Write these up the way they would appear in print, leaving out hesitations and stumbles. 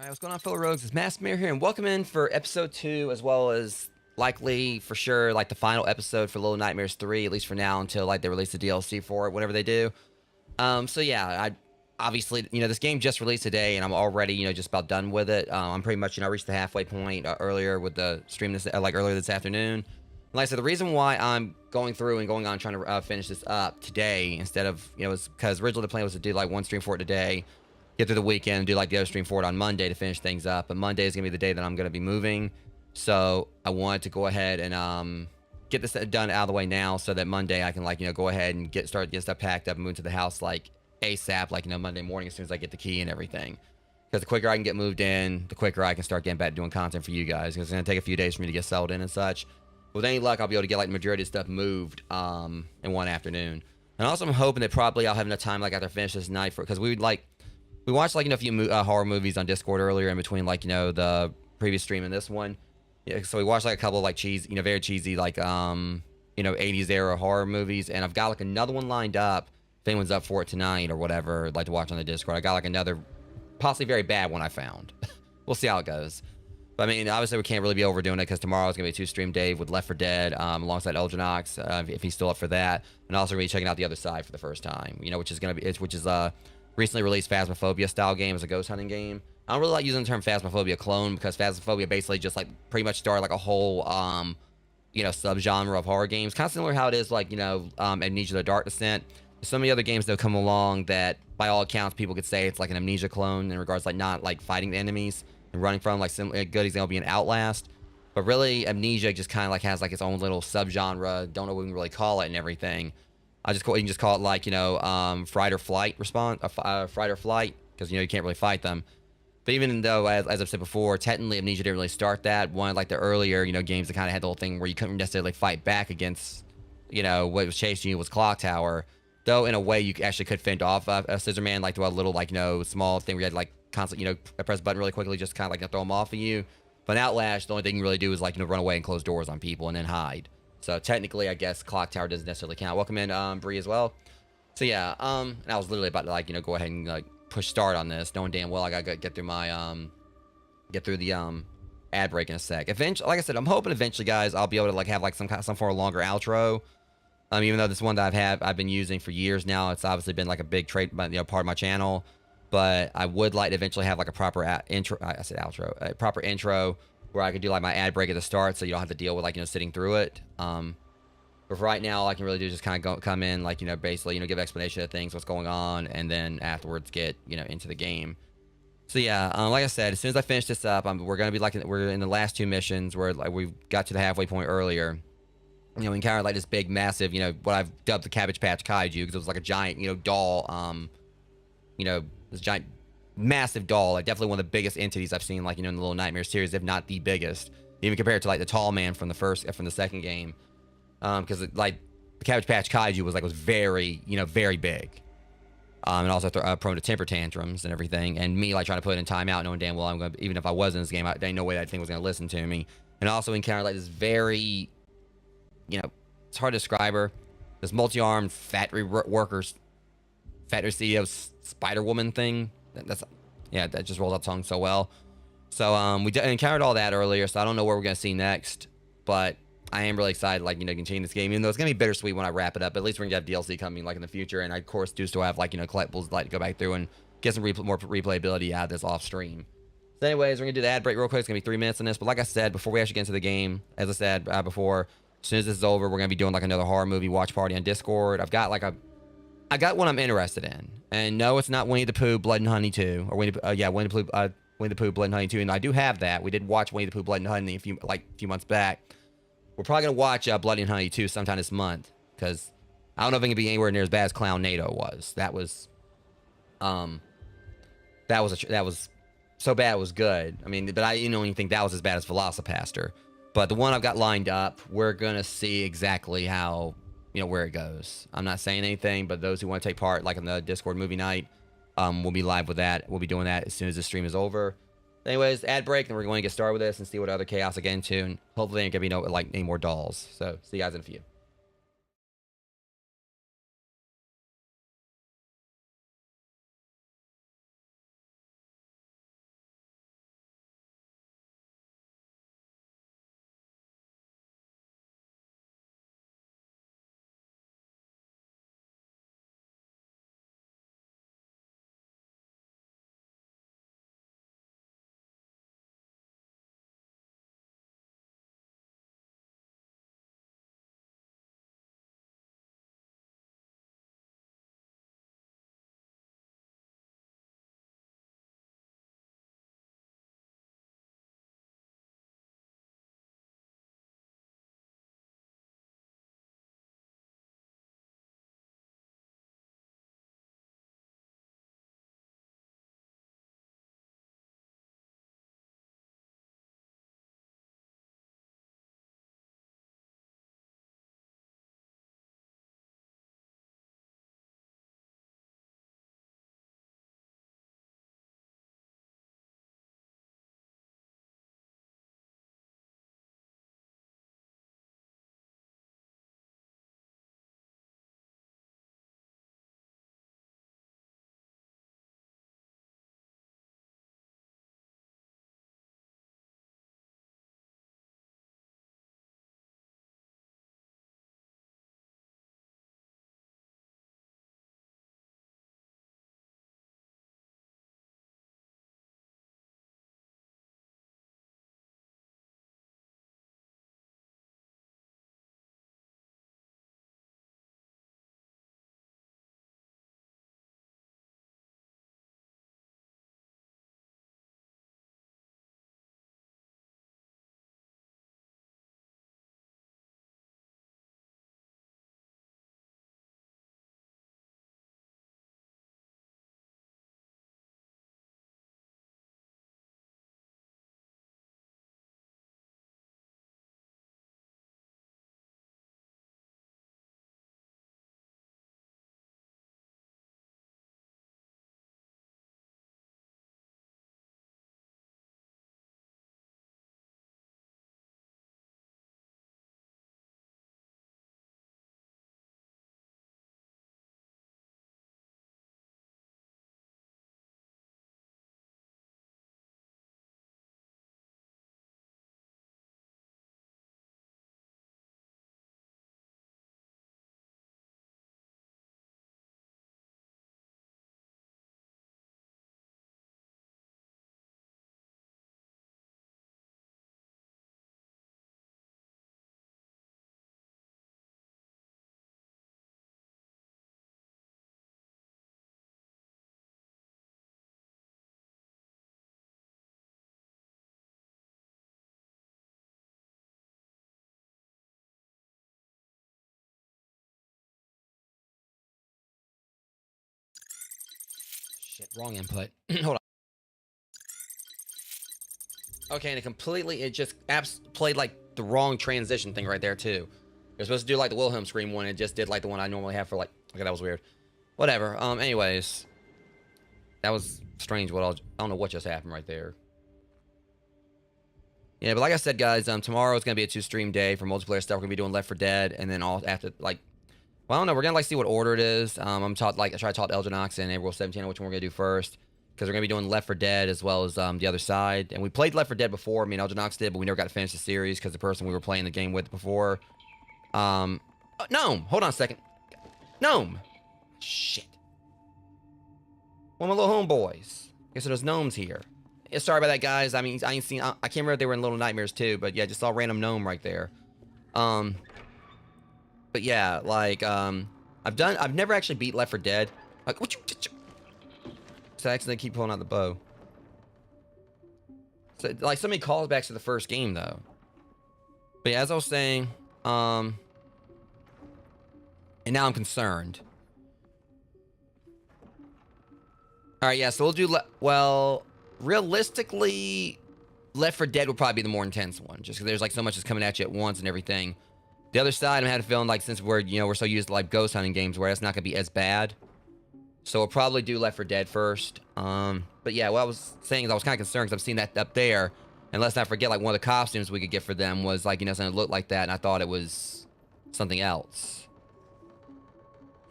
Alright, what's going on, fellow rogues? It's Maskmere here, and welcome in for episode 2, as well as likely, for sure, like the final episode for Little Nightmares 3, at least for now, until like they release the DLC for it, whatever they do. So yeah, I obviously, this game just released today, and I'm already, just about done with it. I'm pretty much, I reached the halfway point earlier with the stream this, earlier this afternoon. Like I said, the reason why I'm going through and going on trying to finish this up today instead of, is because originally the plan was to do like one stream for it today, get through the weekend, and do like the other stream for it on Monday to finish things up. But Monday is gonna be the day that I'm gonna be moving, so I wanted to go ahead and get this done out of the way now, so that Monday I can go ahead and get stuff packed up and move to the house like ASAP, Monday morning as soon as I get the key and everything. Because the quicker I can get moved in, the quicker I can start getting back to doing content for you guys. Because it's gonna take a few days for me to get settled in and such. With any luck, I'll be able to get like the majority of stuff moved in one afternoon. And also, I'm hoping that probably I'll have enough time after I finish this night because we watched a few horror movies on Discord earlier in between the previous stream and this one. Yeah, so we watched a couple of cheesy, very cheesy 80s era horror movies, and I've got another one lined up if anyone's up for it tonight or whatever, to watch on the Discord. I got another possibly very bad one I found. We'll see how it goes. But I mean, obviously we can't really be overdoing it because tomorrow's gonna be a 2-stream day with Left 4 Dead alongside Elginox, if he's still up for that, and also gonna be checking out The Other Side for the first time. Which is recently released Phasmophobia style game as a ghost hunting game. I don't really like using the term Phasmophobia clone because Phasmophobia basically just pretty much started a whole subgenre of horror games, kind of similar how it is Amnesia: The Dark Descent. There's so many other games that have come along that by all accounts people could say it's like an Amnesia clone in regards not fighting the enemies and running from a good example being Outlast. But really Amnesia just kind of has its own little subgenre, don't know what we can really call it and everything. You can just call it fright or flight response, fright or flight, because you can't really fight them. But even though, as I've said before, technically Amnesia didn't really start that. One of the earlier games that kind of had the whole thing where you couldn't necessarily fight back against what was chasing you was Clock Tower. Though in a way you actually could fend off a Scissor Man to a little small thing where you had constantly press a button really quickly, just kind of throw them off of you. But in Outlast, the only thing you really do is run away and close doors on people and then hide. So technically, I guess Clock Tower doesn't necessarily count. Welcome in, Bree, as well. So yeah, and I was literally about to go ahead and push start on this, knowing damn well I gotta get through my get through the ad break in a sec. Eventually, like I said, I'm hoping eventually, guys, I'll be able to like have like some form of longer outro. Even though this one that I've been using for years now, it's obviously been like a big part of my channel. But I would like to eventually have like a proper intro. I said outro, a proper intro where I could do like my ad break at the start, so you don't have to deal with like sitting through it. But for right now, all I can really do is just kind of come in, like basically give explanation of things, what's going on, and then afterwards get into the game. So yeah, like I said, as soon as I finish this up, we're gonna be like we're in the last 2 missions where like we got to the halfway point earlier. We encountered like this big, massive, what I've dubbed the Cabbage Patch Kaiju, because it was like a giant, doll. This giant, massive doll. Like definitely one of the biggest entities I've seen, like in the Little Nightmares series, if not the biggest, even compared to like the Tall Man from the second game. Because like the Cabbage Patch Kaiju was very, very big. And also prone to temper tantrums and everything. And me like trying to put it in timeout, knowing damn well even if I was in this game, there ain't no way that thing was gonna listen to me. And also encountered like this very, it's hard to describe her. This multi-armed factory CEO Spider Woman thing. That just rolls out tongue so well. So we encountered all that earlier, so I don't know where we're gonna see next, but I am really excited, like, to continue this game, even though it's gonna be bittersweet when I wrap it up. But at least we're gonna have DLC coming, like, in the future, and I, of course, do still have, like, collectibles, like, to go back through and get some more replayability out of this off stream. So anyways, we're gonna do the ad break real quick. It's gonna be 3 minutes on this, but like I said, before we actually get into the game, as I said before, as soon as this is over, we're gonna be doing, like, another horror movie watch party on Discord. I got one I'm interested in, and no, it's not Winnie the Pooh, Blood and Honey 2, or Winnie the Pooh, Blood and Honey 2, and I do have that. We did watch Winnie the Pooh, Blood and Honey a few months back. We're probably gonna watch Blood and Honey 2 sometime this month, because I don't know if it can be anywhere near as bad as Clownado was. That was so bad it was good. I mean, but I didn't even think that was as bad as Velocipaster. But the one I've got lined up, we're gonna see exactly how where it goes. I'm not saying anything, but those who want to take part, like on the Discord movie night, we'll be live with that. We'll be doing that as soon as the stream is over. Anyways, ad break, then we're going to get started with this and see what other chaos I get into, and hopefully there ain't gonna be any more dolls. So see you guys in a few. Shit, wrong input. Hold on. Okay, and it just played like the wrong transition thing right there too. You're supposed to do like the Wilhelm scream one, it just did like the one I normally have for like, okay, that was weird. Whatever, anyways. That was strange, I don't know what just happened right there. Yeah, but like I said, guys, tomorrow is going to be a 2-stream day for multiplayer stuff. We're going to be doing Left 4 Dead, and then all after, like, well, I don't know, we're going to, like, see what order it is. I try to talk to Elginox and April 17 on which one we're going to do first, because we're going to be doing Left 4 Dead as well as the other side. And we played Left 4 Dead before, me and Elginox did, but we never got to finish the series because the person we were playing the game with before, Gnome, hold on a second. Gnome! Shit. One of my little homeboys. Guess there's gnomes here. Yeah, sorry about that, guys. I mean, I can't remember if they were in Little Nightmares too, but yeah, just saw a random gnome right there. But yeah, like, I've never actually beat Left 4 Dead. Like, what you, so I accidentally keep pulling out the bow. So, like, so many callbacks to the first game, though. But yeah, as I was saying, and now I'm concerned. Alright, yeah, so we'll do, well, realistically, Left 4 Dead would probably be the more intense one, just because there's, like, so much that's coming at you at once and everything. The other side, I had a feeling, like, since we're, we're so used to, like, ghost hunting games, where that's not going to be as bad. So we'll probably do Left 4 Dead first. But yeah, what I was saying is I was kind of concerned because I've seen that up there. And let's not forget, like, one of the costumes we could get for them was, like, something that looked like that, and I thought it was something else.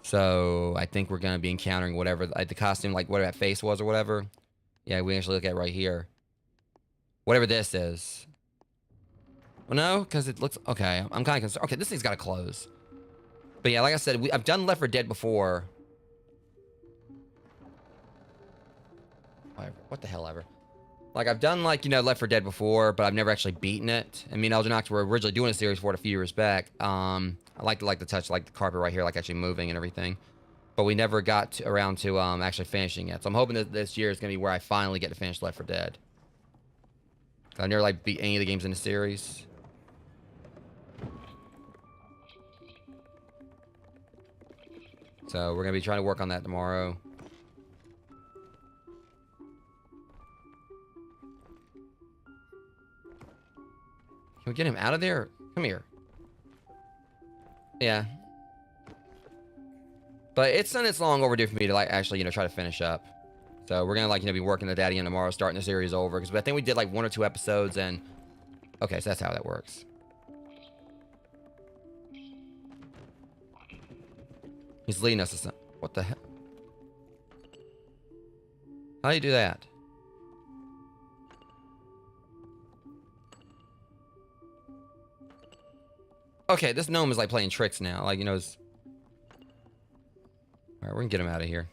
So I think we're going to be encountering whatever, like, the costume, like, whatever that face was or whatever. Yeah, we actually look at it right here. Whatever this is. Well, no, because it looks, okay, I'm kind of concerned. Okay, this thing's got to close. But yeah, like I said, I've done Left 4 Dead before. What the hell ever. Like, I've done, like, Left 4 Dead before, but I've never actually beaten it. And me and Elginox were originally doing a series for it a few years back. I like to touch, like, the carpet right here, like, actually moving and everything. But we never got around to actually finishing it. So I'm hoping that this year is going to be where I finally get to finish Left 4 Dead. I never, like, beat any of the games in the series. So we're going to be trying to work on that tomorrow. Can we get him out of there? Come here. Yeah. But it's long overdue for me to, like, actually, try to finish up. So we're gonna, like, be working the daddy in tomorrow, starting the series over. Because I think we did, like, 1 or 2 episodes, and... Okay, so that's how that works. He's leading us to some... What the hell? How do you do that? Okay, this gnome is, like, playing tricks now. Like, it's... Alright, we're gonna get him out of here.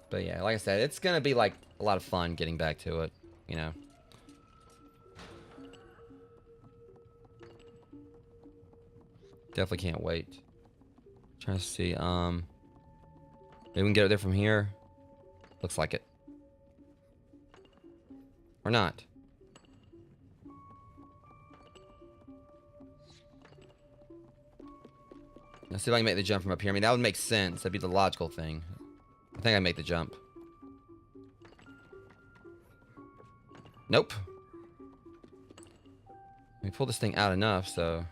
But yeah, like I said, it's gonna be, like, a lot of fun getting back to it, Definitely can't wait. Trying to see, maybe we can get it there from here. Looks like it. Or not. Let's see if I can make the jump from up here. I mean, that would make sense. That'd be the logical thing. I think I make the jump. Nope. Let me pull this thing out enough, so...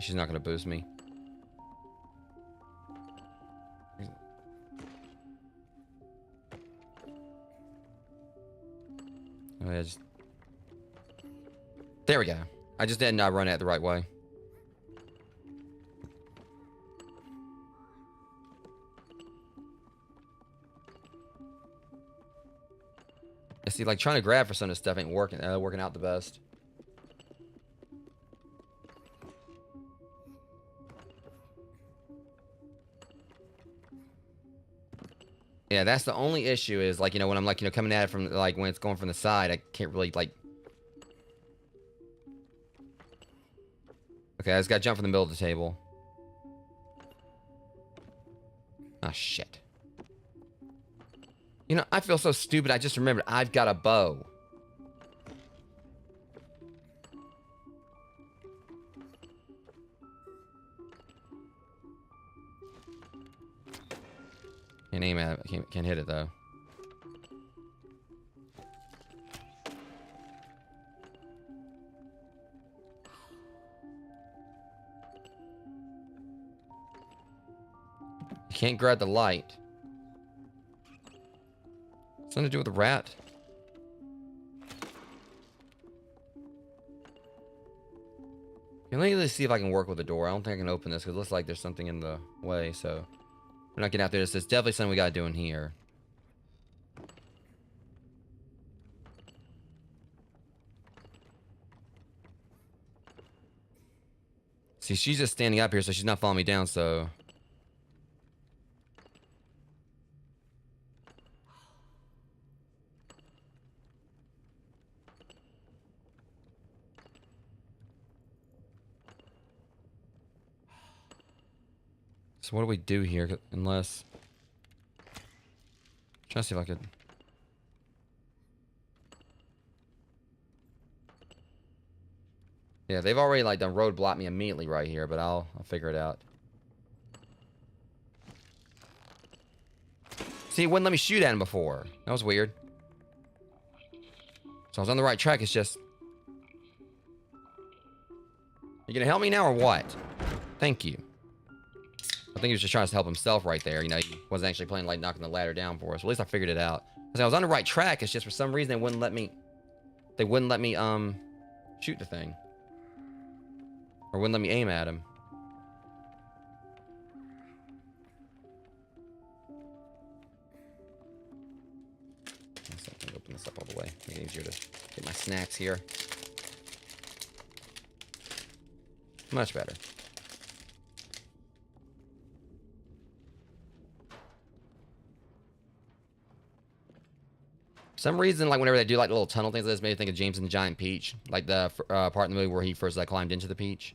She's not going to boost me. Oh, yeah, just... There we go. I just didn't run it the right way. I see, like, trying to grab for some of this stuff ain't working out the best. Yeah, that's the only issue is, like, when I'm, like, coming at it from, like, when it's going from the side, I can't really, like... Okay, I just gotta jump from the middle of the table. Ah, shit. I feel so stupid, I just remembered I've got a bow. Can't aim at it. Can't hit it though. You can't grab the light. Something to do with the rat? Let me see if I can work with the door. I don't think I can open this because it looks like there's something in the way, so we're not getting out there. It's definitely something we gotta do in here. See, she's just standing up here, so she's not following me down, so... So what do we do here? Unless... I'm trying to see if I could... Yeah, they've already like done roadblock me immediately right here, but I'll figure it out. See, it wouldn't let me shoot at him before. That was weird. So I was on the right track, it's just... You gonna help me now or what? Thank you. I think he was just trying to help himself right there. You know, he wasn't actually playing like knocking the ladder down for us. Well, at least I figured it out. I was on the right track, it's just for some reason they wouldn't let me... They wouldn't let me, shoot the thing. Or wouldn't let me aim at him. Let me open this up all the way. Make it easier to get my snacks here. Much better. For some reason, like whenever they do like little tunnel things like this, made me think of James and the Giant Peach. Like the part in the movie where he first like climbed into the peach.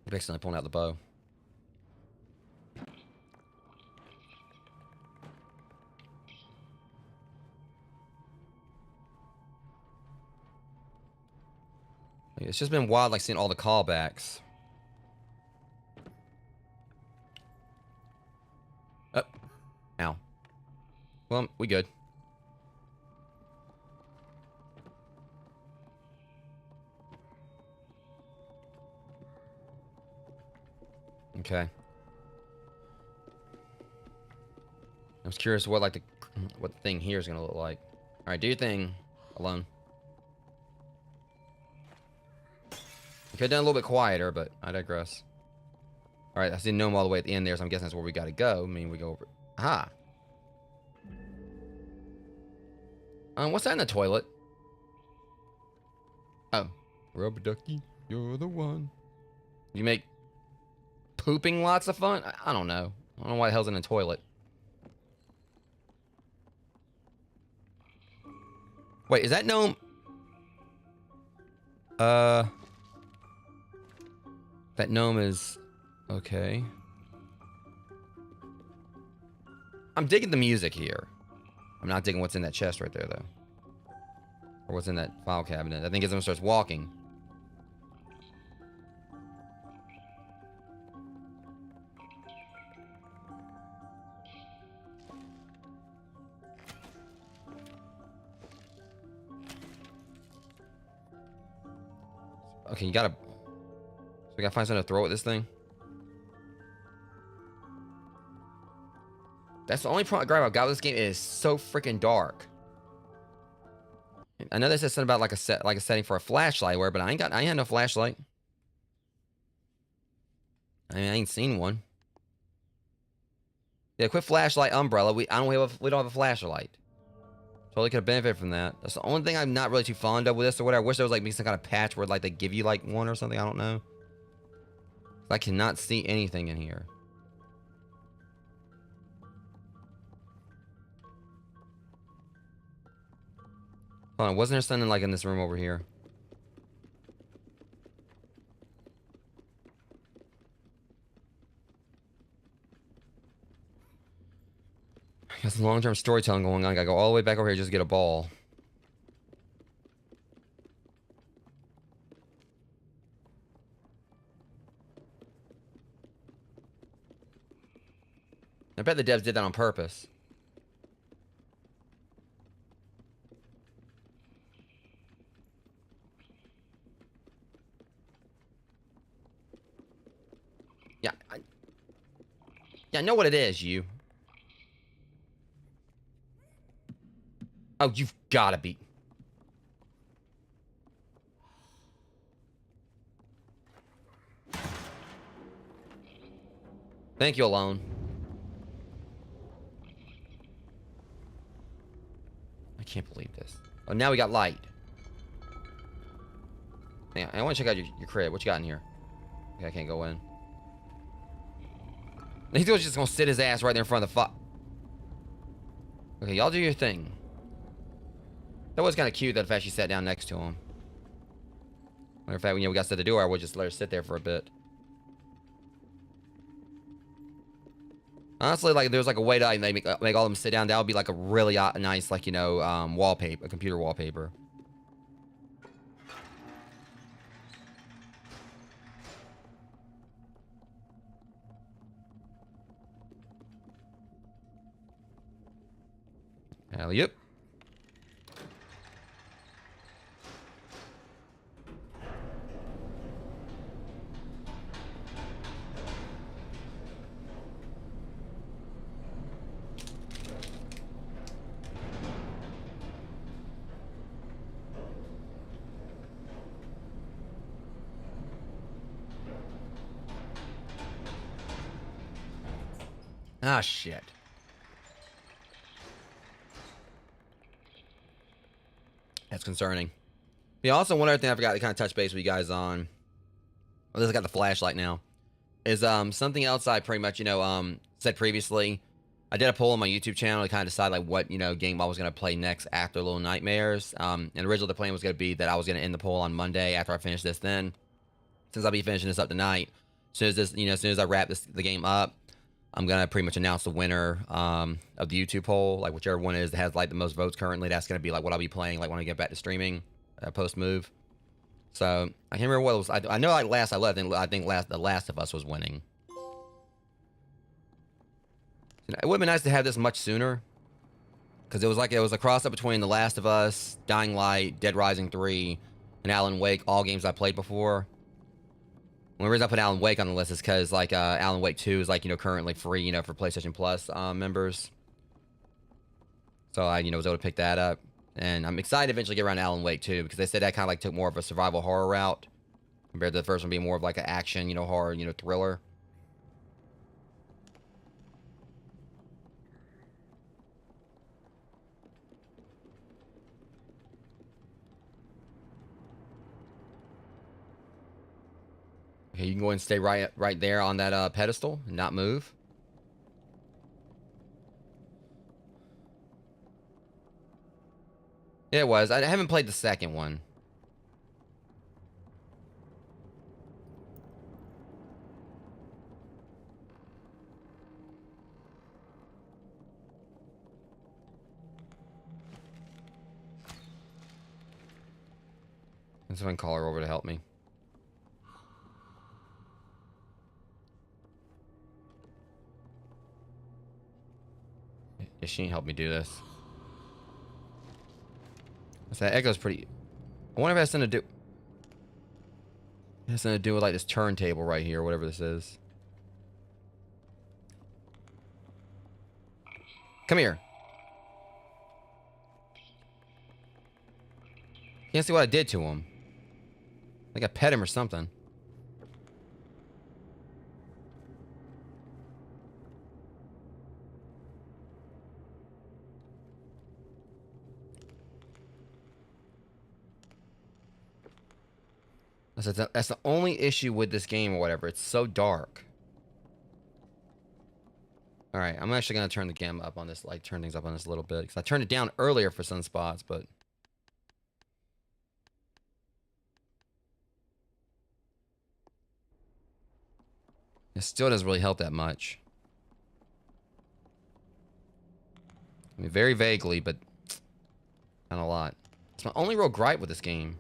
I'm accidentally pulling out the bow. It's just been wild, like seeing all the callbacks. Oh. Ow. Well, we good. Okay. I was curious what the thing here is gonna look like. All right, do your thing, alone. You could have done a little bit quieter, but I digress. All right, I see gnome all the way at the end there, so I'm guessing that's where we gotta go. I mean, we go over. Aha. What's that in the toilet? Oh, rubber ducky, you're the one. You make pooping lots of fun? I don't know. I don't know why the hell's in the toilet. Wait, is that gnome? That gnome is... Okay. I'm digging the music here. I'm not digging what's in that chest right there, though. Or what's in that file cabinet. I think as someone starts walking. Okay, you gotta... So we gotta find something to throw at this thing. That's the only problem I've got with this game. It is so freaking dark. I know they said something about like a setting for a flashlight where, but I ain't had no flashlight. I mean, I ain't seen one. Yeah, quit flashlight umbrella. We don't have a flashlight. Totally could have benefited from that. That's the only thing I'm not really too fond of with this or whatever. I wish there was like some kind of patch where like they give you like one or something. I don't know. I cannot see anything in here. Hold on, wasn't there something like in this room over here? Got some long-term storytelling going on. I gotta go all the way back over here just to get a ball. I bet the devs did that on purpose. Yeah, I know what it is, you. Oh, you've gotta be. Thank you, Alone. I can't believe this. Oh, now we got light. Yeah, I want to check out your crib. What you got in here? Okay, I can't go in. He's just gonna sit his ass right there in front of the Okay, y'all do your thing. That was kind of cute that the fact she sat down next to him. Matter of fact, we got to the door, I would just let her sit there for a bit. Honestly, like, there's like a way to like, make all of them sit down. That would be like a really nice, like, wallpaper, a computer wallpaper. Hell yep. Ah, shit. That's concerning. Yeah, also, one other thing I forgot to kind of touch base with you guys on. Well, this has got the flashlight now. Is something else I pretty much, said previously. I did a poll on my YouTube channel to kind of decide, like, what, game I was going to play next after Little Nightmares. And originally the plan was going to be that I was going to end the poll on Monday after I finish this then. Since I'll be finishing this up tonight. As soon as this, as soon as I wrap the game up, I'm going to pretty much announce the winner of the YouTube poll. Like, whichever one is that has, like, the most votes currently, that's going to be, like, what I'll be playing, like, when I get back to streaming post-move. So, I can't remember what it was. I know, like, last I left, I think The Last of Us was winning. It would have been nice to have this much sooner. Because it was a cross-up between The Last of Us, Dying Light, Dead Rising 3, and Alan Wake, all games I played before. The only reason I put Alan Wake on the list is because, like, Alan Wake 2 is, like, currently free, for PlayStation Plus members. So I, was able to pick that up. And I'm excited to eventually get around to Alan Wake 2, because they said that kind of, like, took more of a survival horror route. Compared to the first one being more of, like, an action, horror, thriller. Okay, you can go and stay right there on that pedestal and not move. Yeah, it was. I haven't played the second one. Let's go and call her over to help me. Yeah, she ain't help me do this. So that echo's pretty... I wonder if it has something to do... It has something to do with, like, this turntable right here, whatever this is. Come here. Can't see what I did to him. I think I pet him or something. That's the only issue with this game or whatever. It's so dark. Alright, I'm actually going to turn the gamma up on this, like, turn things up on this a little bit. Because I turned it down earlier for sunspots, but... It still doesn't really help that much. I mean, very vaguely, but... Not a lot. It's my only real gripe with this game.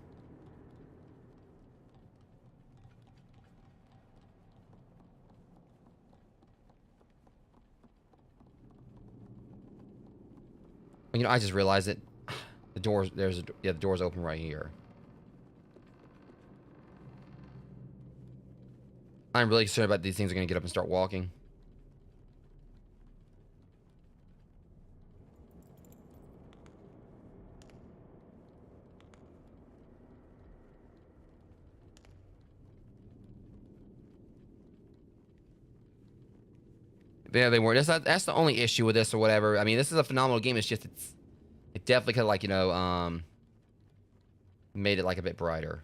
You know, I just realized that the door's the door's open right here. I'm really concerned about these things are gonna get up and start walking. Yeah, they weren't. That's the only issue with this or whatever. I mean, this is a phenomenal game. It's just it definitely could have, like, you know, made it like a bit brighter.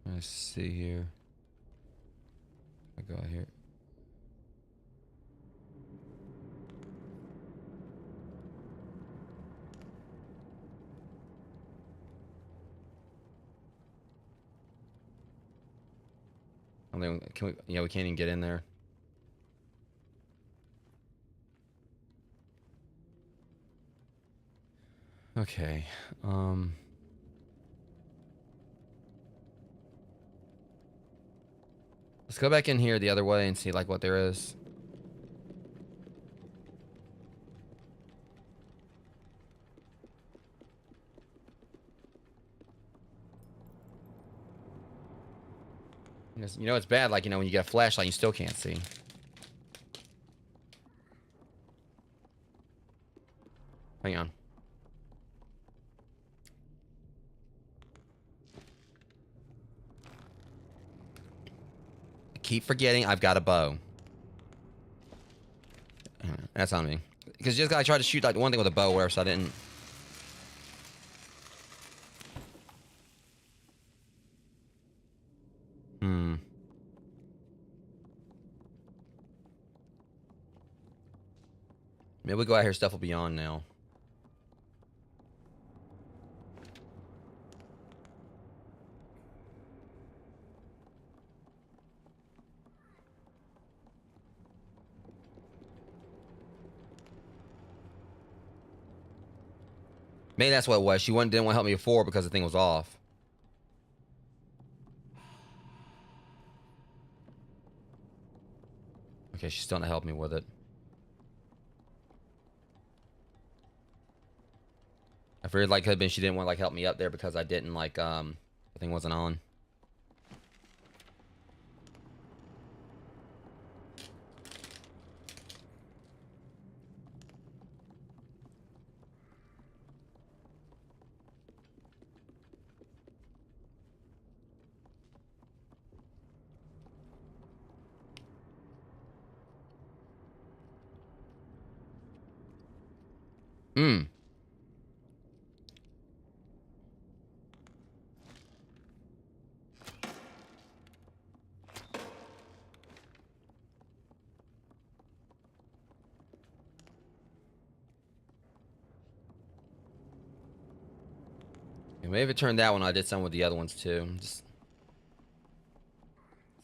Let's see here. I go out here. I mean, can we? Yeah, we can't even get in there. Okay. Let's go back in here the other way and see like what there is. You know, it's bad, like, you know, when you get a flashlight, you still can't see. Hang on. I keep forgetting I've got a bow. That's on me. Because just I tried to shoot like one thing with a bow or whatever, so I didn't. Maybe we go out here, stuff will be on now. Maybe that's what it was. She didn't want to help me before because the thing was off. Okay, she's still not helping me with it. I figured like could have been she didn't want to like help me up there because I didn't like the thing wasn't on. Hmm. Maybe if it turned that one, I did some with the other ones too.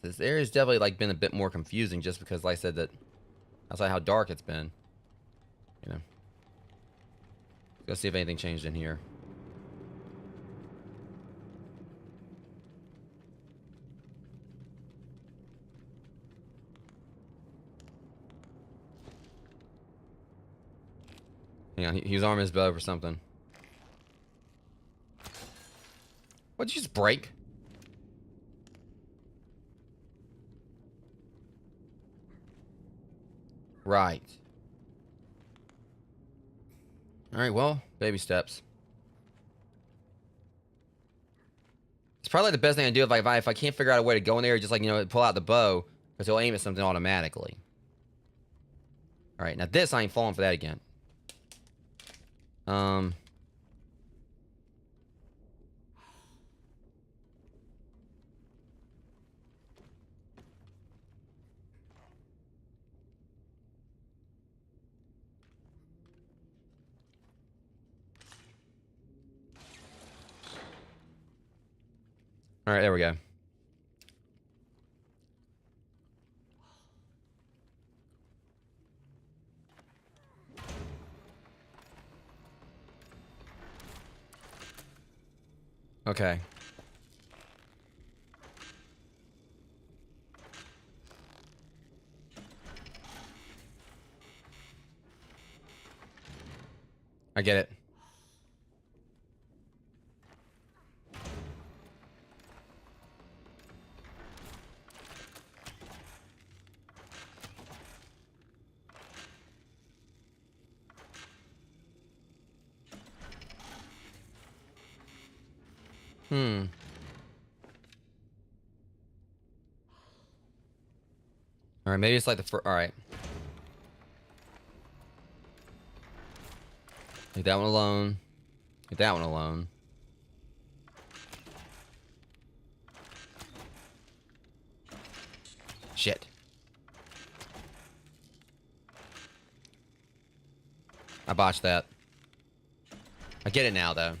This area's definitely like been a bit more confusing just because, like I said, that's like how dark it's been. You know. Let's see if anything changed in here. Hang on, he was arming his bow for something. What'd you just break? Right. Alright, well, baby steps. It's probably like the best thing I do if I can't figure out a way to go in there, just like, you know, pull out the bow, because he'll aim at something automatically. Alright, now this, I ain't falling for that again. Alright, there we go. Okay. I get it. Hmm. All right, maybe it's like the first. All right. Leave that one alone. Leave that one alone. Shit. I botched that. I get it now, though.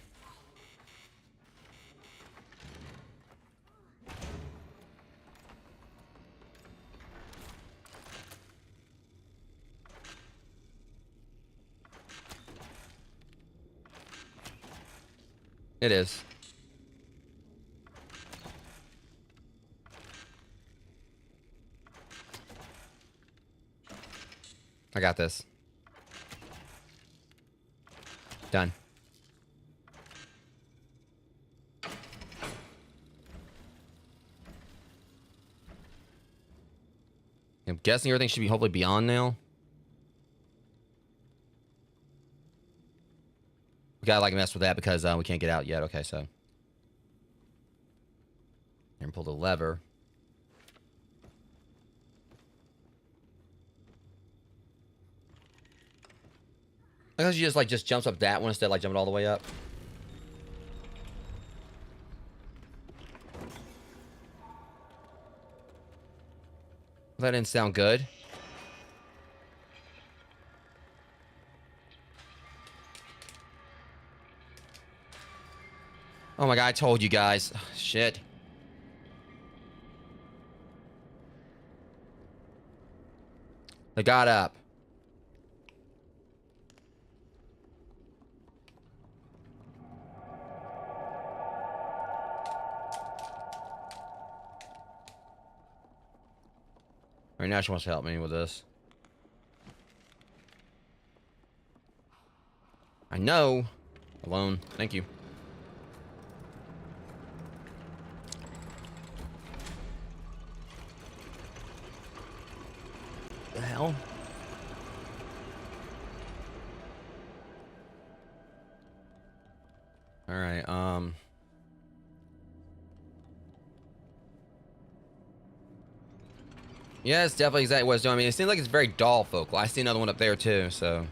It is. I got this. Done. I'm guessing everything should be hopefully beyond now. We gotta like mess with that because we can't get out yet. Okay, so. And pull the lever. I guess she just jumps up that one instead of like jumping all the way up. That didn't sound good. Oh my god, I told you guys. Shit. They got up. Alright, now she wants to help me with this. I know. Alone. Thank you. The hell? Alright, yeah, it's definitely exactly what it's doing. I mean, it seems like it's very doll focal. I see another one up there too, so.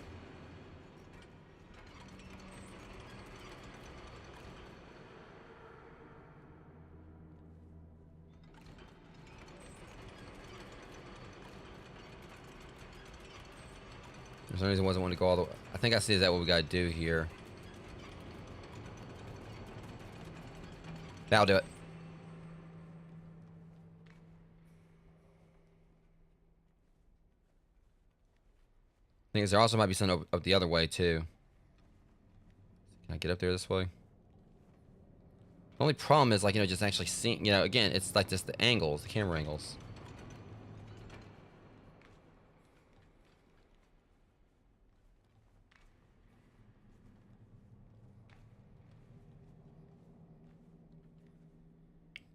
For some reason, it wasn't wanting to go all the way. I think I see is that what we gotta do here. That'll do it. I think there also might be something up the other way too. Can I get up there this way? The only problem is like, just actually seeing, again, it's like just the angles, the camera angles.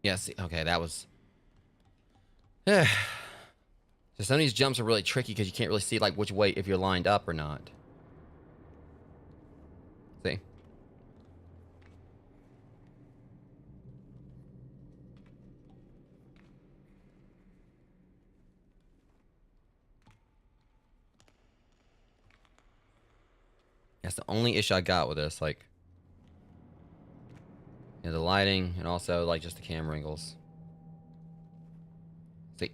Yeah, see, okay, that was. So some of these jumps are really tricky because you can't really see like which way if you're lined up or not. See? That's the only issue I got with this, like, the lighting and also like just the camera angles. See?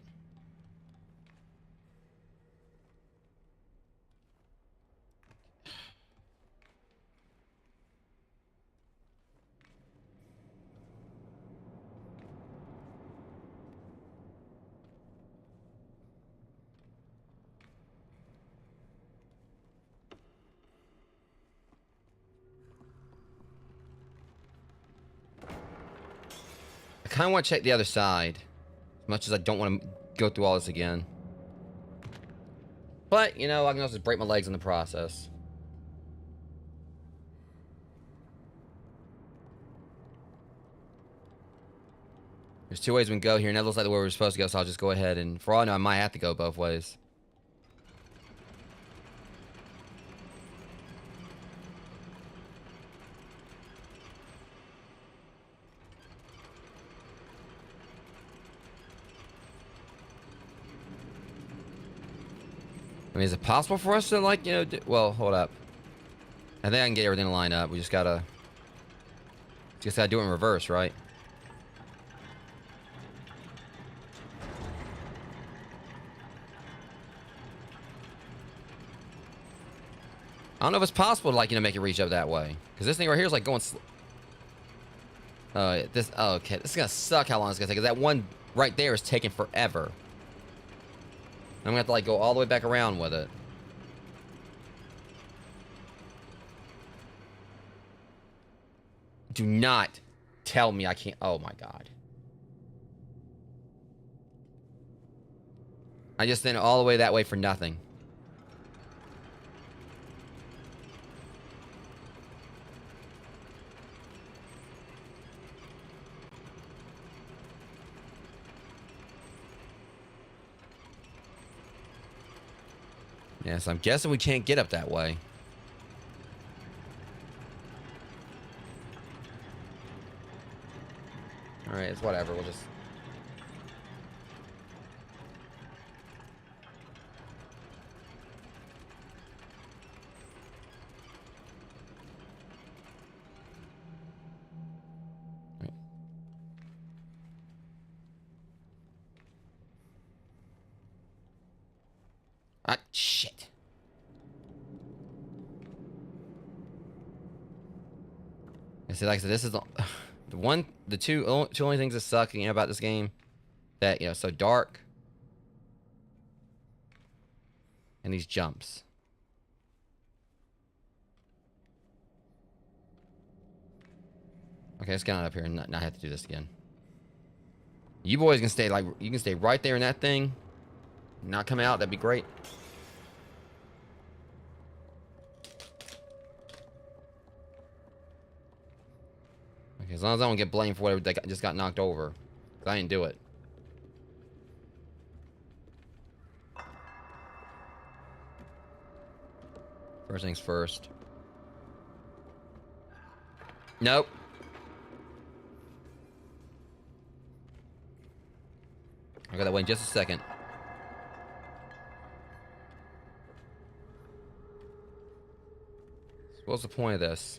I kind of want to check the other side. As much as I don't want to go through all this again. But, you know, I can also break my legs in the process. There's 2 ways we can go here, and that looks like the way we're supposed to go, so I'll just go ahead and... For all I know, I might have to go both ways. I mean, is it possible for us to, like, you know... Well, hold up. I think I can get everything to line up. We just gotta... Just gotta do it in reverse, right? I don't know if it's possible to, like, you know, make it reach up that way. Because this thing right here is, like, going... this... Oh, okay. This is gonna suck how long it's gonna take. Because that one right there is taking forever. I'm gonna have to, like, go all the way back around with it. Do not tell me I can't... Oh, my God. I just went all the way that way for nothing. Yeah, so I'm guessing we can't get up that way. Alright, it's whatever. We'll just... Right. Ah, shit. I said, like I said, this is the two only things that suck, you know, about this game, that, you know, so dark, and these jumps. Okay, let's get on up here and not have to do this again. You boys can stay, like, you can stay right there in that thing, not come out. That'd be great. Okay, as long as I don't get blamed for whatever that just got knocked over. 'Cause I didn't do it. First things first. Nope. I got that way in just a second. So what's the point of this?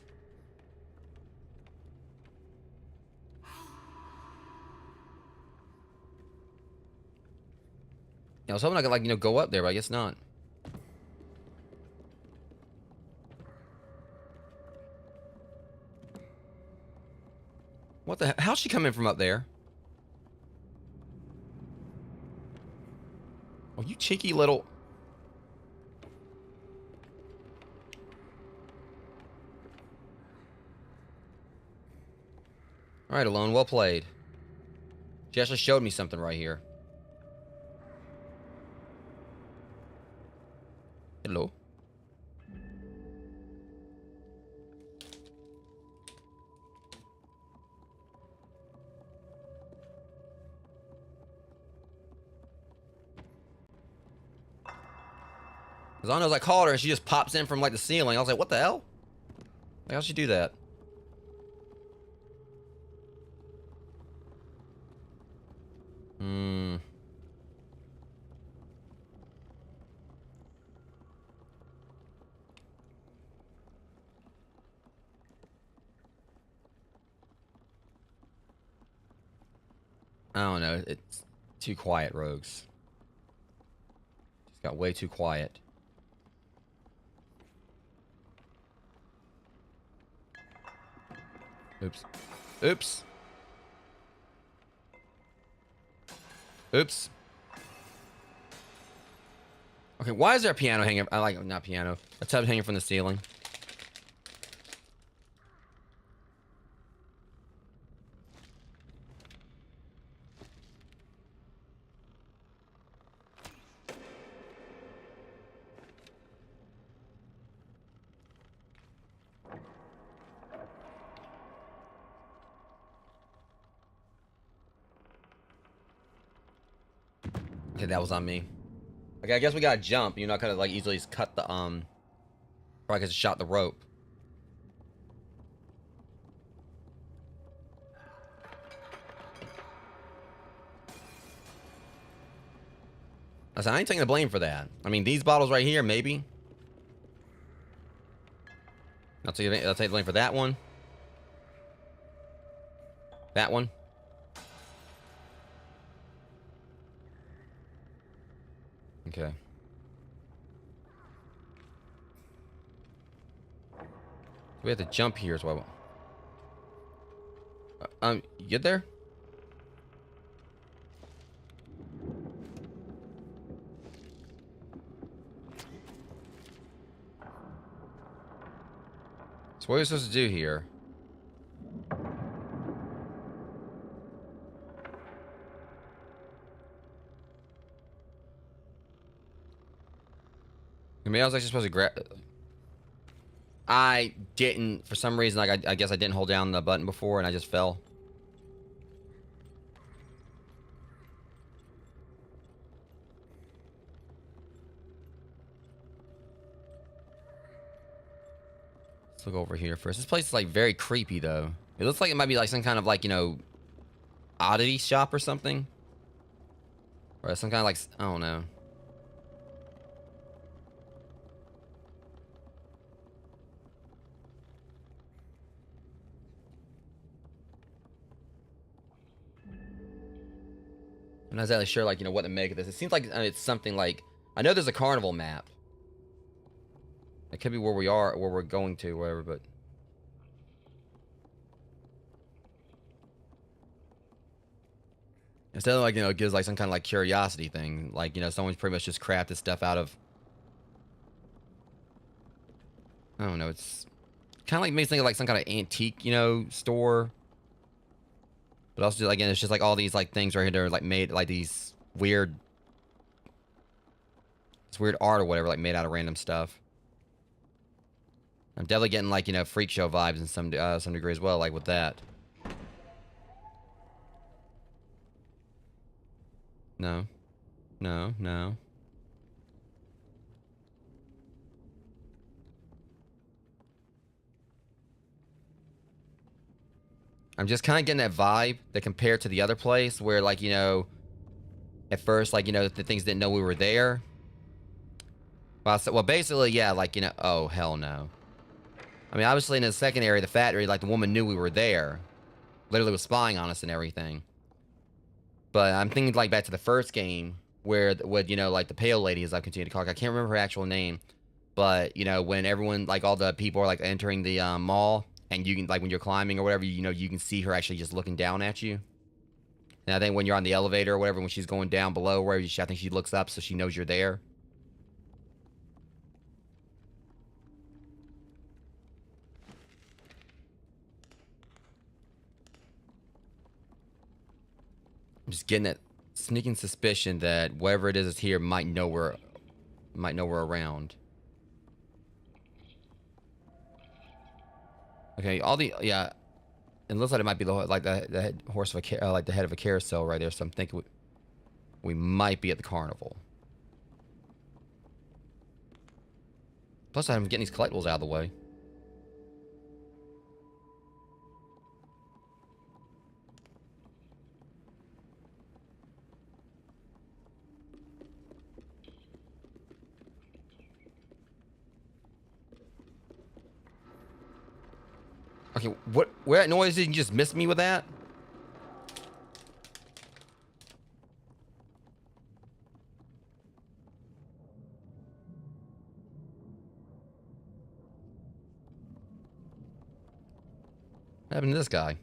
I was hoping I could, like, you know, go up there, but I guess not. What the hell? How'd she come in from up there? Oh, you cheeky little... Alright, Alone, well played. She actually showed me something right here. Hello. As long as I called her and she just pops in from, like, the ceiling. I was like, what the hell? Like, how'd she do that? I don't know. It's too quiet, rogues. Just got way too quiet. Oops. Oops. Oops. Okay, why is there a piano hanging? I like, not piano. A tub hanging from the ceiling. Okay, that was on me. Okay, I guess we gotta jump. You know, I could have like easily just cut the probably could have shot the rope. Listen, I ain't taking the blame for that. I mean, these bottles right here, maybe. I'll take the blame for that one. That one. Okay. We have to jump here as well. You get there? So what are we supposed to do here? Maybe I was actually supposed to grab. I didn't, for some reason. Like I guess I didn't hold down the button before, and I just fell. Let's look over here first. This place is like very creepy, though. It looks like it might be like some kind of like, you know, oddity shop or something, or some kind of like, I don't know. I'm not exactly sure, like, you know, what to make of this. It seems like it's something like, I know there's a carnival map. It could be where we are, where we're going to, whatever, but. Instead of like, you know, it gives like some kind of like curiosity thing. Like, you know, someone's pretty much just crafted stuff out of. I don't know, it's kind of like makes me think of like some kind of antique, you know, store. But also, again, it's just like all these like things right here that are like made like these weird. It's weird art or whatever, like made out of random stuff. I'm definitely getting like, you know, freak show vibes in some degree as well, like with that. No. No, no. I'm just kind of getting that vibe that compared to the other place where, like, you know, at first, like, you know, the things didn't know we were there. Well, basically, yeah, like, you know, oh, hell no. I mean, obviously in the second area, the fat area, like, the woman knew we were there. Literally was spying on us and everything. But I'm thinking, like, back to the first game where, with, you know, like, the pale lady, as I continue to call her. I can't remember her actual name. But, you know, when everyone, like, all the people are, like, entering the mall, and you can, like, when you're climbing or whatever, you know, you can see her actually just looking down at you. And I think when you're on the elevator or whatever, when she's going down below, where I think she looks up so she knows you're there. I'm just getting that sneaking suspicion that whatever it is here might know we're around. Okay, all the yeah, it looks like it might be like the head horse of a like the head of a carousel right there. So I'm thinking we might be at the carnival. Plus, I'm getting these collectibles out of the way. Okay, what? Where noise did you just miss me with that? What happened to this guy?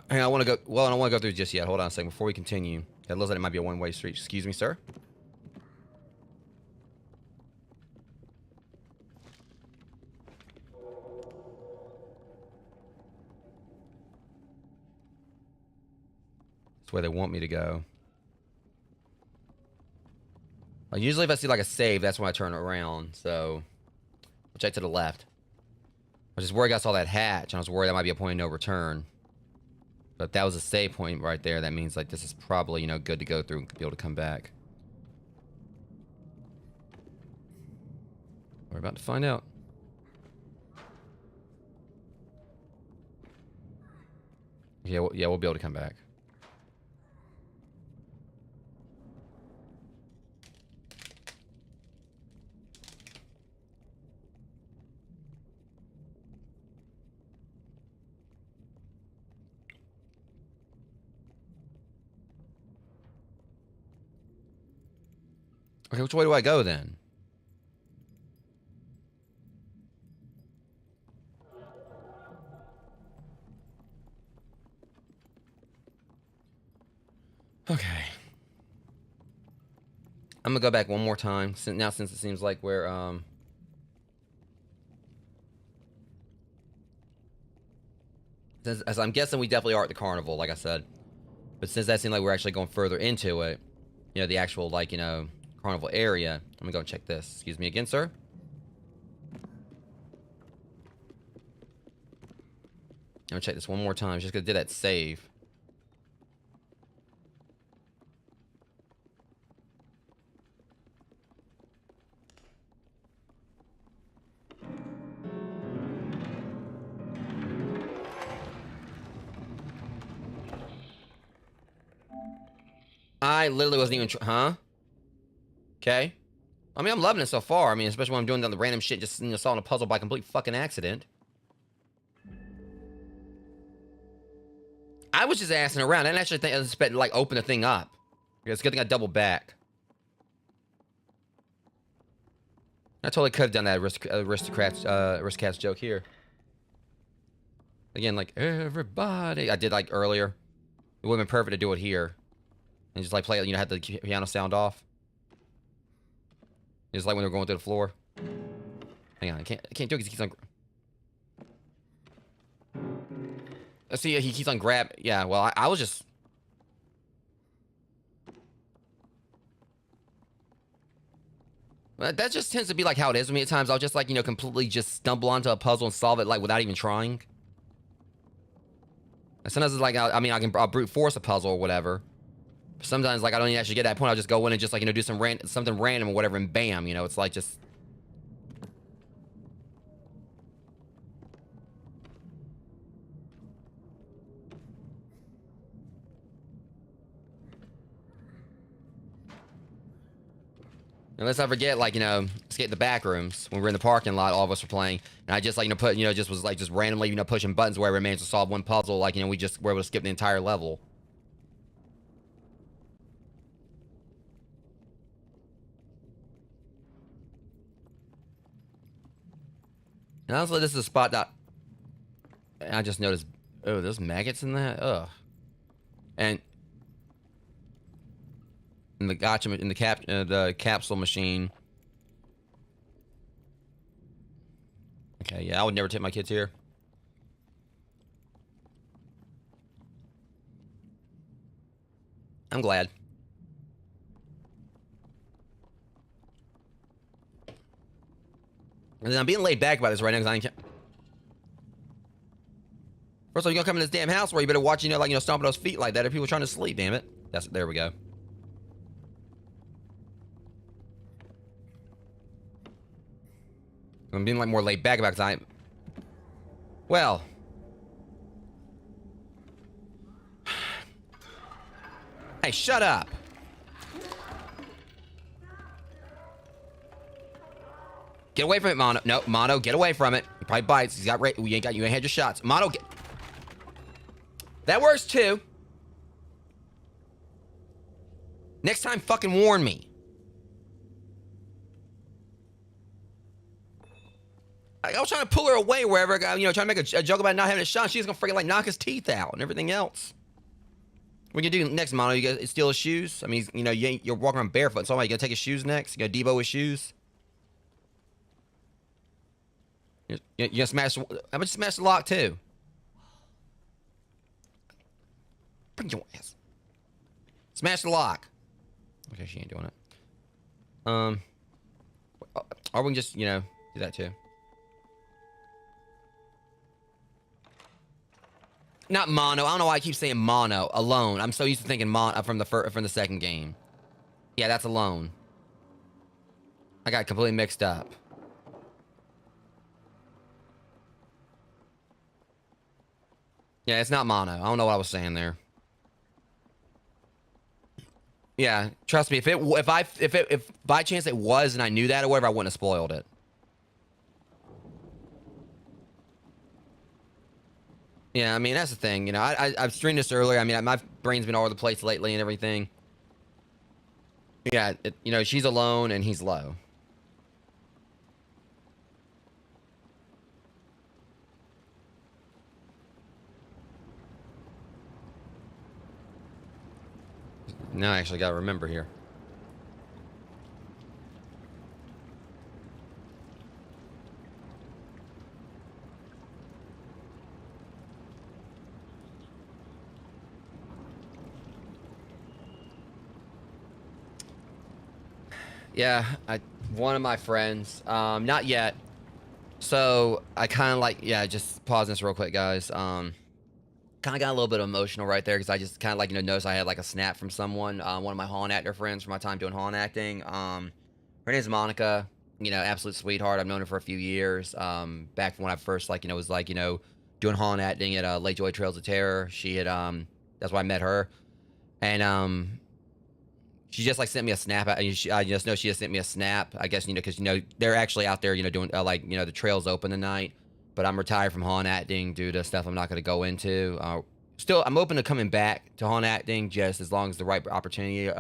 Hang on, I want to go. Well, I don't want to go through just yet. Hold on a second before we continue. It looks like it might be a one-way street. Excuse me, sir. That's where they want me to go. Usually if I see like a save, that's when I turn around. So I'll check to the left. I was just worried I saw that hatch, and I was worried that might be a point of no return. But if that was a save point right there, that means like this is probably, you know, good to go through and be able to come back. We're about to find out. Yeah, we'll be able to come back. Okay, which way do I go then? Okay. I'm gonna go back one more time. Since it seems like we're as I'm guessing we definitely are at the carnival, like I said. But since that seemed like we're actually going further into it, you know, the actual like, you know, carnival area. I'm gonna go and check this. Excuse me again, sir. I'm gonna check this one more time. Just gonna do that save. I literally wasn't even huh? Okay. I mean, I'm loving it so far. I mean, especially when I'm doing the random shit, just, you know, solving a puzzle by complete fucking accident. I was just asking around. I didn't actually think I expected to, like, open the thing up. It's a good thing I doubled back. I totally could have done that aristocrats joke here. Again, like, everybody. I did, like, earlier. It would have been perfect to do it here. And just, like, play it, you know, have the piano sound off. Just like when they're going through the floor. Hang on, I can't do it because he keeps on... Let's see, he keeps on grab... Yeah, well, I was just... That just tends to be like how it is with me at times. I'll just, like, you know, completely just stumble onto a puzzle and solve it, like, without even trying. And sometimes it's like, I'll brute force a puzzle or whatever. But sometimes, like, I don't even actually get to that point. I'll just go in and just, like, you know, do something random or whatever, and bam, you know, it's like just... Unless I forget, like, you know, escape the back rooms when we were in the parking lot, all of us were playing, and I just, like, you know, just was, like, just randomly, you know, pushing buttons wherever it managed to solve one puzzle, like, you know, we just were able to skip the entire level. And honestly, this is a spot that I just noticed. Oh, there's maggots in that. Ugh. And in the the capsule machine. Okay, yeah, I would never take my kids here. I'm glad. And then I'm being laid back about this right now because I can't. First of all, you're gonna come in this damn house where you better watch, you know, like, you know, stomping those feet like that if people are trying to sleep, damn it. There we go. I'm being, like, more laid back about because well. Hey, shut up. Get away from it, Mono. No, Mono, get away from it. He probably bites. He's got you ain't had your shots. Mono, get... That works too. Next time, fucking warn me. I was trying to pull her away wherever, you know, trying to make a joke about not having a shot. She's gonna freaking, like, knock his teeth out and everything else. What you gonna do next, Mono? You gonna steal his shoes? I mean, you know, you're walking around barefoot. So, you gonna take his shoes next? You gonna Debo his shoes? You gonna smash? How about you smash the lock too? Bring your ass. Smash the lock. Okay, she ain't doing it. Um, or we can just, you know, do that too. Not mono. I don't know why I keep saying mono. Alone. I'm so used to thinking mono from the second game. Yeah, that's alone. I got completely mixed up. Yeah, it's not mono. I don't know what I was saying there. Yeah, trust me. If by chance it was and I knew that or whatever, I wouldn't have spoiled it. Yeah, I mean that's the thing. You know, I've streamed this earlier. I mean, my brain's been all over the place lately and everything. Yeah, you know, she's alone and he's low. Now I actually got to remember here. Yeah, one of my friends. Not yet. So I kind of like, yeah, just pause this real quick, guys. Kind of got a little bit emotional right there because I just kind of like, you know, noticed I had like a snap from someone, one of my Holland actor friends from my time doing Holland acting. Her name's Monica. You know, absolute sweetheart. I've known her for a few years. Back when I first like, you know, was like, you know, doing Holland acting at Lake Joy Trails of Terror. She had that's why I met her, and she just like sent me a snap. I just know she just sent me a snap. I guess, you know, because, you know, they're actually out there, you know, doing like, you know, the trails open tonight. But I'm retired from Holland acting due to stuff I'm not going to go into. Still, I'm open to coming back to Holland acting just as long as the right opportunity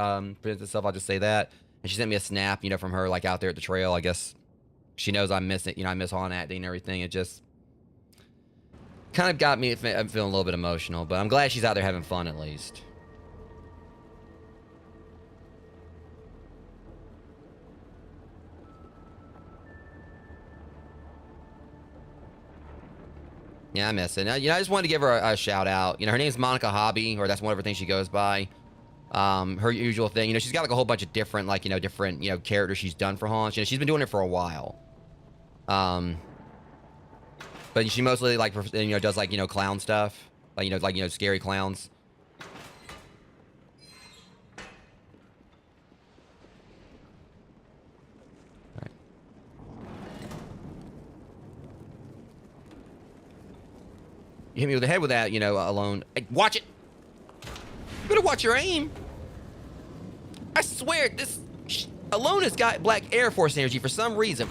presents itself. I'll just say that. And she sent me a snap, you know, from her like out there at the trail. I guess she knows I miss it. You know, I miss Holland acting and everything. It just kind of got me. I'm feeling a little bit emotional, but I'm glad she's out there having fun at least. Yeah, I miss it. Now, you know, I just wanted to give her a shout out. You know, her name's Monica Hobby, or that's one of her things she goes by. Her usual thing, you know, she's got like a whole bunch of different, like, you know, different, you know, characters she's done for Holland. You know, she's been doing it for a while. But she mostly like, you know, does like, you know, clown stuff, like, you know, scary clowns. All right. You hit me with the head with that, you know, alone. Hey, watch it. You better watch your aim. I swear, this alone has got Black Air Force energy for some reason.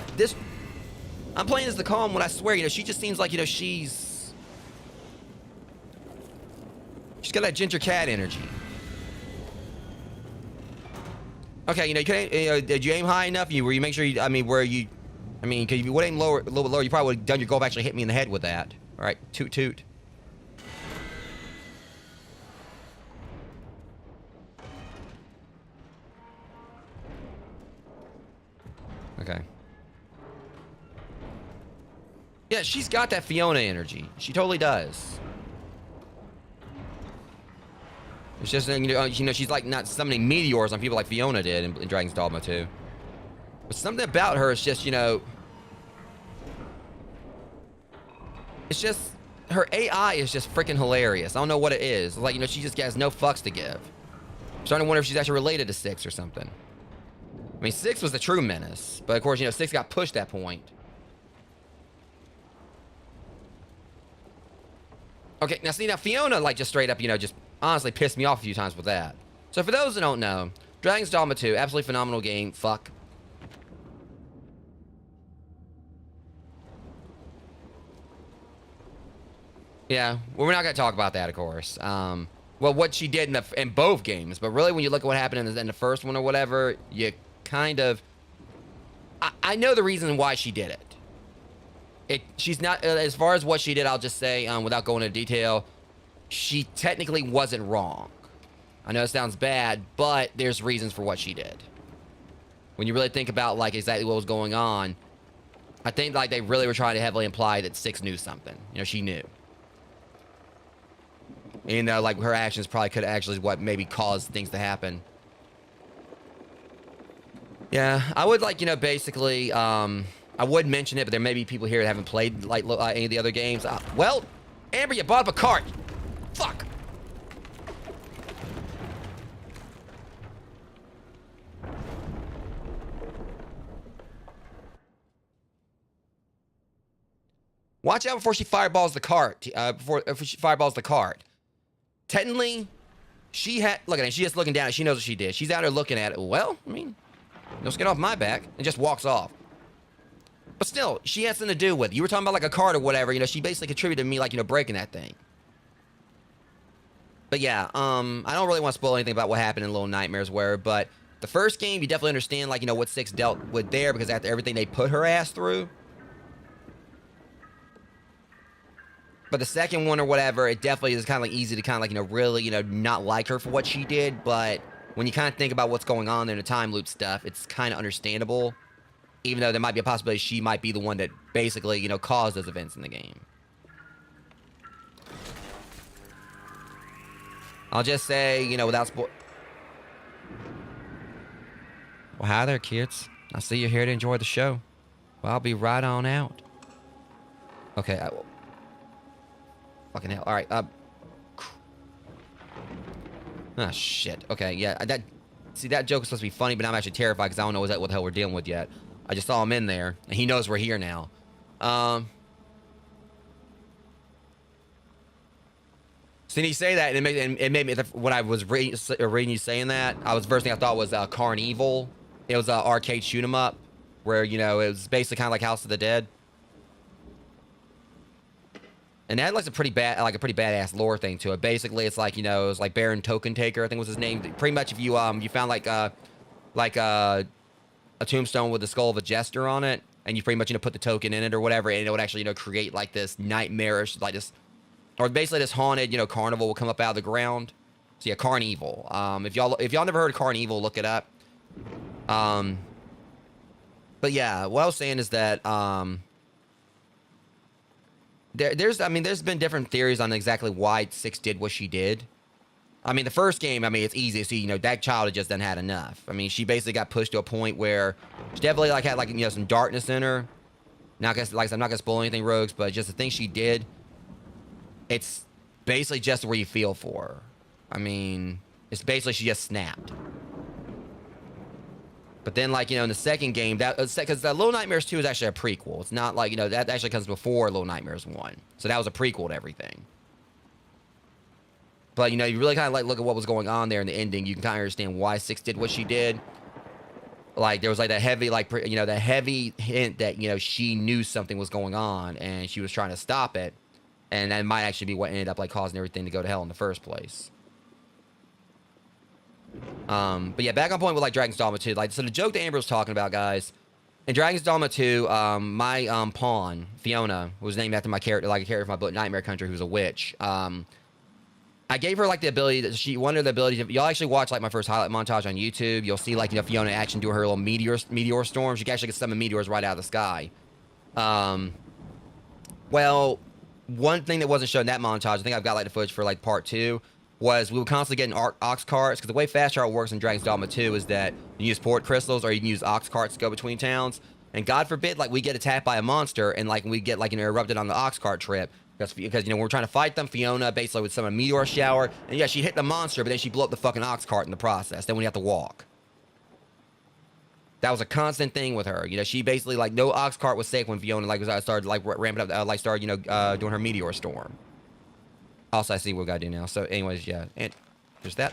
I'm playing as the calm when I swear, you know, she just seems like, you know, she's got that ginger cat energy. Okay, you know, did you aim high enough? Were you make sure you, I mean, because if you would aim lower, a little bit lower, you probably would have done your goal of actually hit me in the head with that. All right, toot toot. Okay. Yeah, she's got that Fiona energy. She totally does. It's just, you know, she's like not summoning meteors on people like Fiona did in Dragon's Dogma 2. But something about her is just, you know, it's just, her AI is just freaking hilarious. I don't know what it is. Like, you know, she just has no fucks to give. I'm starting to wonder if she's actually related to Six or something. I mean, Six was the true menace. But, of course, you know, Six got pushed that point. Okay, now see, now Fiona, like, just straight up, you know, just honestly pissed me off a few times with that. So for those that don't know, Dragon's Dogma 2, absolutely phenomenal game. Fuck. Yeah, well, we're not going to talk about that, of course. Well, what she did in both games, but really when you look at what happened in the first one or whatever, you kind of... I know the reason why she did it. She's not... as far as what she did, I'll just say, without going into detail, she technically wasn't wrong. I know it sounds bad, but there's reasons for what she did. When you really think about, like, exactly what was going on, I think, like, they really were trying to heavily imply that Six knew something. You know, she knew. You know, like, her actions probably could actually what maybe caused things to happen. Yeah, I would like, basically, I would mention it, but there may be people here that haven't played like any of the other games. Well, Amber, you bought up a cart. Fuck. Watch out before she fireballs the cart. Before she fireballs the cart. Technically, she had. Look at it. She's just looking down. She knows what she did. She's out there looking at it. Well, I mean, don't get off my back, and just walks off. But still, she has something to do with it. You were talking about like a cart or whatever. She basically contributed to me like breaking that thing. But yeah, I don't really want to spoil anything about what happened in Little Nightmares where, but the first game you definitely understand like what Six dealt with there because after everything they put her ass through. But the second one or whatever, it definitely is kind of like easy to kind of like, really, not like her for what she did. But when you kind of think about what's going on there in the time loop stuff, it's kind of understandable. Even though there might be a possibility she might be the one that basically, caused those events in the game. I'll just say, without spoil... Well, hi there, kids. I see you're here to enjoy the show. Well, I'll be right on out. Okay, I will... Fucking hell. All right. Ah, shit. Okay, yeah. See, that joke is supposed to be funny, but I'm actually terrified because I don't know what the hell we're dealing with yet. I just saw him in there, and he knows we're here now. See, you say that, and it made me, when I was reading you saying that, first thing I thought was Carnival. It was an arcade shoot 'em up, where, it was basically kind of like House of the Dead. And that had like a pretty badass lore thing to it. Basically, it's like, it was like Baron Token Taker, I think was his name. Pretty much if you found like a tombstone with the skull of a jester on it, and you pretty much, put the token in it or whatever, and it would actually, create like this nightmarish, like this, or basically this haunted, carnival will come up out of the ground. So yeah, Carnival. If y'all never heard of Carnival, look it up. But yeah, what I was saying is that, there's been different theories on exactly why Six did what she did. I mean, the first game, it's easy to see, that child had just done had enough. I mean, she basically got pushed to a point where she definitely had some darkness in her. Not gonna, I'm not gonna spoil anything, Rogues, but just the thing she did, it's basically just where you feel for her. I mean, it's basically she just snapped. But then, in the second game, because Little Nightmares 2 is actually a prequel. It's not like, that actually comes before Little Nightmares 1. So that was a prequel to everything. But, you really kind of look at what was going on there in the ending. You can kind of understand why Six did what she did. Like, there was that heavy, the heavy hint that, she knew something was going on and she was trying to stop it. And that might actually be what ended up, causing everything to go to hell in the first place. But yeah, back on point with Dragon's Dogma 2. So the joke that Amber was talking about, guys, in Dragon's Dogma 2, my pawn, Fiona, was named after my character, a character from my book Nightmare Country, who's a witch. I gave her the ability that she wanted the ability to. Y'all actually watch my first highlight montage on YouTube. You'll see Fiona actually do her little meteor storm. She can actually get summon meteors right out of the sky. Well, one thing that wasn't shown in that montage, I think I've got the footage for part 2. Was we were constantly getting ox carts, because the way fast travel works in Dragon's Dogma 2 is that you use port crystals or you can use ox carts to go between towns. And God forbid, we get attacked by a monster and we get erupted on the ox cart trip. Because when we're trying to fight them, Fiona basically would summon a meteor shower, and yeah, she hit the monster, but then she blew up the fucking ox cart in the process. Then we have to walk. That was a constant thing with her. She basically no ox cart was safe when Fiona started ramping up, started doing her meteor storm. Also, I see what we gotta do now. So, anyways, yeah. And there's that.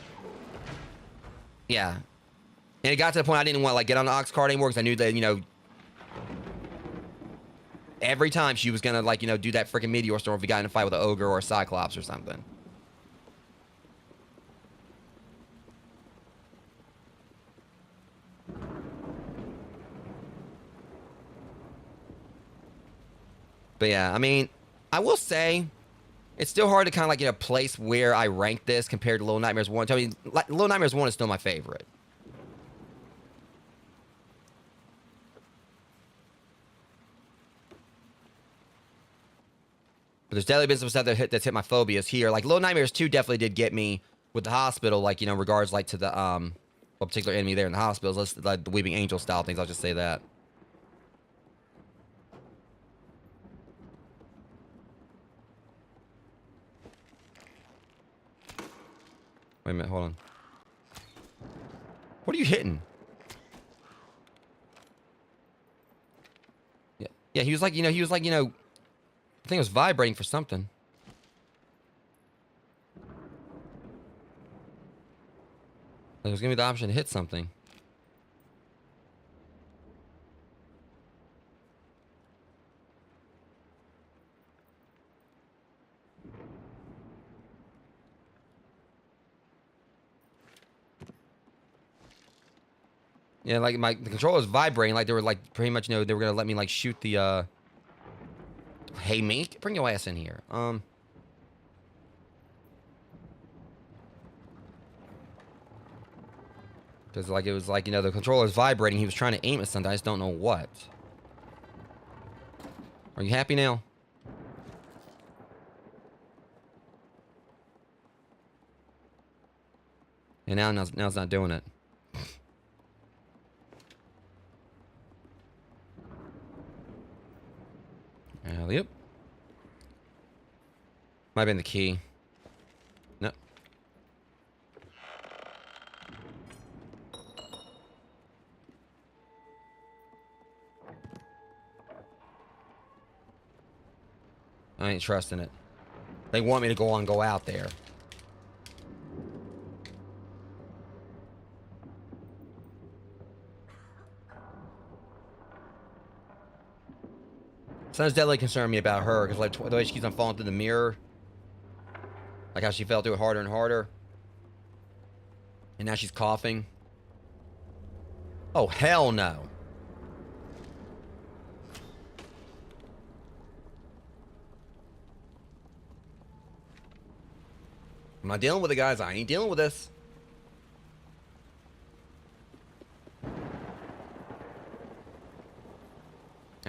Yeah. And it got to the point I didn't want to, get on the ox cart anymore because I knew that, every time she was gonna, do that freaking meteor storm if we got in a fight with an ogre or a cyclops or something. But yeah, I will say, it's still hard to kind of place where I rank this compared to Little Nightmares 1. Little Nightmares 1 is still my favorite. But there's definitely been some stuff that's hit my phobias here. Little Nightmares 2 definitely did get me with the hospital, regards to the a particular enemy there in the hospitals. Let's like the Weeping Angel style things. I'll just say that. Wait a minute, hold on. What are you hitting? Yeah, he was like, I think it was vibrating for something. Like it was giving me the option to hit something. Yeah, like the controller was vibrating, like they were like pretty much, they were gonna let me like shoot the Hey mate, bring your ass in here. Because like it was like, the controller was vibrating, he was trying to aim at something, I just don't know what. Are you happy now? And now it's not doing it. Yep. Might have been the key. No. I ain't trusting it. They want me to go out there. Sounds deadly concerned me about her, because like the way she keeps on falling through the mirror. Like how she fell through it harder and harder. And now she's coughing. Oh, hell no. I'm not dealing with it, guys. I ain't dealing with this.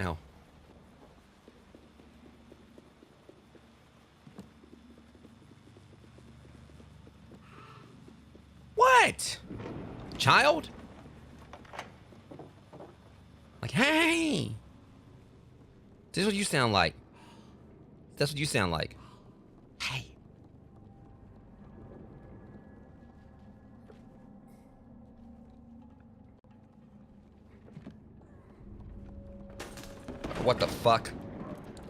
Ow. What? Child? Like, hey! This is what you sound like. That's what you sound like. Hey. What the fuck?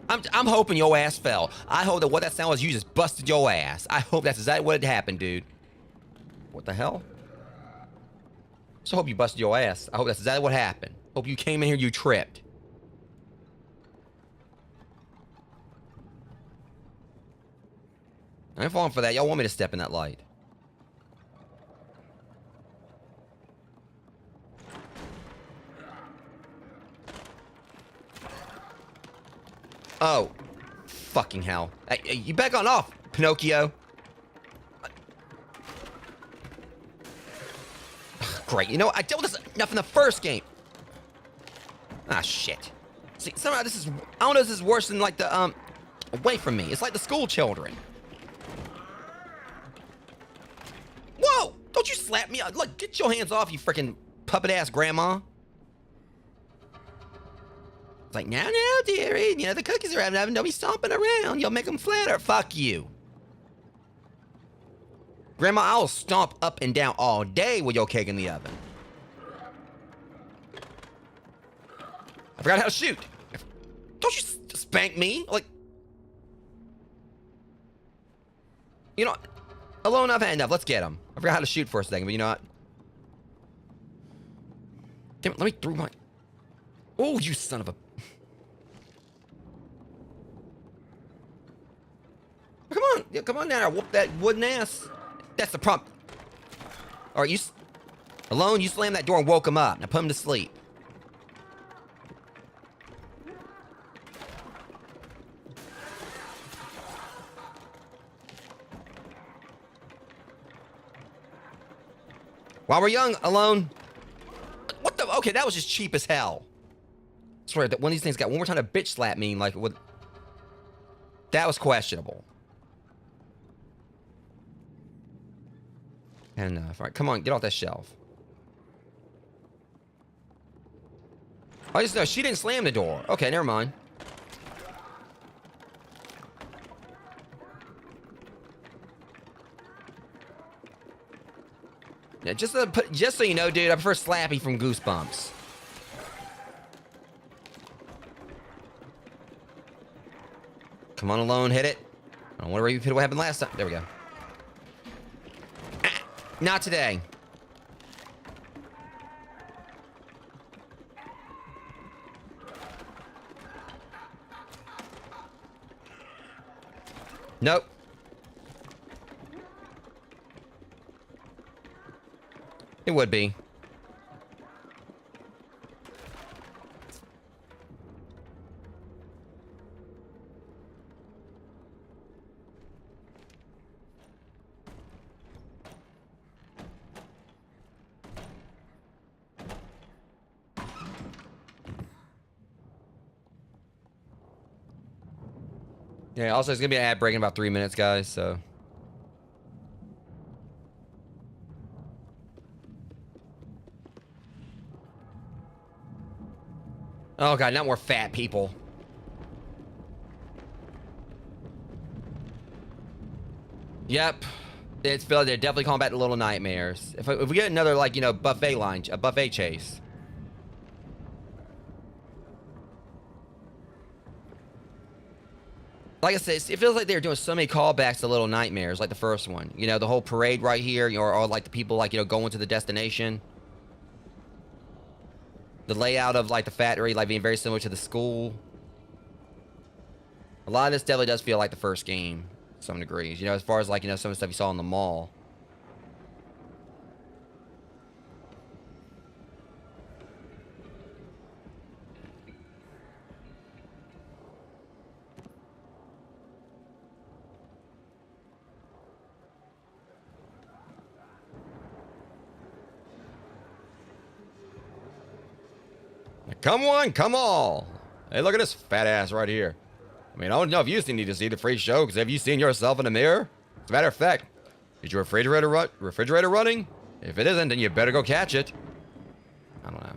I'm hoping your ass fell. I hope that what that sound was, you just busted your ass. I hope that's exactly what happened, dude. What the hell? So I hope you busted your ass. I hope that's exactly what happened. Hope you came in here, you tripped. I ain't falling for that. Y'all want me to step in that light. Oh. Fucking hell. Hey, you back on off, Pinocchio. Great. You know, I dealt with this enough in the first game. Ah, shit. See, somehow this is... I don't know if this is worse than, like, the, away from me. It's like the school children. Whoa! Don't you slap me. Look, get your hands off, you freaking puppet-ass grandma. It's like, now, dearie. The cookies are having. Don't be stomping around. You'll make them flatter. Fuck you. Grandma, I'll stomp up and down all day with your cake in the oven. I forgot how to shoot. Don't you spank me. Like, alone I've had enough. Let's get him. I forgot how to shoot for a second, but you know what? Damn it, let me through my... Oh, you son of a... Come on. Yeah, come on down there. Whoop that wooden ass. That's the problem. All right, Alone, you slammed that door and woke him up. Now put him to sleep. While we're young, Alone. What the? Okay, that was just cheap as hell. I swear that one of these things got one more time to bitch slap me, like, what? That was questionable. Enough. All right, come on, get off that shelf. I just know she didn't slam the door. Okay, never mind. Yeah, just so you know, dude, I prefer Slappy from Goosebumps. Come on, Alone, hit it. I don't want to repeat what happened last time. There we go. Ah, not today. Nope. It would be. Yeah, also, it's going to be an ad break in about 3 minutes, guys, so. Oh, God, not more fat people. Yep. They're definitely calling back the Little Nightmares. If we get another, like, you know, a buffet chase. Like I said, it feels like they're doing so many callbacks to Little Nightmares, like the first one. You know, the whole parade right here, or like the people, like, you know, going to the destination. The layout of, like, the factory, like, being very similar to the school. A lot of this definitely does feel like the first game, to some degrees. You know, as far as, like, you know, some of the stuff you saw in the mall. Come on, come on. Hey, look at this fat ass right here. I mean, I don't know if you need to see the free show, because have you seen yourself in the mirror? As a matter of fact, is your refrigerator running? If it isn't, then you better go catch it. I don't know.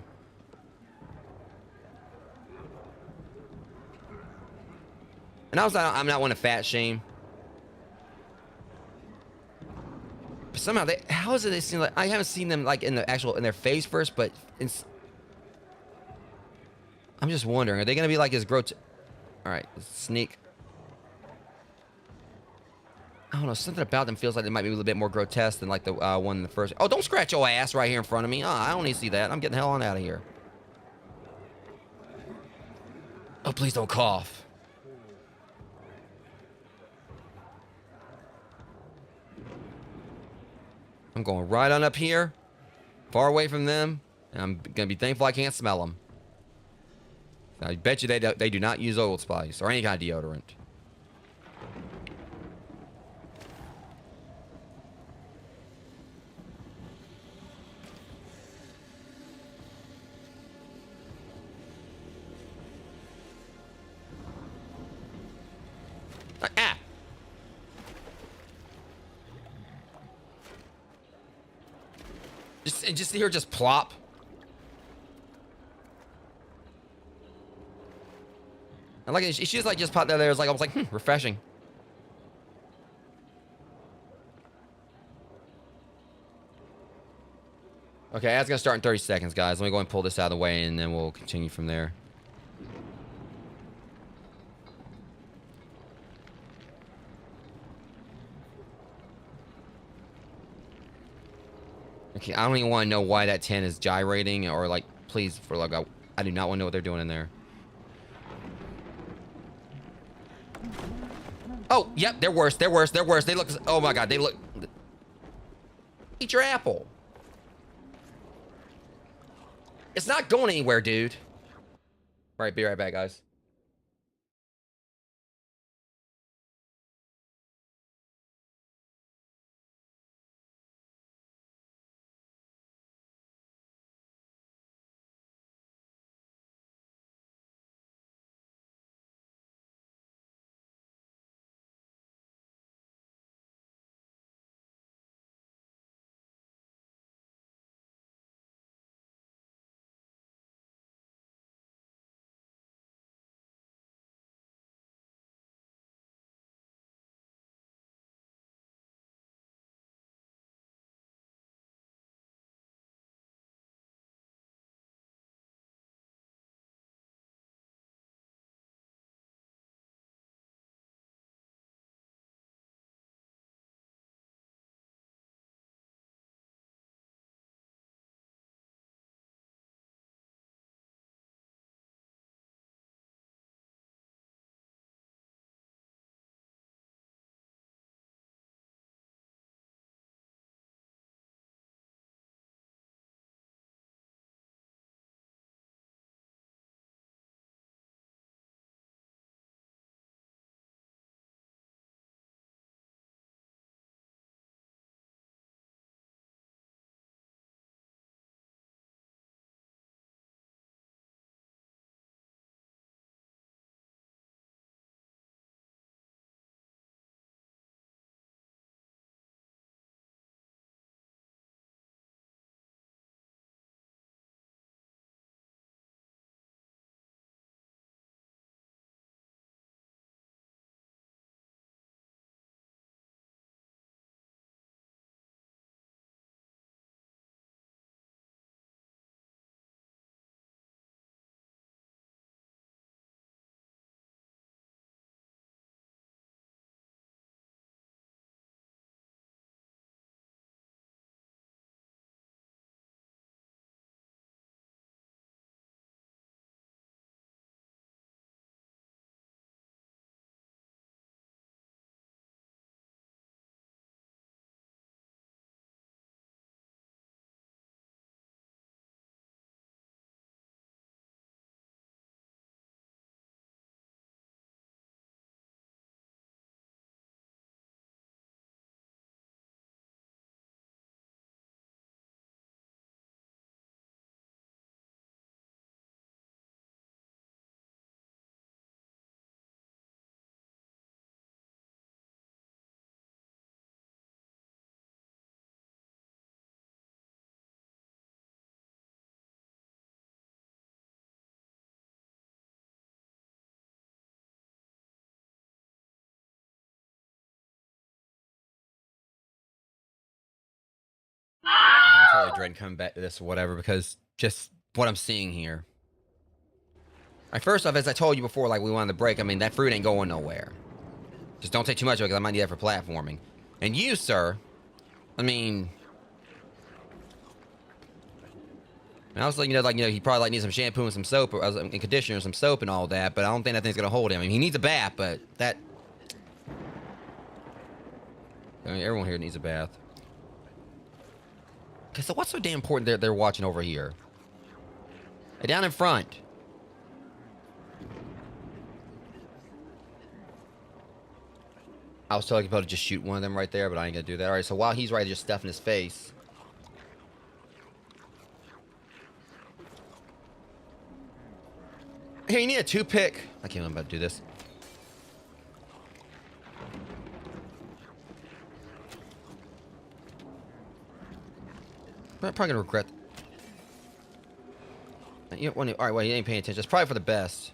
And also, I'm not one to fat shame. But somehow, how is it they seem like, I haven't seen them, like, in their face first, but I'm just wondering, are they going to be like as grotesque? All right, sneak. I don't know, something about them feels like they might be a little bit more grotesque than, like, the one in the first. Oh, don't scratch your ass right here in front of me. Oh, I don't need to see that. I'm getting the hell on out of here. Oh, please don't cough. I'm going right on up here, far away from them, and I'm going to be thankful I can't smell them. I bet you they do not use Old Spice or any kind of deodorant. Ah! Just see her just plop. And like she just like just popped there. It's like I was like, refreshing. Okay, that's gonna start in 30 seconds, guys. Let me go and pull this out of the way, and then we'll continue from there. Okay, I don't even want to know why that 10 is gyrating, or like, please, for like, I do not want to know what they're doing in there. Oh, yep, they're worse. They're worse. They're worse. They look. Oh my god, they look. Eat your apple. It's not going anywhere, dude. All right, be right back, guys. totally dread coming back to this or whatever because just what I'm seeing here. All right, first off, as I told you before, like we wanted to break, I mean, that fruit ain't going nowhere. Just don't take too much of it because I might need that for platforming. And you, sir, I mean, I was like, he probably like needs some shampoo and some soap, or and conditioner and some soap and all that, but I don't think that thing's gonna hold him. I mean, he needs a bath, but that, I mean, everyone here needs a bath. Okay, so what's so damn important they're watching over here? Hey, down in front. I was totally about to just shoot one of them right there, but I ain't gonna do that. All right, so while he's right, just stuffing his face. Here, you need a toothpick. I can't remember how to do this. I'm probably gonna regret. You don't want to, all right, well, you ain't paying attention. It's probably for the best.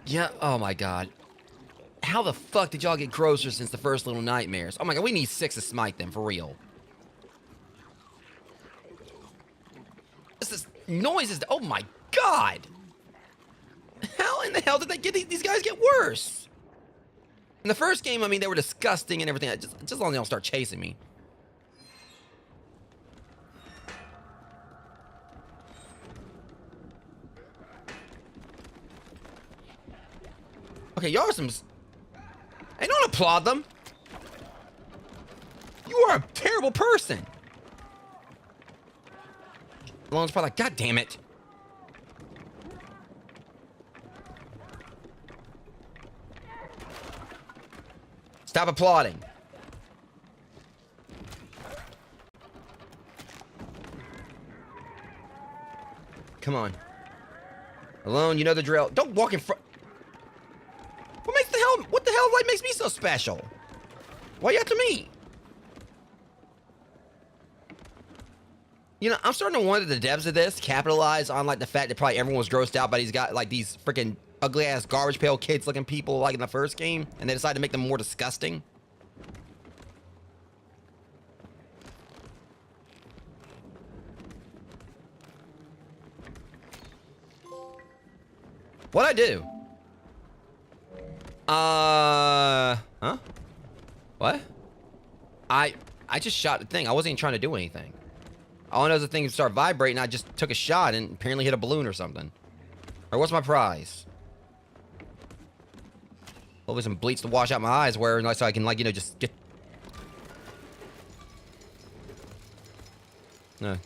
Yeah. Oh my God. How the fuck did y'all get grosser since the first Little Nightmares? Oh my God, we need 6 to smite them for real. This noise is. Oh my God. How in the hell did they get these guys get worse? In the first game, I mean, they were disgusting and everything. Just as long as they don't start chasing me. Okay, y'all are some. Hey, don't applaud them. You are a terrible person. Alon's probably like, God damn it. Stop applauding. Come on. Alone, you know the drill. Don't walk in front. What the hell like makes me so special? Why you after me? You know, I'm starting to wonder the devs of this capitalize on like the fact that probably everyone was grossed out by these guys, like these freaking ugly ass garbage pail kids looking people like in the first game, and they decided to make them more disgusting. What'd I do? Huh? What? I just shot the thing. I wasn't even trying to do anything. All I know is the thing would start vibrating. I just took a shot and apparently hit a balloon or something. Or what's my prize? Hopefully some bleach to wash out my eyes where so I can like, just get. No.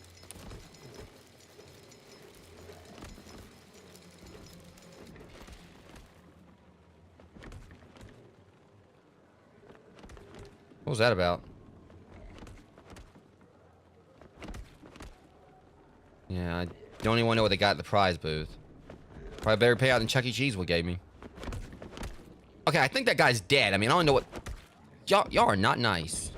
What was that about? Yeah, I don't even want to know what they got at the prize booth. Probably better pay out than Chuck E. Cheese would gave me. Okay, I think that guy's dead. I mean, I don't know what. Y'all are not nice.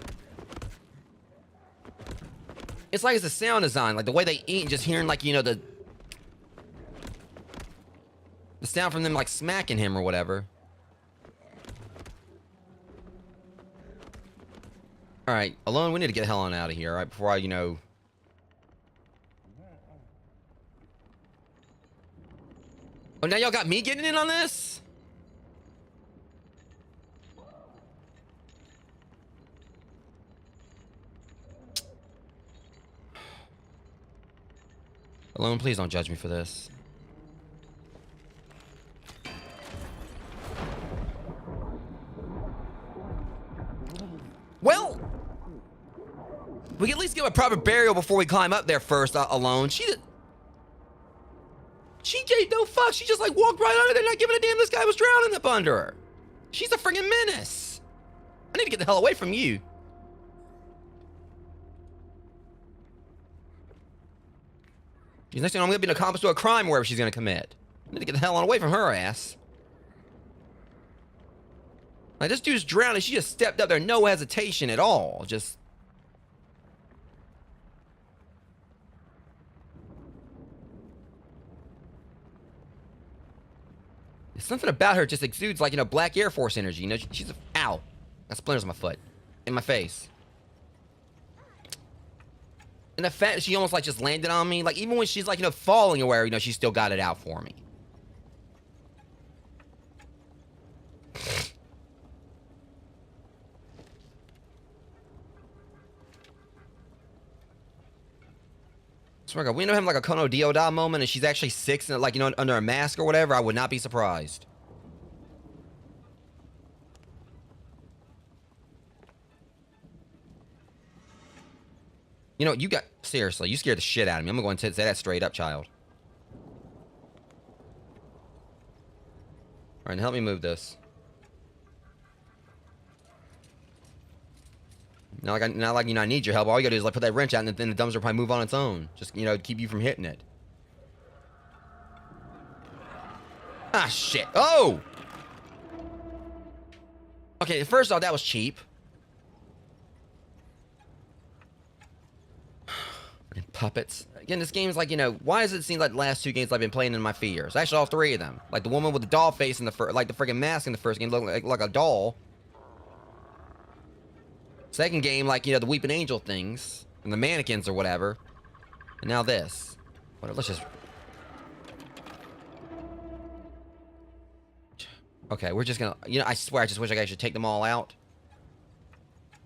It's like it's the sound design, like the way they eat, and just hearing like the sound from them like smacking him or whatever. All right, Alone, we need to get the hell on out of here, all right? Before I, Oh, now y'all got me getting in on this? Alone, please don't judge me for this. Well, we can at least give a proper burial before we climb up there first, Alone. She gave no fuck. She just like walked right under there, not giving a damn this guy was drowning up under her. She's a friggin' menace. I need to get the hell away from you. Next thing I'm gonna be an accomplice to a crime wherever she's gonna commit. I need to get the hell on away from her ass. Like, this dude's drowning. She just stepped up there, no hesitation at all. Just. There's something about her just exudes like, Black Air Force energy. She's a. Ow. That splinters on my foot. In my face. And the fact that she almost like just landed on me, like even when she's like, falling away, she still got it out for me. Swear to God, we end up having like a Kono Dioda moment and she's actually 6 and like, under a mask or whatever, I would not be surprised. You got, seriously, you scared the shit out of me. I'm going to say that straight up, child. All right, now help me move this. Now, I need your help. All you gotta do is like put that wrench out, and then the dumpster will probably move on its own. Just, keep you from hitting it. Ah, shit. Oh! Okay, first off, that was cheap. Puppets. Again, this game is like, why does it seem like the last 2 games I've been playing in my fears? Actually, all 3 of them. Like the woman with the doll face in the first, like the freaking mask in the first game looked like a doll. Second game, like, the Weeping Angel things. And the mannequins or whatever. And now this. Whatever, let's just... Okay, we're just gonna... I swear, I just wish I could actually take them all out.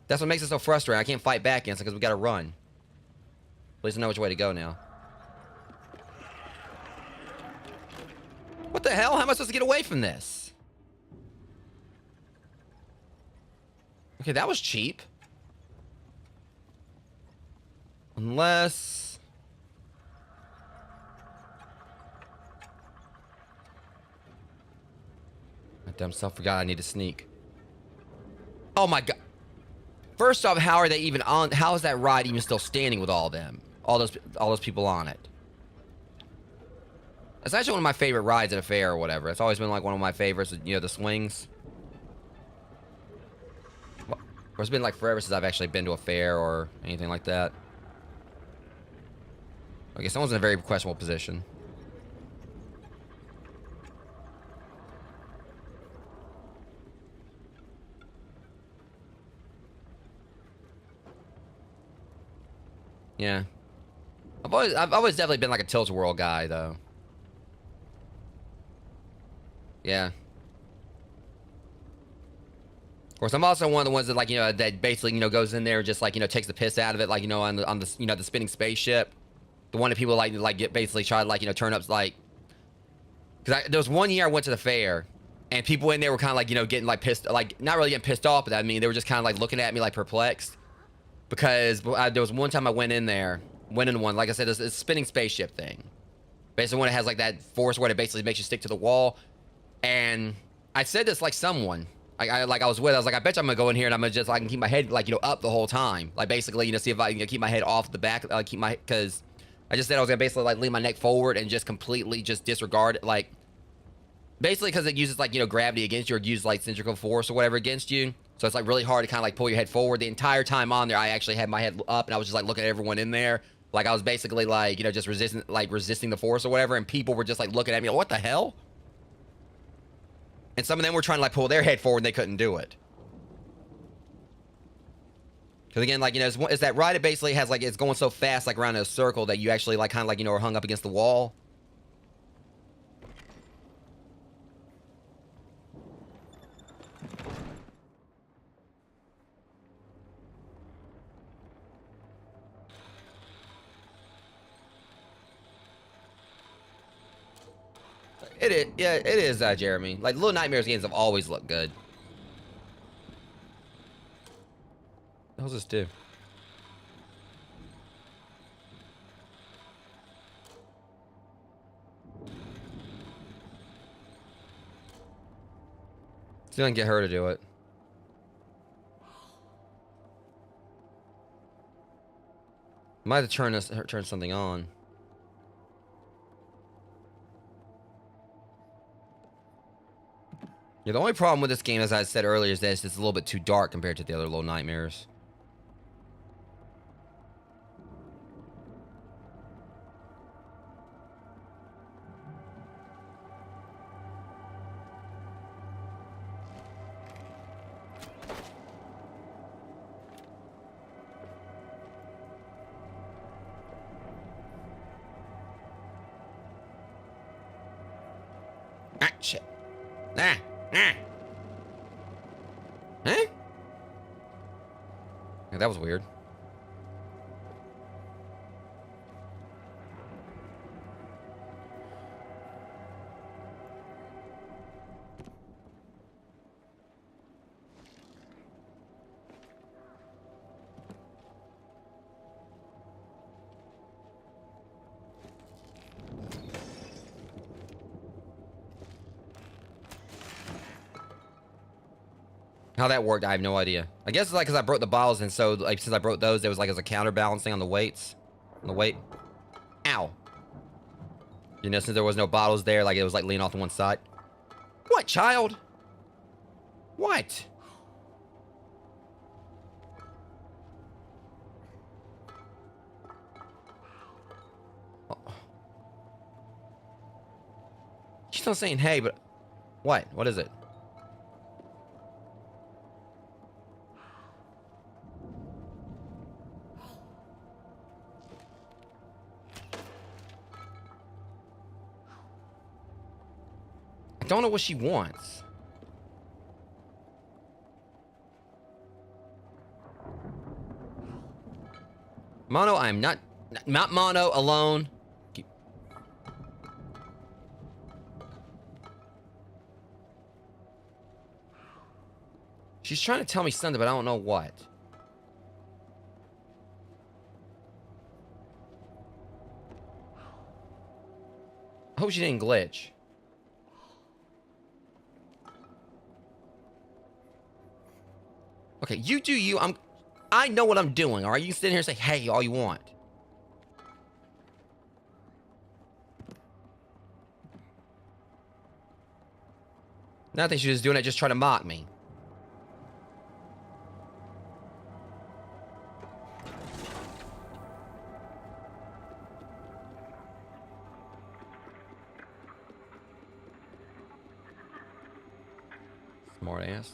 That's what makes it so frustrating. I can't fight back against it because we gotta run. At least I know which way to go now. What the hell? How am I supposed to get away from this? Okay, that was cheap. Unless... My dumb self forgot I need to sneak. Oh my god. First off, how are they even on... How is that ride even still standing with all of them? All those people on it. It's actually one of my favorite rides at a fair or whatever. It's always been like one of my favorites, the swings. Well, it's been like forever since I've actually been to a fair or anything like that. Okay, someone's in a very questionable position. Yeah. I've always definitely been like a tilt-a-whirl guy, though. Yeah. Of course, I'm also one of the ones that, like, that basically, goes in there and just, like, takes the piss out of it, like, on the, the spinning spaceship. The one that people, like get basically try to, like, turn up, like... Because there was one year I went to the fair, and people in there were kind of, like, getting, like, pissed, like, not really getting pissed off, but I mean, they were just kind of, like, looking at me, like, perplexed. Because there was one time I went in there, like I said, this spinning spaceship thing. Basically, when it has, like, that force where it basically makes you stick to the wall. And I said this, like, someone, I was with, I was like, I bet you I'm gonna go in here and I'm gonna just, I can keep my head, like, up the whole time. Like, basically, see if I can keep my head off the back, because I just said I was gonna basically, like, lean my neck forward and just completely just disregard it, like, basically because it uses, like, gravity against you or uses, like, centrifugal force or whatever against you. So it's, like, really hard to kind of, like, pull your head forward. The entire time on there, I actually had my head up and I was just, like, looking at everyone in there. Like, I was basically, like, just resisting the force or whatever, and people were just, like, looking at me like, what the hell? And some of them were trying to, like, pull their head forward and they couldn't do it. Because, again, like, it's that ride, it basically has, like, it's going so fast, like, around in a circle that you actually, like, kind of, like, are hung up against the wall. It is, yeah, it is, Jeremy. Like, Little Nightmares games have always looked good. What does this do? See if I can get her to do it. Might have to turn something on. Yeah, the only problem with this game, as I said earlier, is that it's a little bit too dark compared to the other Little Nightmares. Ah, shit. Ah, ah. Huh? Yeah, that was weird. How that worked, I have no idea. I guess it's like because I broke the bottles, and so like since I broke those, it was like as a counterbalancing on the weights. On the weight. Ow. You know, since there was no bottles there, like it was like leaning off to one side. What, child? What? Oh. She's not saying hey, but what? What is it? I don't know what she wants. Mono, I am not mono alone. She's trying to tell me something, but I don't know what. I hope she didn't glitch. Okay, you do you. I know what I'm doing, alright? You can sit here and say, hey, all you want. Now I think she's just doing it just trying to mock me. Smart ass.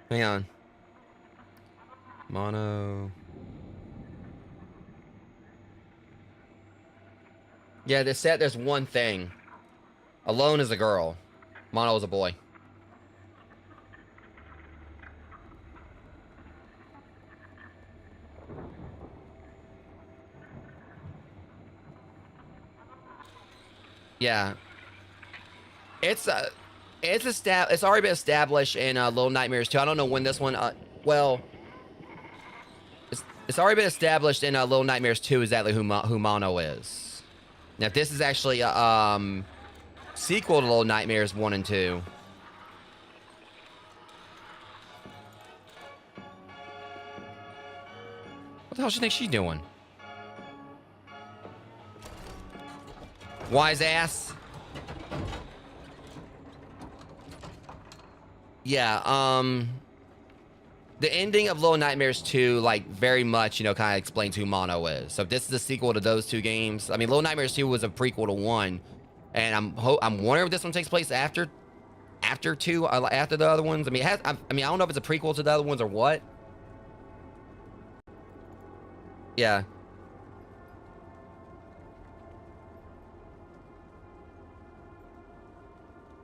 Hang on. Mono. Yeah, they said there's one thing. Alone is a girl. Mono is a boy. Yeah. It's already been established in Little Nightmares 2. I don't know when this one well, it's already been established in Little Nightmares 2 exactly who Mono is. Now if this is actually a sequel to Little Nightmares 1 and 2. What the hell does she think she's doing? Wise ass. Yeah, the ending of Little Nightmares 2, like, very much, you know, kind of explains who Mono is. So if this is a sequel to those two games, I mean, Little Nightmares 2 was a prequel to 1, and I'm wondering if this one takes place after 2, after the other ones. I mean, I don't know if it's a prequel to the other ones or what. Yeah.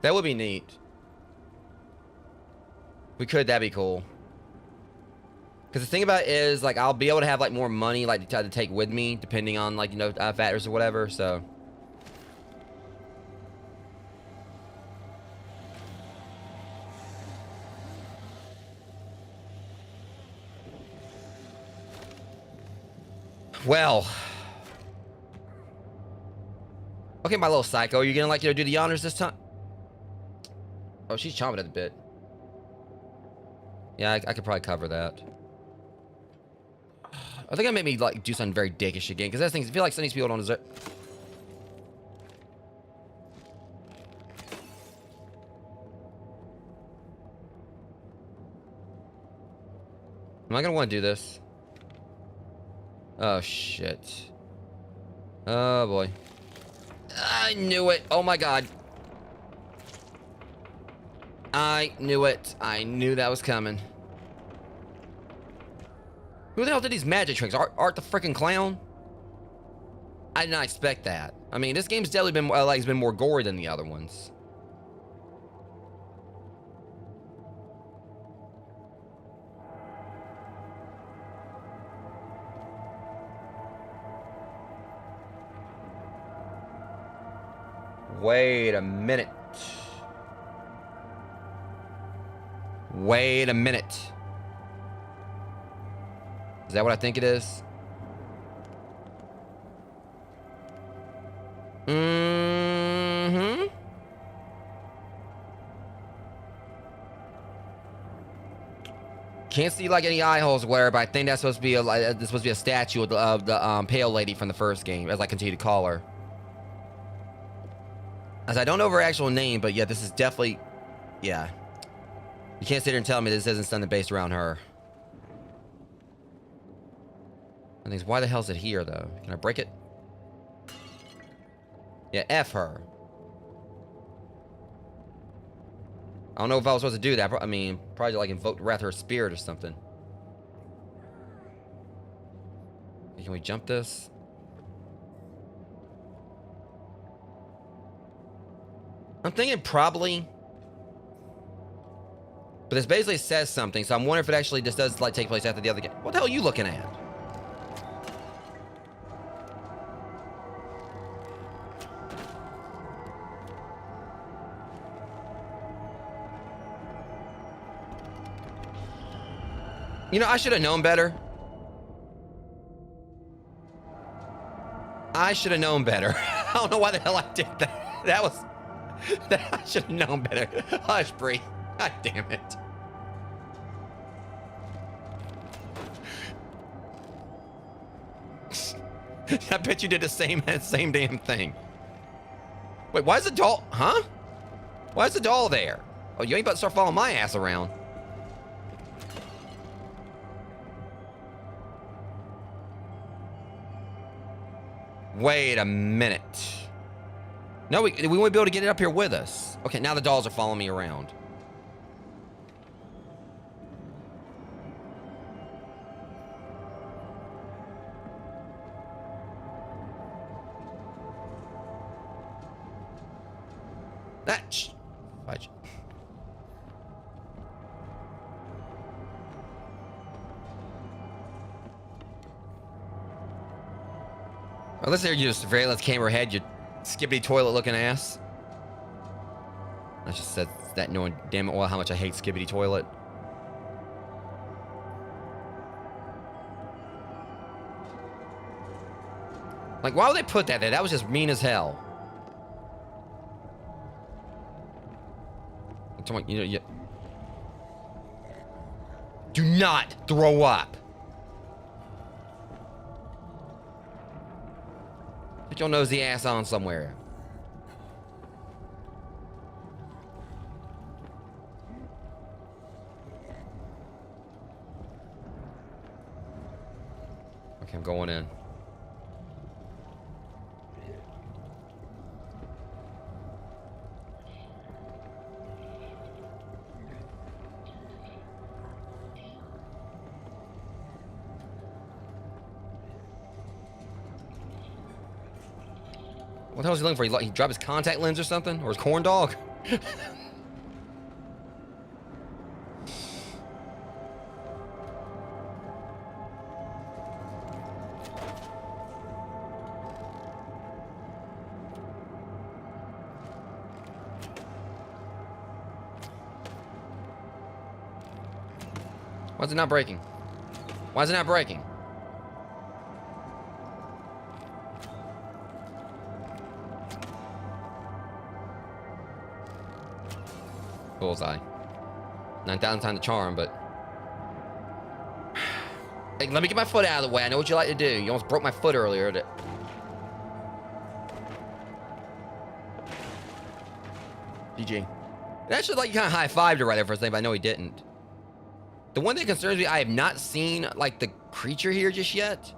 That would be neat. We could, that'd be cool. Because the thing about it is, like, I'll be able to have, like, more money, like, to take with me, depending on, like, you know, factors or whatever, so. Well. Okay, my little psycho, you gonna, like, you know, do the honors this time? Oh, she's chomping at the bit. Yeah, I could probably cover that. I think I made me like do something very dickish again, because I feel like some of these people don't deserve. Am I gonna want to do this? Oh shit. Oh boy. I knew it. Oh my god. I knew it. I knew that was coming. Who the hell did these magic tricks? Art the freaking clown? I did not expect that. I mean, this game's definitely been like, it's been more gory than the other ones. Wait a minute. Wait a minute. Is that what I think it is? Mm-hmm. Can't see like any eye holes where, but I think that's supposed to be a statue of the pale lady from the first game, as I continue to call her. As I don't know her actual name, but yeah, this is definitely, yeah. You can't sit here and tell me this isn't something based around her. I think, why the hell is it here though? Can I break it? Yeah, F her. I don't know if I was supposed to do that. I mean, probably like invoke the wrath of her spirit or something. Can we jump this? I'm thinking probably. But this basically says something, so I'm wondering if it actually just does like take place after the other game. What the hell are you looking at? You know, I should have known better. I should have known better. I don't know why the hell I did that. That was... I should have known better. Hush, Bree. God damn it. I bet you did the same damn thing. Wait, why is the doll... Huh? Why is the doll there? Oh, you ain't about to start following my ass around. Wait a minute. No, we won't be able to get it up here with us. Okay, now the dolls are following me around. That... Fudge. Well, let's hear you surveillance camera head, you skibbity toilet looking ass. I just said that knowing damn it well how much I hate skibbity toilet. Like, why would they put that there? That was just mean as hell. You know, you... Do not throw up. Put your nosy ass on somewhere. Okay, I'm going in. What the hell is he looking for? He dropped his contact lens or something? Or his corn dog? Why is it not breaking? Why is it not breaking? Bullseye. 9,000 times the charm, but... Hey, let me get my foot out of the way. I know what you like to do. You almost broke my foot earlier. GG. That should like kind of high-fived her right there for a second, but I know he didn't. The one that concerns me, I have not seen like the creature here just yet.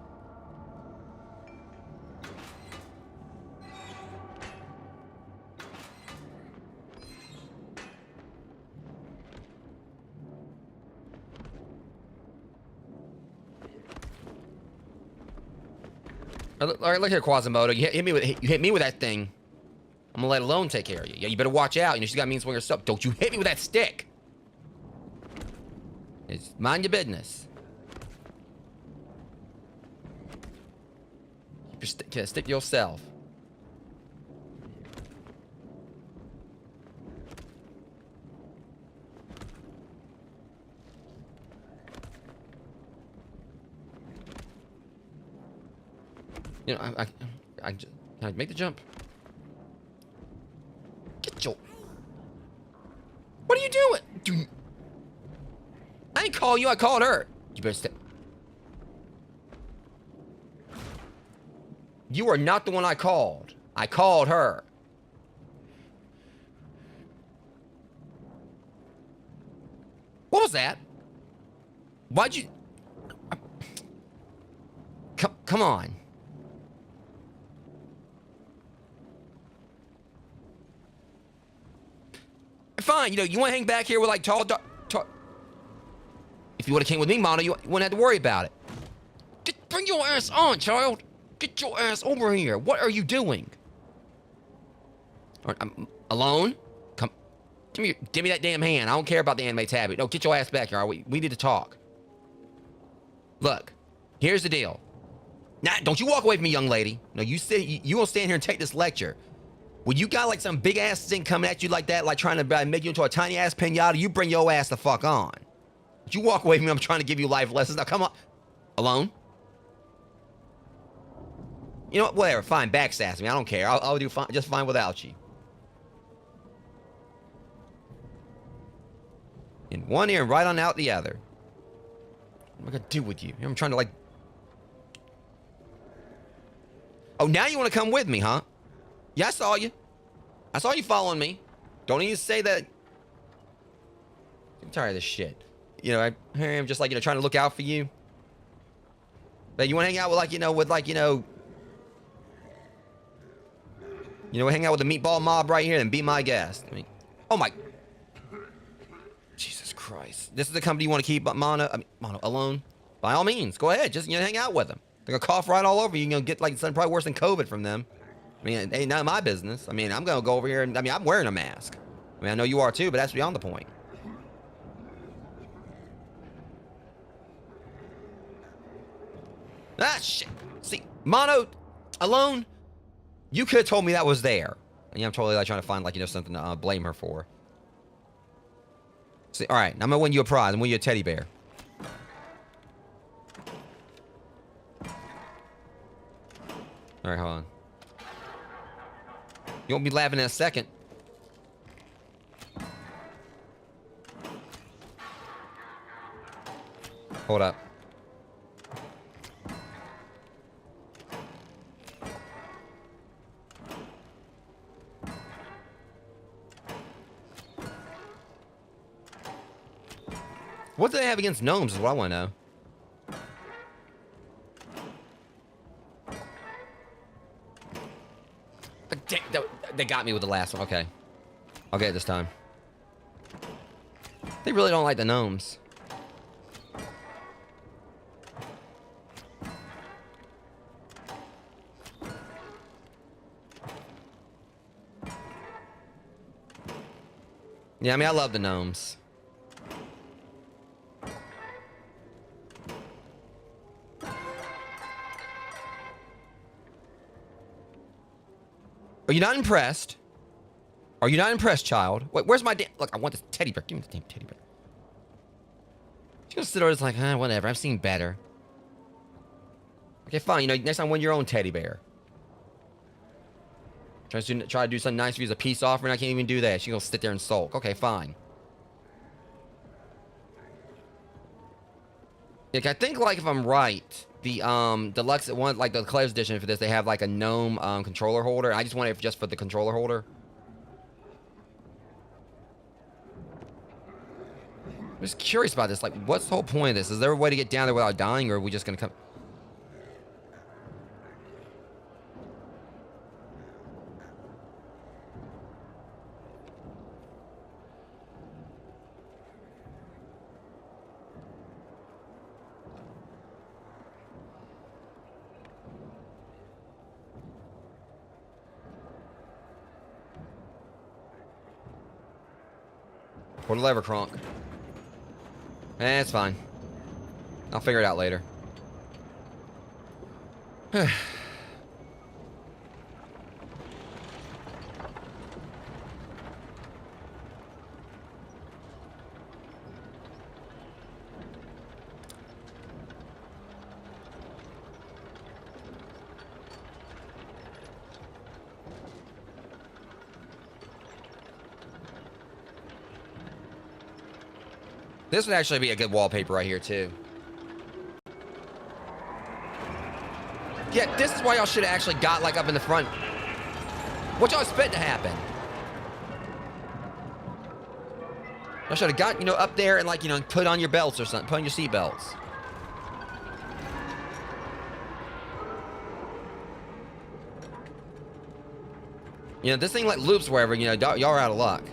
All right, look here, Quasimodo. You hit me with that thing. I'm gonna let Alone take care of you. Yeah, you better watch out. You know, she's got mean swinger stuff. Don't you hit me with that stick. It's mind your business. Keep your stick to yourself. You know, can I make the jump? Get your... What are you doing? I didn't call you, I called her. You better step. You are not the one I called. I called her. What was that? Why'd you... Come on. Fine, you know, you want to hang back here with like tall... If you would have came with me, Mono, you wouldn't have to worry about it. Bring your ass on, child. Get your ass over here. What are you doing? I'm alone? Come here. Give me that damn hand. I don't care about the anime tablet. No, get your ass back here. All right? We need to talk. Look, here's the deal. Now, don't you walk away from me, young lady. No, you gonna stand here and take this lecture. When you got like some big ass thing coming at you like that, like trying to make you into a tiny ass pinata, you bring your ass the fuck on. But you walk away from me, I'm trying to give you life lessons. Now come on. Alone? You know what? Whatever. Fine. Backsass me. I don't care. I'll do fine, just fine without you. In one ear and right on out the other. What am I gonna do with you? I'm trying to like... Oh, now you want to come with me, huh? Yeah, I saw you. I saw you following me. Don't even say that. I'm tired of this shit. You know, here I am just like, you know, trying to look out for you. But you want to hang out with like, hang out with the meatball mob right here and be my guest. I mean, oh my. Jesus Christ. This is the company you want to keep Mono alone? By all means, go ahead. Just, hang out with them. They're going to cough right all over you. You're going to get like something probably worse than COVID from them. I mean, it ain't none of my business. I mean, I'm going to go over here and, I'm wearing a mask. I mean, I know you are too, but that's beyond the point. Ah, shit. See, Mono, alone, you could have told me that was there. And I'm totally like trying to find like, something to blame her for. See, all right, now I'm going to win you a prize. I'm going to win you a teddy bear. All right, hold on. You won't be laughing in a second. Hold up. What do they have against gnomes is what I want to know. They got me with the last one. Okay. I'll get it this time. They really don't like the gnomes. Yeah, I mean, I love the gnomes. Are you not impressed? Are you not impressed, child? Wait, where's my damn... Look, I want this teddy bear. Give me the damn teddy bear. She's gonna sit there just like, whatever. I've seen better. Okay, fine. Next time win your own teddy bear. Try to do something nice for you as a peace offering. I can't even do that. She's gonna sit there and sulk. Okay, fine. Like, I think, like, if I'm right, the deluxe one, like the collector's edition for this, they have like a gnome controller holder. I just want it just for the controller holder. I'm just curious about this. Like, what's the whole point of this? Is there a way to get down there without dying, or are we just gonna come? Pull the lever, Kronk. It's fine. I'll figure it out later. This would actually be a good wallpaper right here, too. Yeah, this is why y'all should have actually got, like, up in the front. What y'all expect to happen? Y'all should have got, you know, up there and, like, you know, put on your belts or something. Put on your seat belts. You know, this thing, like, loops wherever, you know, y'all are out of luck.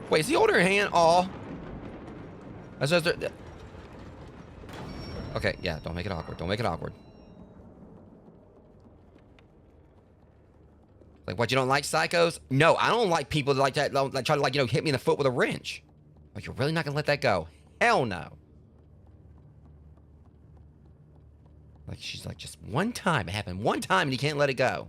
Wait, is he holding her hand? Aw. That's just... Okay, yeah, don't make it awkward. Don't make it awkward. Like, what, you don't like psychos? No, I don't like people that like that, like, try to, like, you know, hit me in the foot with a wrench. Like, you're really not gonna let that go? Hell no. Like, she's like, just one time. It happened one time and you can't let it go.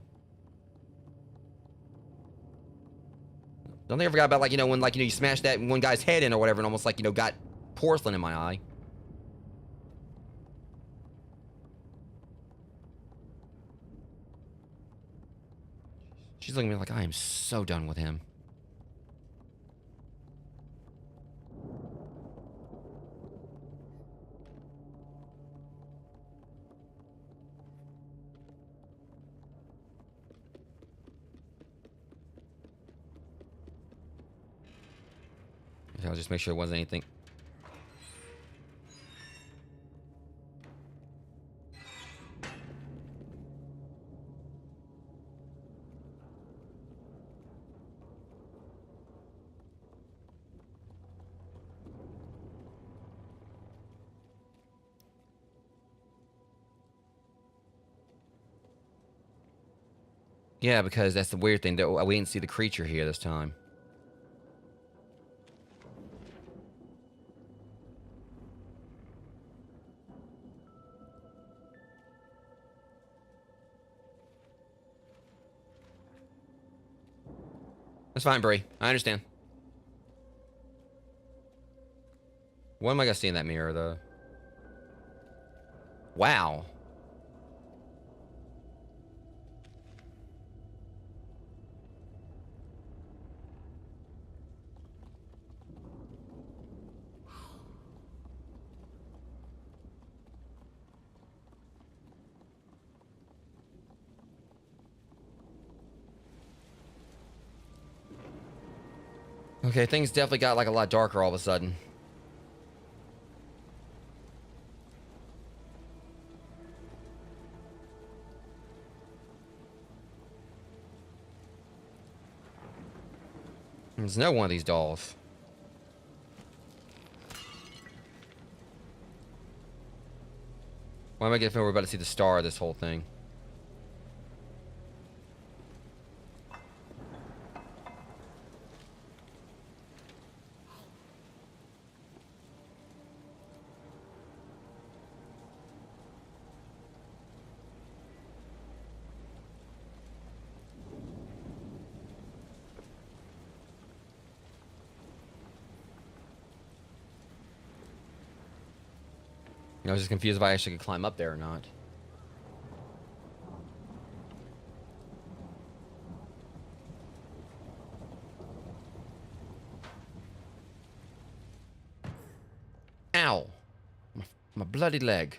Don't think I forgot about, like, you know, when, like, you know, you smashed that one guy's head in or whatever and almost, like, you know, got porcelain in my eye. She's looking at me like, I am so done with him. I'll just make sure there wasn't anything. Yeah, because that's the weird thing. That we didn't see the creature here this time. That's fine, Bree. I understand. What am I gonna see in that mirror, though? Wow. Okay, things definitely got, like, a lot darker all of a sudden. There's no one of these dolls. Why am I getting feel we're about to see the star of this whole thing? I was just confused if I actually could climb up there or not. Ow! My bloody leg.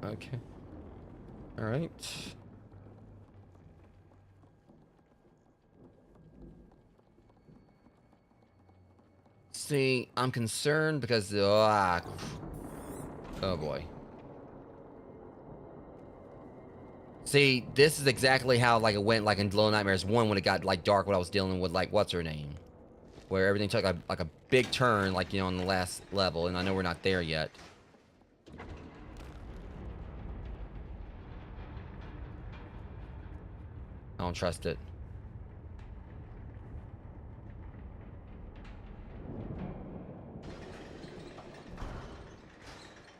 Okay. Alright. See, I'm concerned because... oh boy. See, this is exactly how, like, it went, like, in Little Nightmares 1 when it got, like, dark when I was dealing with, like, what's her name? Where everything took, like, a big turn, like, you know, on the last level, and I know we're not there yet. I don't trust it.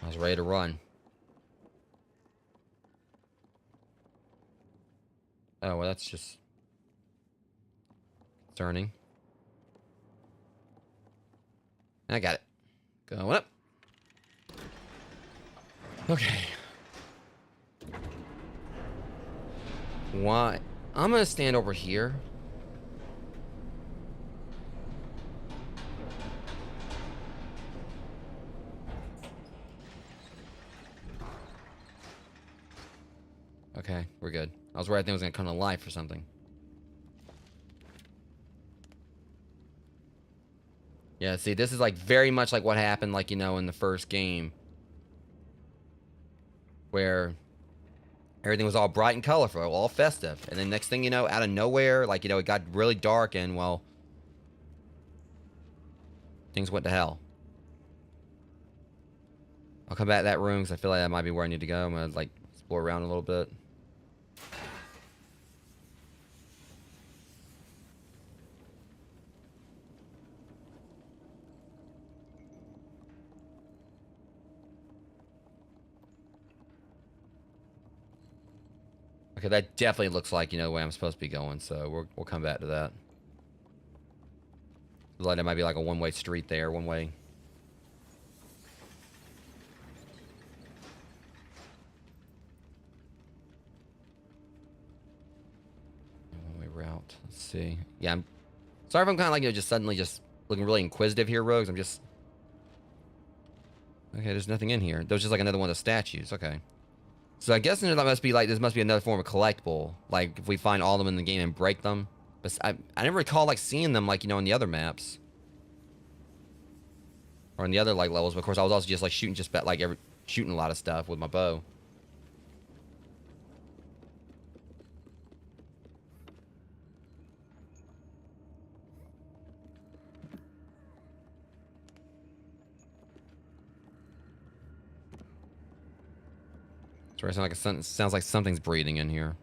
I was ready to run. Oh, well, that's just concerning. I got it. Going up. Okay. Why? I'm gonna stand over here. Okay, we're good. I was worried I think it was gonna come to life or something. Yeah, see, this is like very much like what happened, like, you know, in the first game. Where everything was all bright and colorful, all festive. And then next thing you know, out of nowhere, like, you know, it got really dark and, well, things went to hell. I'll come back to that room because I feel like that might be where I need to go. I'm gonna, like, explore around a little bit. Okay, that definitely looks like, you know, the way I'm supposed to be going, so we'll come back to that. Like there might be like a one-way street there, one-way. One-way route. Let's see. Yeah, I'm sorry if I'm kind of like, you know, just suddenly just looking really inquisitive here, Rogues. I'm just... Okay, there's nothing in here. There's just like another one of the statues. Okay. So I guess that must be like, this must be another form of collectible. Like, if we find all of them in the game and break them. But I never recall, like, seeing them, like, you know, in the other maps. Or in the other, like, levels. But, of course, I was also just, like, shooting shooting a lot of stuff with my bow. So it sounds like something's breathing in here.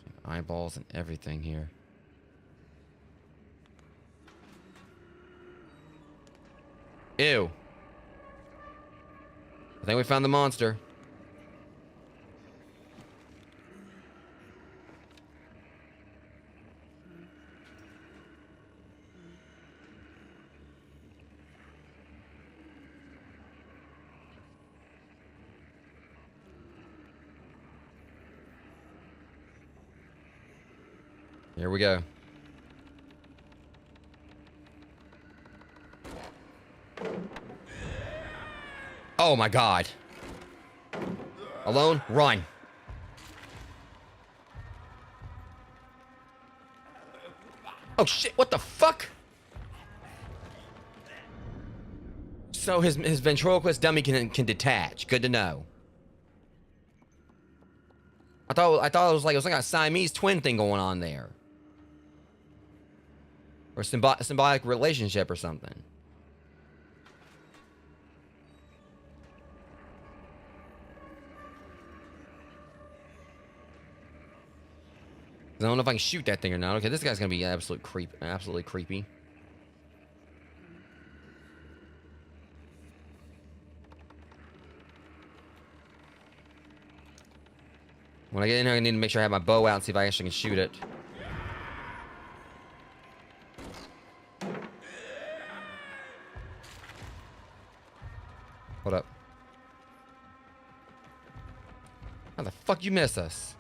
Some eyeballs and everything here. Ew. I think we found the monster. Here we go. Oh my god. Alone? Run. Oh shit, what the fuck? So his ventriloquist dummy can detach. Good to know. I thought it was like a Siamese twin thing going on there. Or symbiotic relationship or something. I don't know if I can shoot that thing or not. Okay, this guy's gonna be absolutely creepy. When I get in here, I need to make sure I have my bow out and see if I actually can shoot it. Hold up. How the fuck you miss us?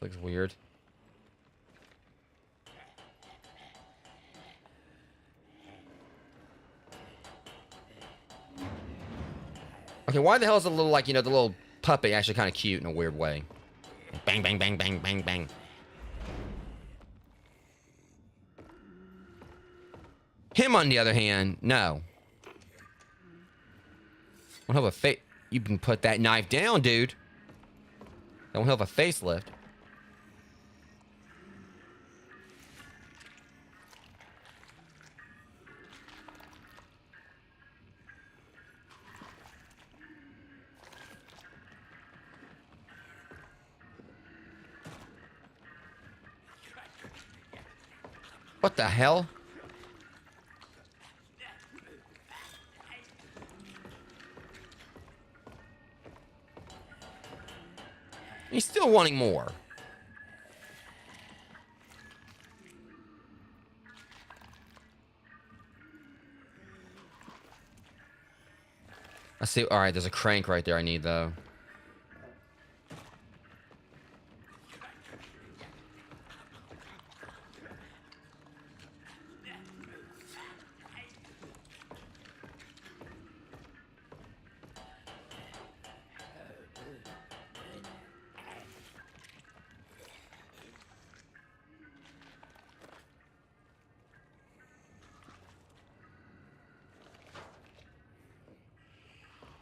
This looks weird. Okay, why the hell is the little, like, you know, the little puppet actually kind of cute in a weird way? Bang, bang, bang, bang, bang, bang. Him, on the other hand, no. Don't have a face. You can put that knife down, dude. Don't have a facelift. What the hell? He's still wanting more. I see. All right, there's a crank right there I need, though.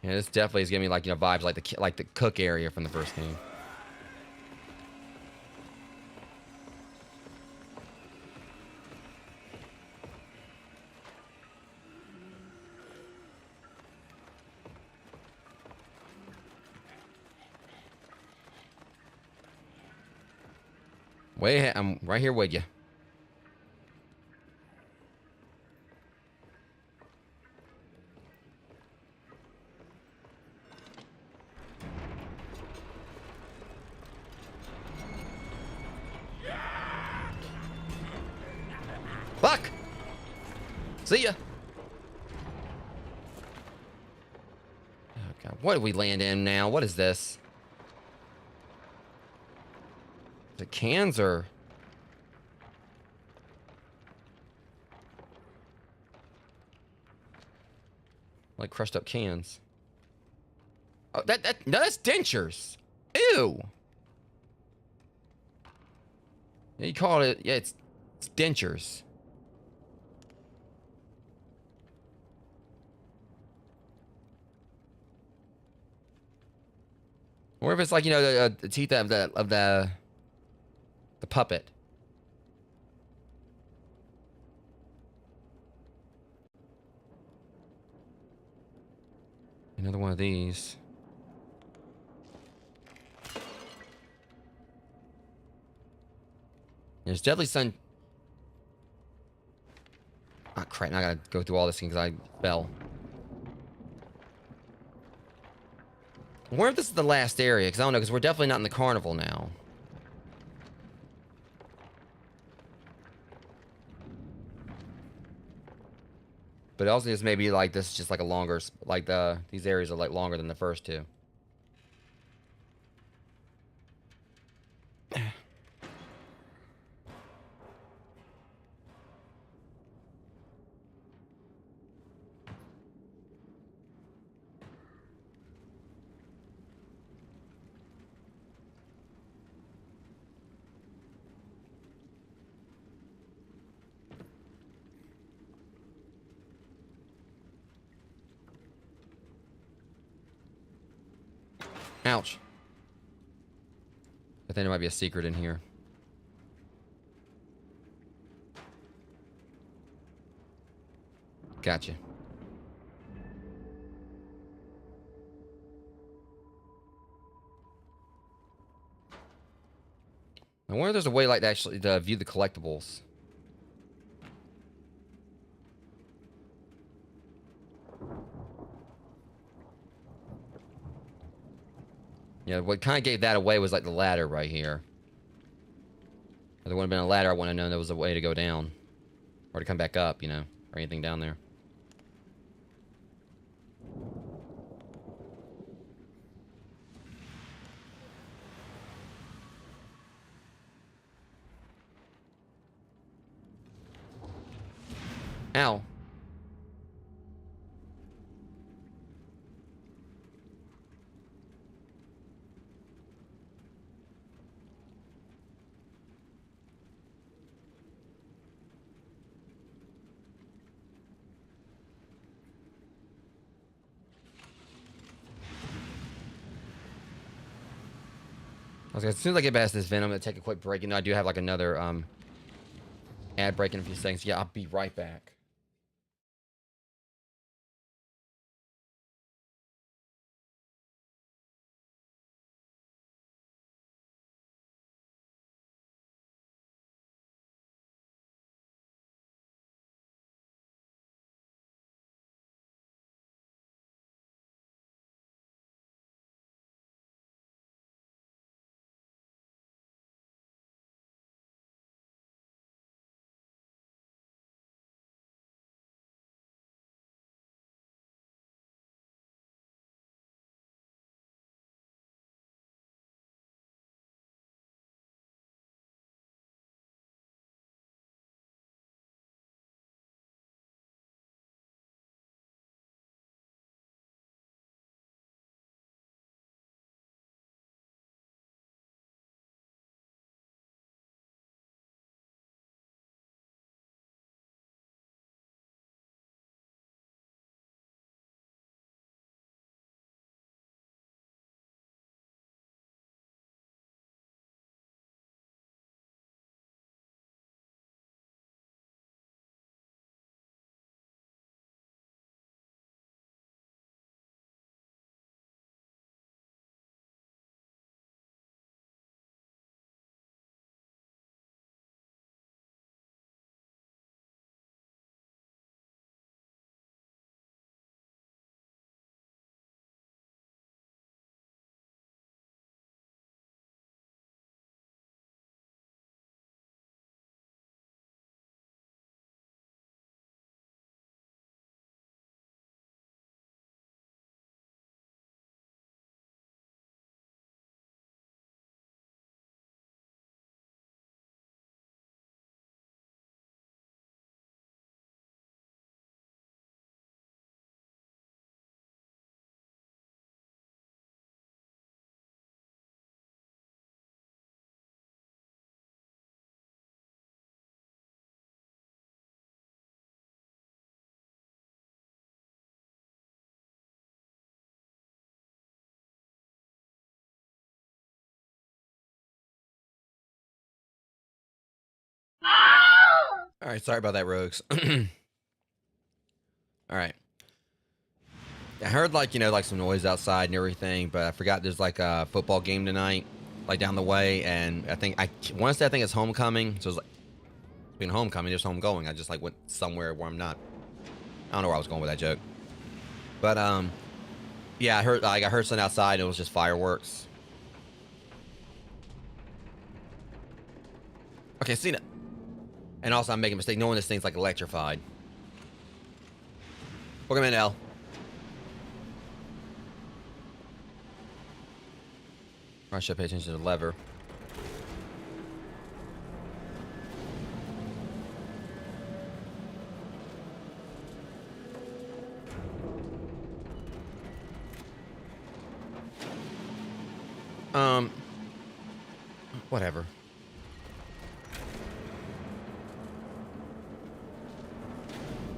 Yeah, this definitely is giving me like, you know, vibes like the cook area from the first game. Way ahead. I'm right here with you. Fuck! See ya! Oh, God. What did we land in now? What is this? The cans or... like crushed up cans. Oh, no, that's dentures. Ew! Yeah, you called it... yeah, it's dentures. Or if it's like, you know, the teeth of the puppet. Another one of these. There's deadly sun. Ah, crap! Now I gotta go through all this because I fell. I wonder if this is the last area, because I don't know, because we're definitely not in the carnival now. But it also just maybe like this is just like a longer, like these areas are like longer than the first two. Ouch. I think there might be a secret in here. Gotcha. I wonder if there's a way like to actually to view the collectibles. Yeah, what kind of gave that away was like the ladder right here. If there would have been a ladder, I wouldn't have known there was a way to go down. Or to come back up, you know, or anything down there. Ow. As soon as I get past this vent, I'm gonna take a quick break. You know, I do have like another ad break in a few seconds. Yeah, I'll be right back. All right, sorry about that, Rogues. All right. I heard like like some noise outside and everything, but I forgot there's like a football game tonight, like down the way, and I want to say I think it's homecoming. So it's like being homecoming, there's homegoing. I just like went somewhere where I'm not. I don't know where I was going with that joke, but yeah, I heard something outside. And it was just fireworks. Okay, seen it. And also, I'm making a mistake knowing this thing's like electrified. Welcome in, L. I should pay attention to the lever. Whatever.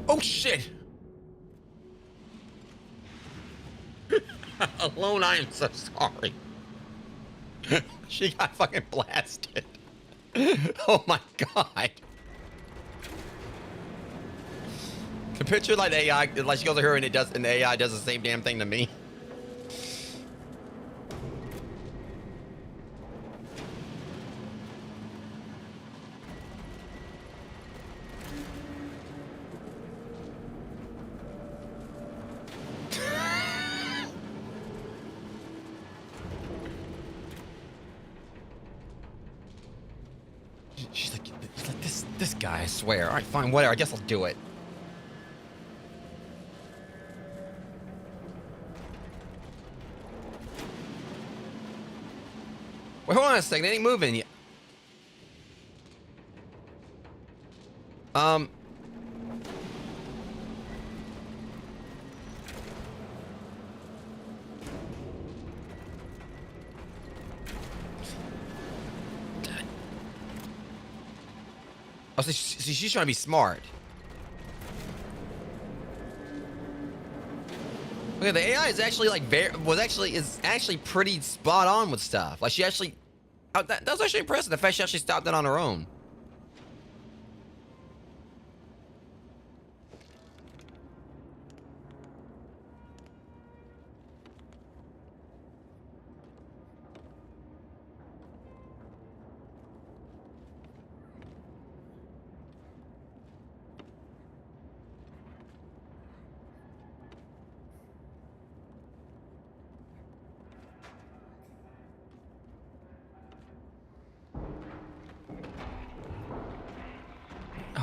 Oh shit! Alone, I am so sorry. She got fucking blasted. Oh my god. The picture like the AI, like she goes to her and the AI does the same damn thing to me. She's like this guy, I swear. All right, fine, whatever. I guess I'll do it. Wait, hold on a second. They ain't moving yet. Oh, so she's trying to be smart. Okay, the AI is actually like is actually pretty spot on with stuff. Like she actually, that was actually impressive. The fact she actually stopped it on her own.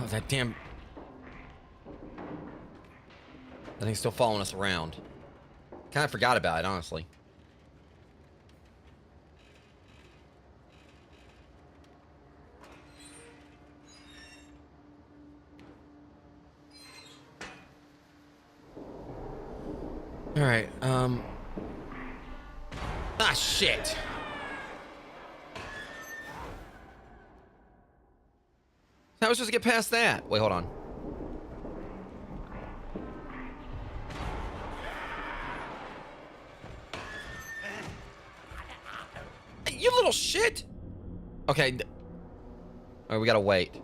Oh, that damn... That thing's still following us around. Kind of forgot about it, honestly. Alright, Ah, shit! How was supposed to get past that? Wait, hold on. You little shit! Okay. Alright, we gotta wait.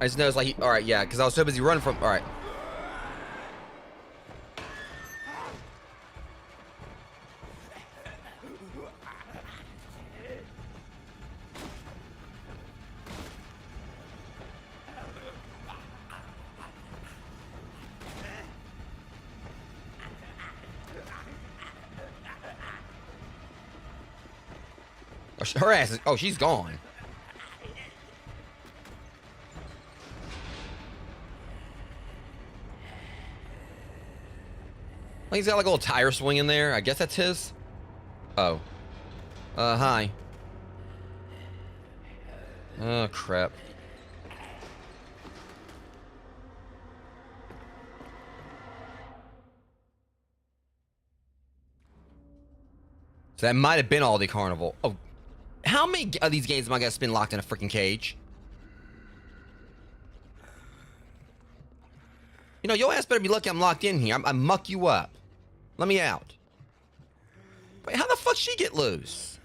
I just noticed, like, alright, yeah, because I was so busy running from... Alright. Her ass is... Oh, she's gone. Like he's got like a little tire swing in there. I guess that's his. Oh. Hi. Oh, crap. So that might have been all the carnival. Oh. How many of these games am I gonna spend locked in a freaking cage? You know, your ass better be lucky I'm locked in here. I muck you up. Let me out. Wait, how the fuck she get loose?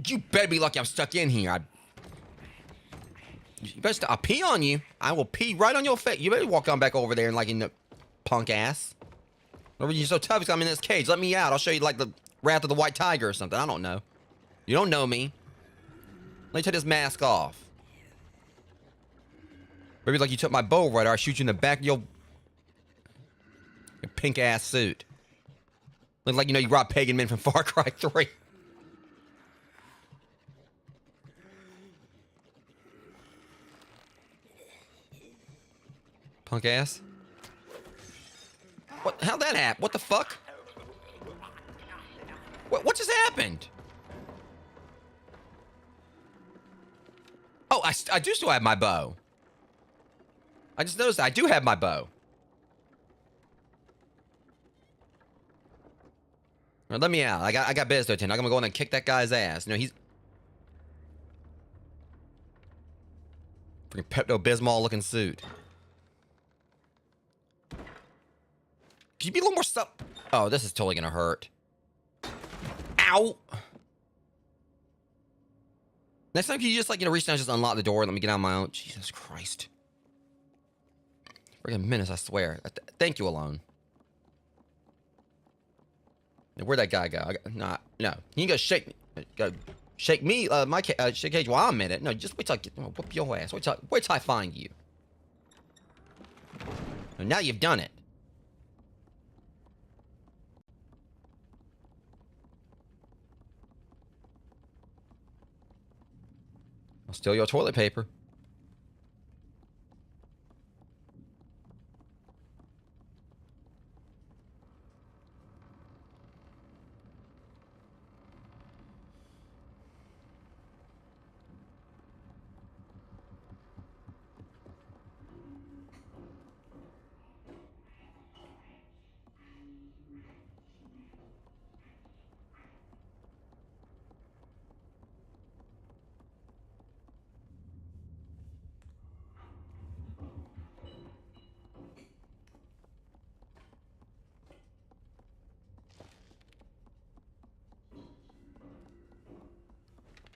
You better be lucky I'm stuck in here. You better I'll pee on you. I will pee right on your face. You better walk on back over there and like in the punk ass. Whatever you're so tough because I'm in this cage. Let me out. I'll show you like the Wrath of the White Tiger or something. I don't know. You don't know me. Let me take this mask off. Maybe like you took my bow right, or I shoot you in the back of your pink ass suit. Look like you know you robbed pagan men from Far Cry 3. Punk ass. What? How'd that happen? What the fuck? What just happened? Oh, I do still have my bow. I just noticed I do have my bow. All right, let me out. I got business to attend. I'm gonna go in and kick that guy's ass. You know, he's freaking Pepto-Bismol looking suit. Can you be a little more stuff? Oh, this is totally gonna hurt. Ow! Next time, can you just like, you know, reach down and just unlock the door and let me get out on my own? Jesus Christ. Friggin' menace, I swear. Thank you, Alone. Where'd that guy go? No. You can go shake me, shake cage while I'm in it. No, just wait till I get, whoop your ass. Wait till I find you. And now you've done it. I'll steal your toilet paper.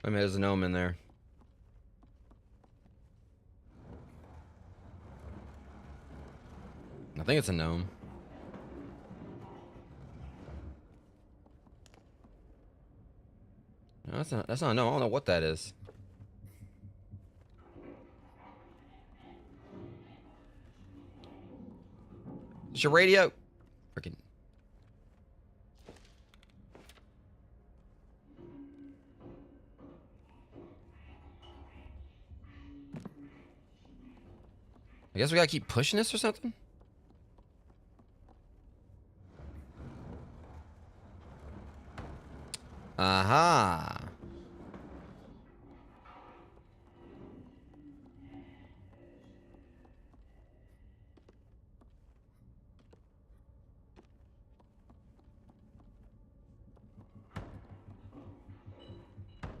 I mean, there's a gnome in there. I think it's a gnome. No, that's not a gnome. I don't know what that is. Is your radio? Freaking. I guess we gotta keep pushing this or something? Aha.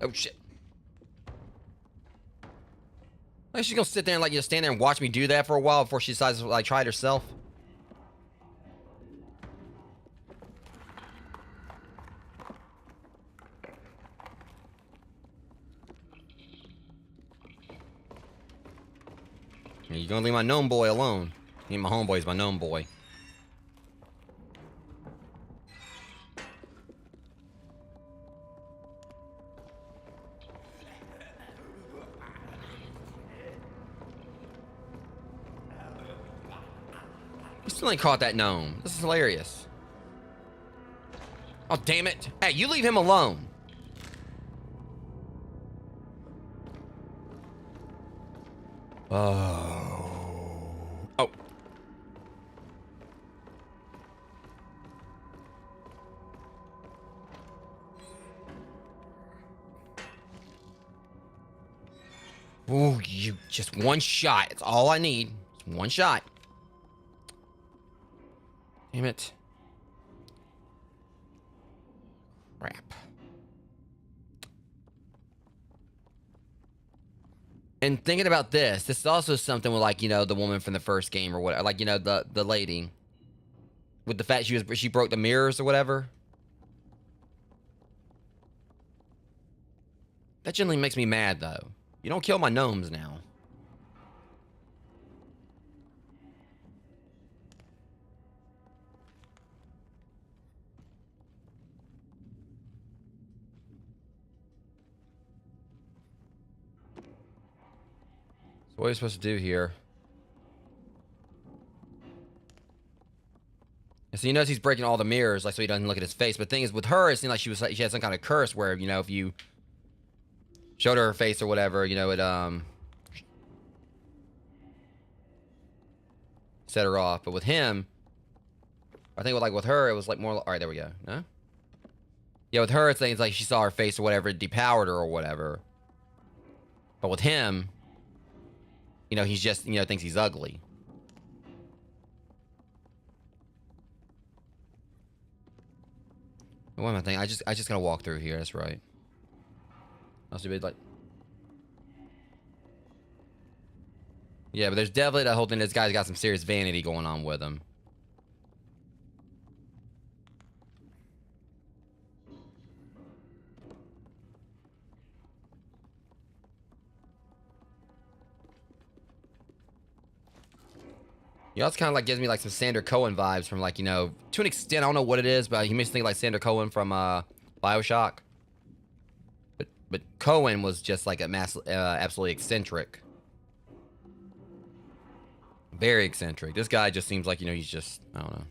Oh shit. Like she's gonna sit there and like, you know, stand there and watch me do that for a while before she decides to like try it herself. You're gonna leave my gnome boy alone. He ain't my homeboy, he's my gnome boy. You still ain't caught that gnome. This is hilarious. Oh, damn it. Hey, you leave him alone. Oh. Ooh, you just one shot. It's all I need. Just one shot. Damn it. Crap. And thinking about this is also something with, like, you know, the woman from the first game or whatever, like, you know, the lady with the fact she broke the mirrors or whatever. That generally makes me mad, though. You don't kill my gnomes now. So what are you supposed to do here? And so you notice he's breaking all the mirrors, like so he doesn't look at his face. But the thing is, with her, it seemed like she had some kind of curse where, you know, if you showed her face or whatever, you know, it set her off. But with him, I think with her, it was like more. All right, there we go. No. Yeah, with her, it's like she saw her face or whatever, it depowered her or whatever. But with him, you know, he's just, you know, thinks he's ugly. What am I thinking? I just gotta walk through here. That's right. Must be like. Yeah, but there's definitely that whole thing. This guy's got some serious vanity going on with him. You know, it's kind of like gives me like some Sander Cohen vibes from like, you know, to an extent. I don't know what it is, but he makes me think like Sander Cohen from BioShock. But Cohen was just like a absolutely eccentric, very eccentric. This guy just seems like, you know, he's just, I don't know.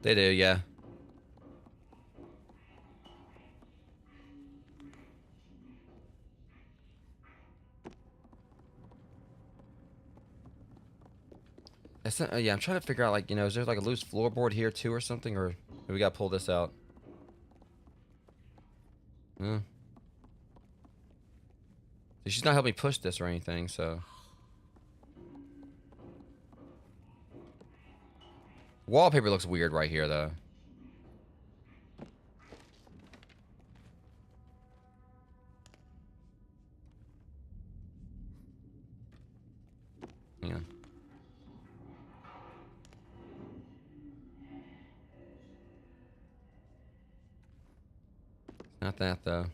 They do, yeah. Yeah, I'm trying to figure out like, you know, is there like a loose floorboard here too or something, or we gotta pull this out? Hmm. She's not helping me push this or anything, so. Wallpaper looks weird right here, though. Yeah. Not that, though.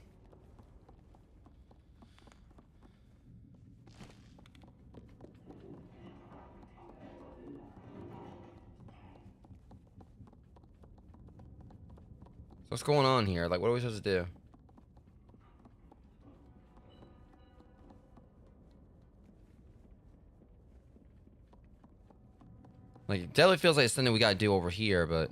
So what's going on here? Like, what are we supposed to do? Like, it definitely feels like it's something we gotta do over here, but.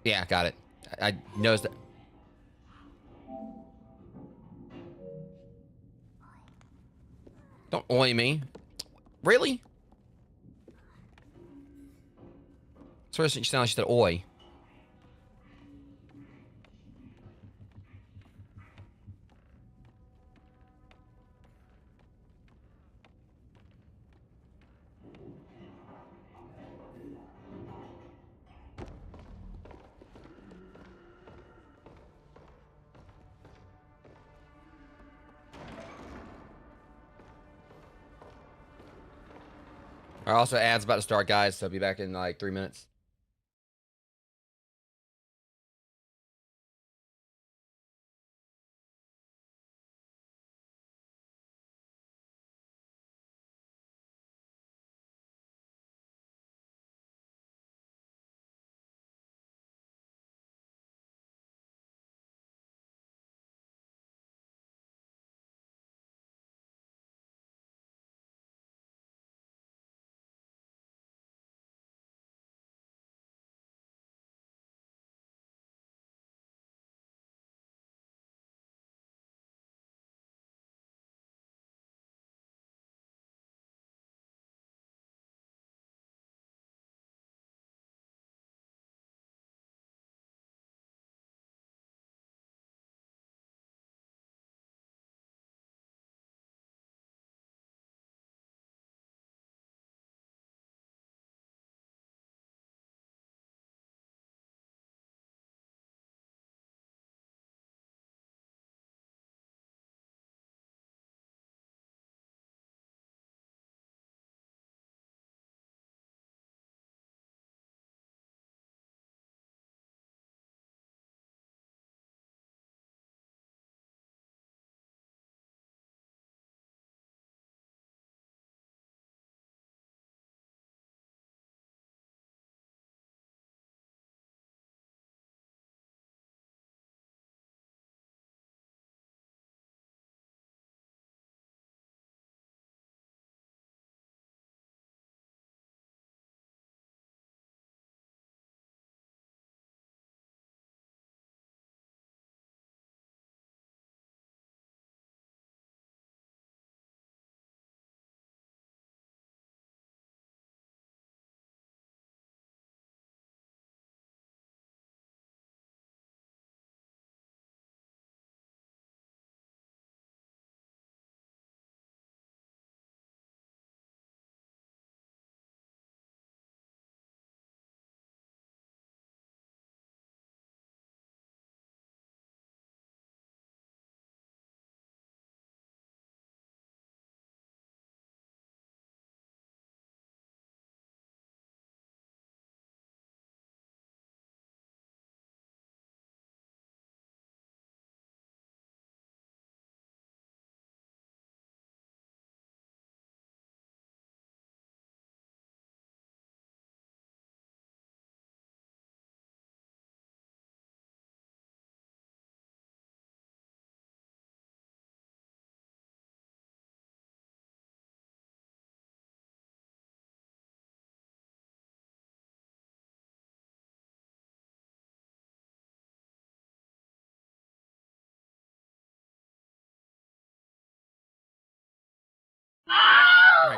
Yeah, got it. I noticed that. Don't oi me. Really? Sort of sound like she said oi. Our also ads about to start, guys, so I'll be back in like 3 minutes.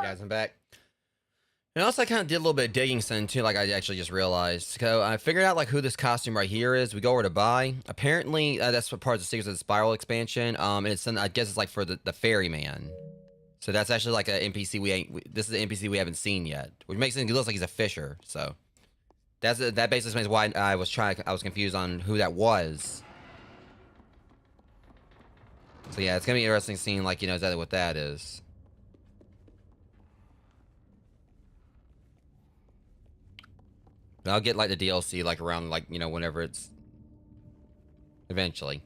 Guys, I'm back. And also, I kind of did a little bit of digging soon too. Like I actually just realized. So I figured out like who this costume right here is. We go over to buy. Apparently, that's what part of the Secrets of the Spiral expansion. And it's I guess it's like for the ferryman. So that's actually like an NPC this is an NPC we haven't seen yet, which makes it look like he's a fisher. So that basically explains why I was confused on who that was. So yeah, it's gonna be interesting seeing like exactly what that is. But I'll get like the DLC like around like whenever it's eventually.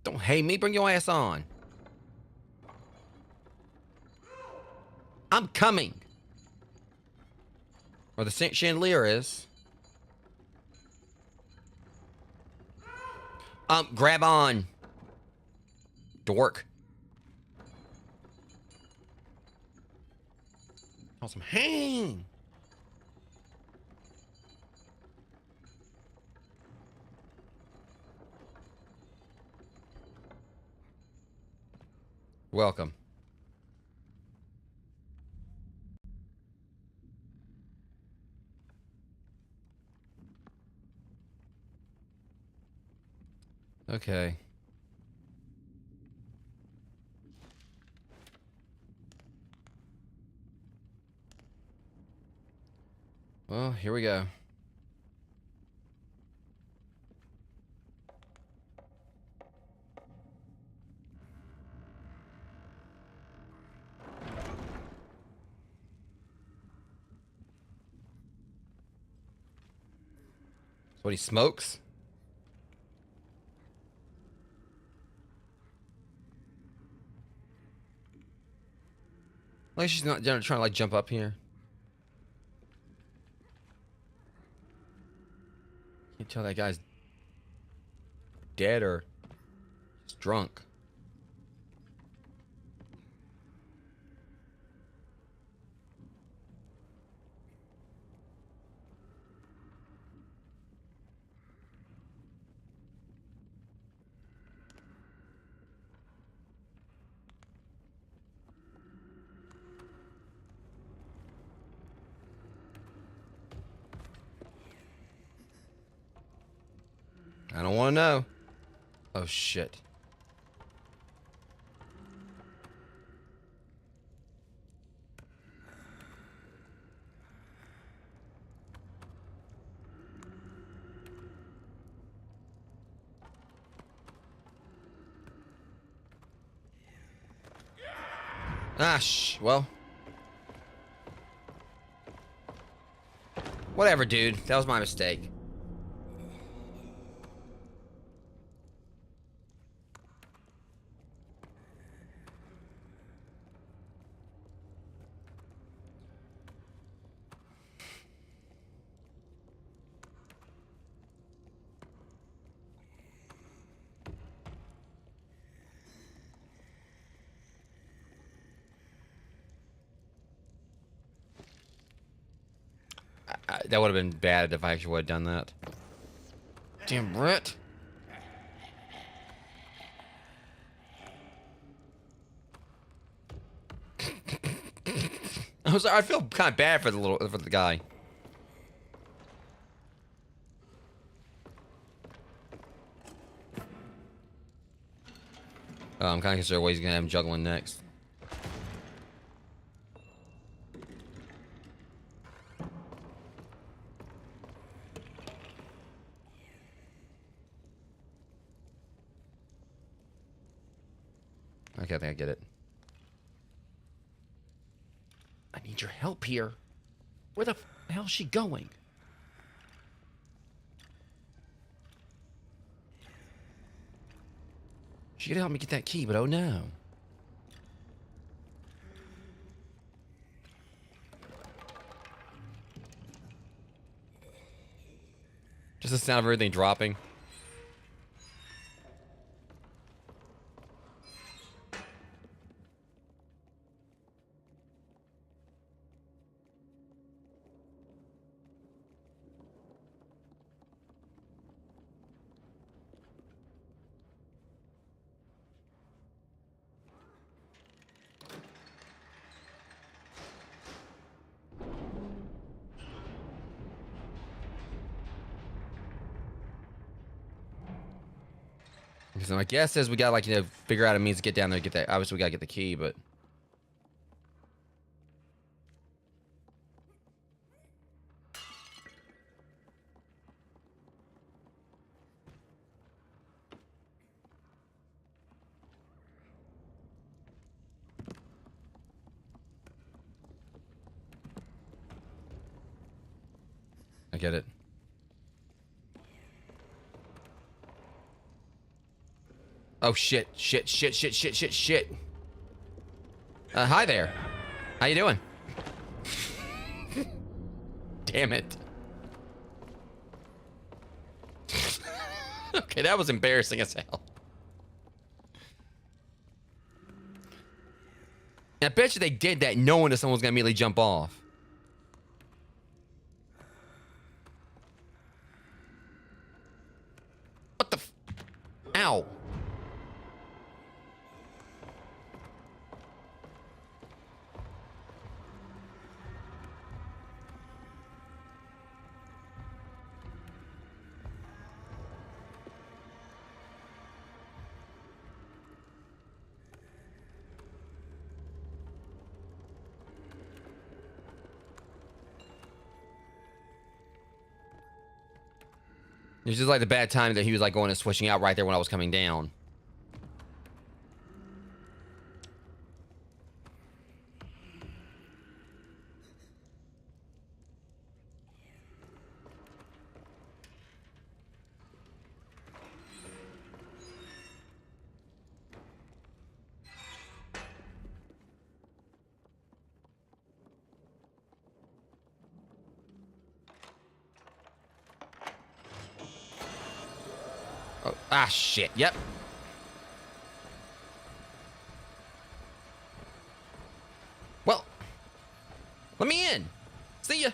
Don't hate me, bring your ass on. I'm coming. Or the chandelier is. Grab on. Dork. Awesome. Hang. Welcome. Okay. Well, here we go. What, he smokes? Like she's not trying to like jump up here. Can't tell that guy's dead or just drunk. I don't want to know. Oh shit. Well. Whatever, dude. That was my mistake. That would have been bad if I actually would have done that. Damn Brett. I feel kind of bad for the guy. I'm kind of concerned what he's gonna have him juggling next. Okay, I think I get it. I need your help here. Where the hell is she going? She could help me get that key, but oh no. Just the sound of everything dropping. So my guess is we gotta, like, figure out a means to get down there to get that. Obviously, we gotta get the key, but... I get it. Oh, shit. Shit. Hi there. How you doing? Damn it. Okay, that was embarrassing as hell. And I bet you they did that knowing that someone was gonna immediately jump off. What the f... Ow. It was just like the bad time that he was like going and switching out right there when I was coming down. Oh, ah, shit. Yep. Well, let me in. See ya.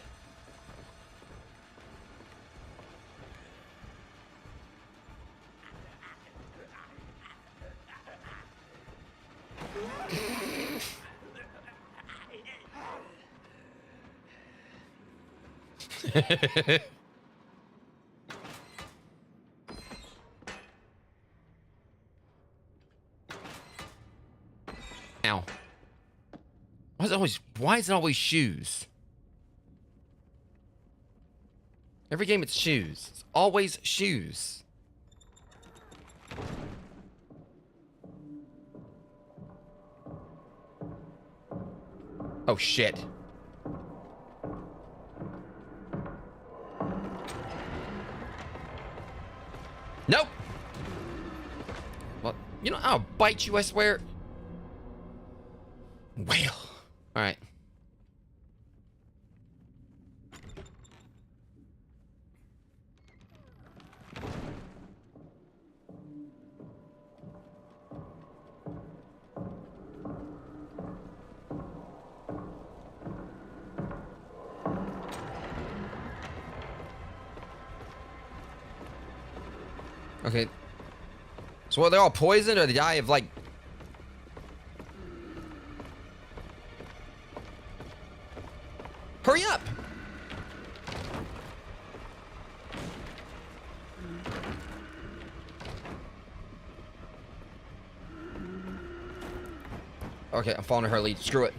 Ow. Why is it always shoes? Every game it's shoes. It's always shoes. Oh shit. Nope. Well, you know, I'll bite you, I swear. Well. All right. Okay. So what, they're all poisoned or they die of like... Hurry up! Okay, I'm following her lead. Screw it.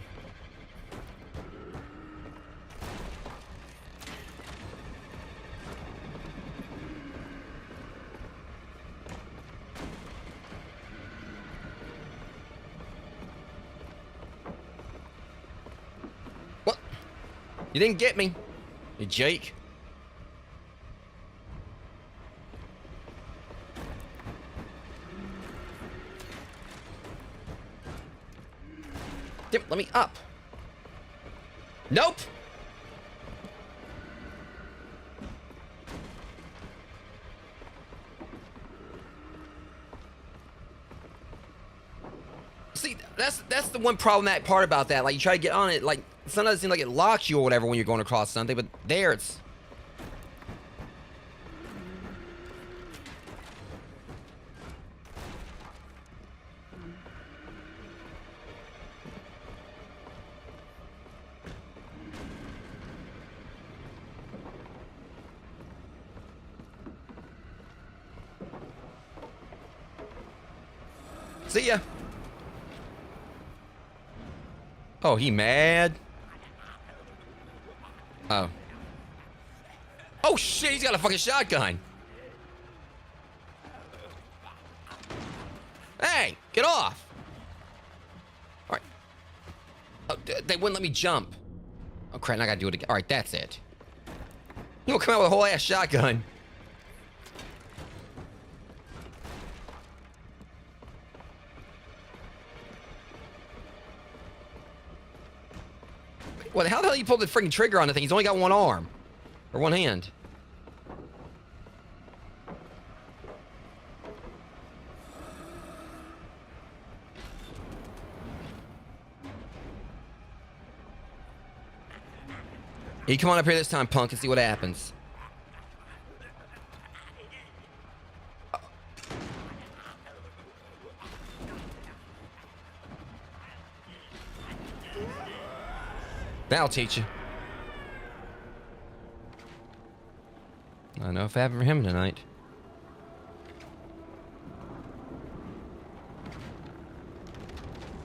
What? You didn't get me, you Jake. Damn, let me up. Nope. See, that's the one problematic part about that. Like, you try to get on it, like, sometimes it seems like it locks you or whatever when you're going across something, but there it's... See ya. Oh, he mad? Oh. Oh shit, he's got a fucking shotgun. Hey, get off. All right. Oh, they wouldn't let me jump. Oh crap, now I gotta do it again. All right, that's it. You don't come out with a whole ass shotgun. Well, how the hell you pull the freaking trigger on the thing? He's only got one arm. Or one hand. You come on up here this time, punk, and see what happens. That'll teach you. I know if I have for him tonight.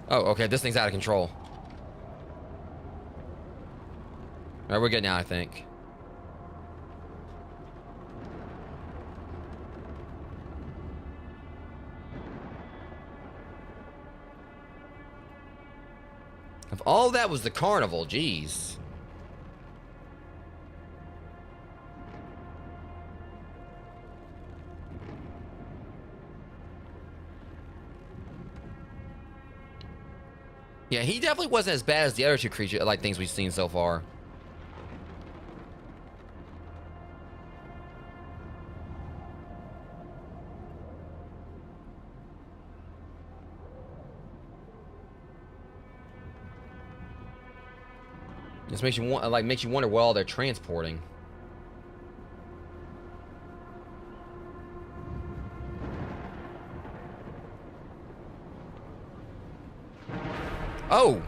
Oh, okay, this thing's out of control. Alright, we're good now, I think. If all that was the carnival, jeez. Yeah, he definitely wasn't as bad as the other two creatures, like things we've seen so far. This makes you want, like, makes you wonder what all they're transporting. Oh!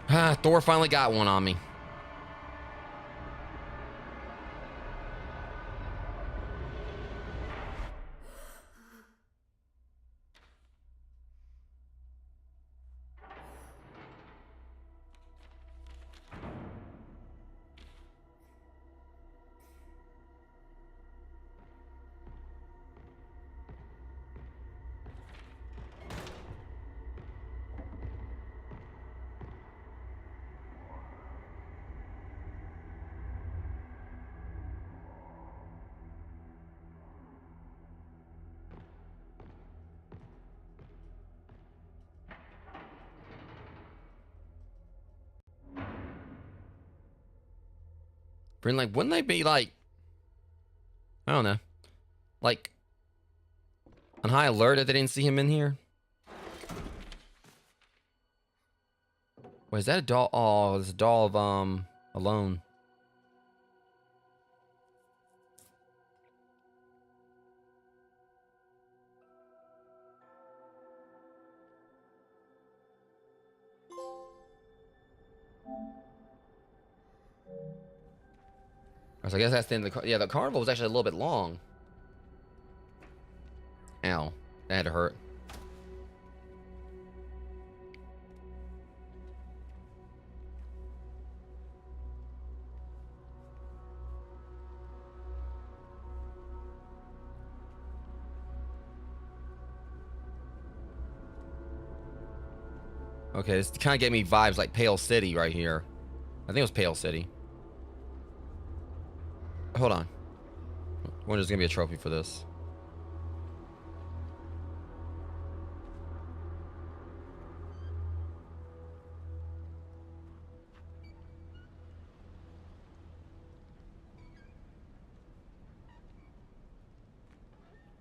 Ah, Thor finally got one on me. Bryn, like, wouldn't they be like, I don't know, like, on high alert if they didn't see him in here? Wait, is that a doll? Oh, it's a doll of, Alone. So I guess that's the end of the yeah, the carnival was actually a little bit long. Ow. That had to hurt. Okay, this kind of gave me vibes like Pale City right here. I think it was Pale City. Hold on. I wonder if there's gonna be a trophy for this.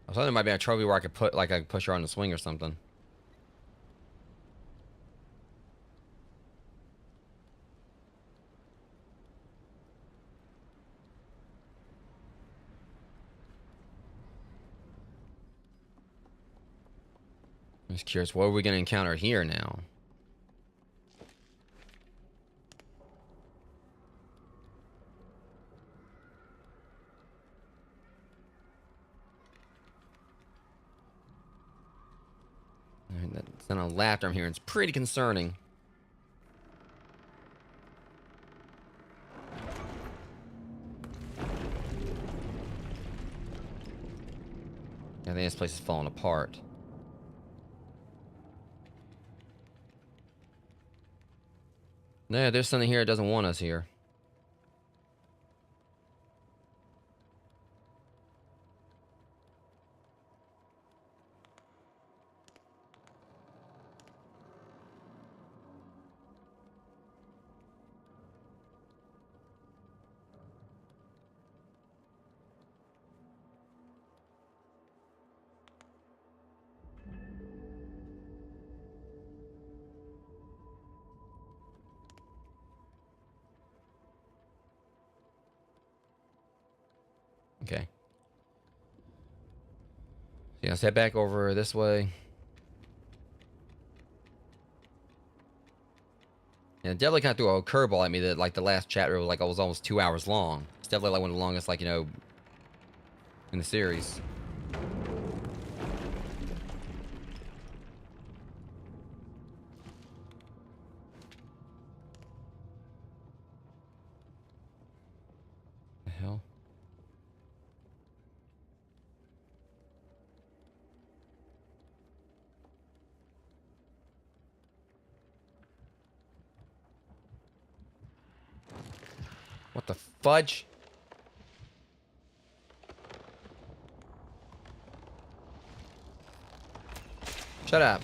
I thought there might be a trophy where I could put, like, I could push her on the swing or something. I'm just curious, what are we gonna encounter here now? Sound of laughter I'm hearing. It's pretty concerning. I think this place is falling apart. No, there's something here that doesn't want us here. Okay. Yeah, let's head back over this way. Yeah, it definitely kind of threw a curveball at me that, like, the last chapter was, like, it was almost 2 hours long. It's definitely, like, one of the longest, like, you know, in the series. The hell? What the fudge? Shut up.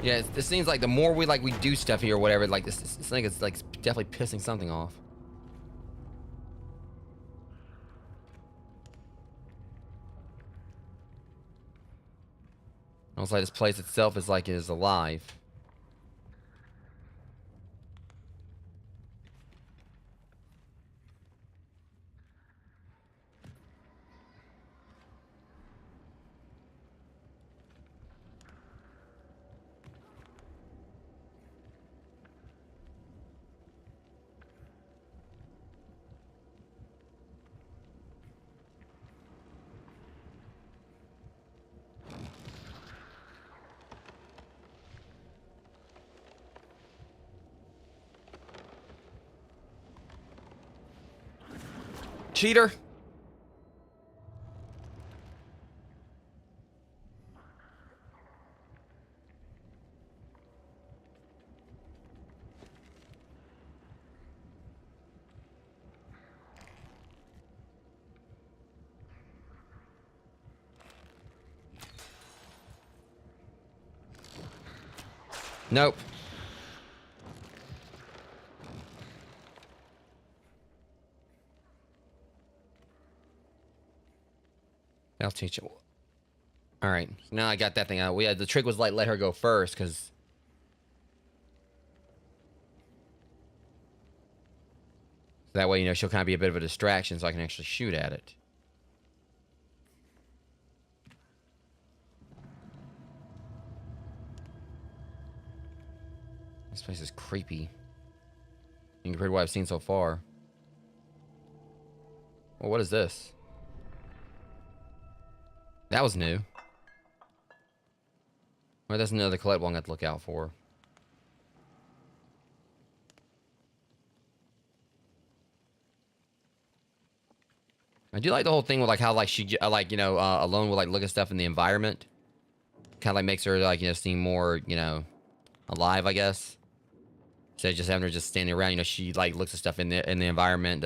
Yeah, it seems like the more we do stuff here or whatever, like this thing is like definitely pissing something off. Almost like this place itself is alive. Cheater. Nope. I'll teach you. All right, now I got that thing out. The trick was like let her go first, because that way, you know, she'll kind of be a bit of a distraction, so I can actually shoot at it. This place is creepy compared to what I've seen so far. Well, what is this? That was new. Well, that's another collectible I'm going to have to look out for. I do like the whole thing with like how like she like, you know, alone will like look at stuff in the environment. Kind of like makes her like, you know, seem more, you know, alive, I guess. Instead of just having her just standing around, you know, she like looks at stuff in the environment.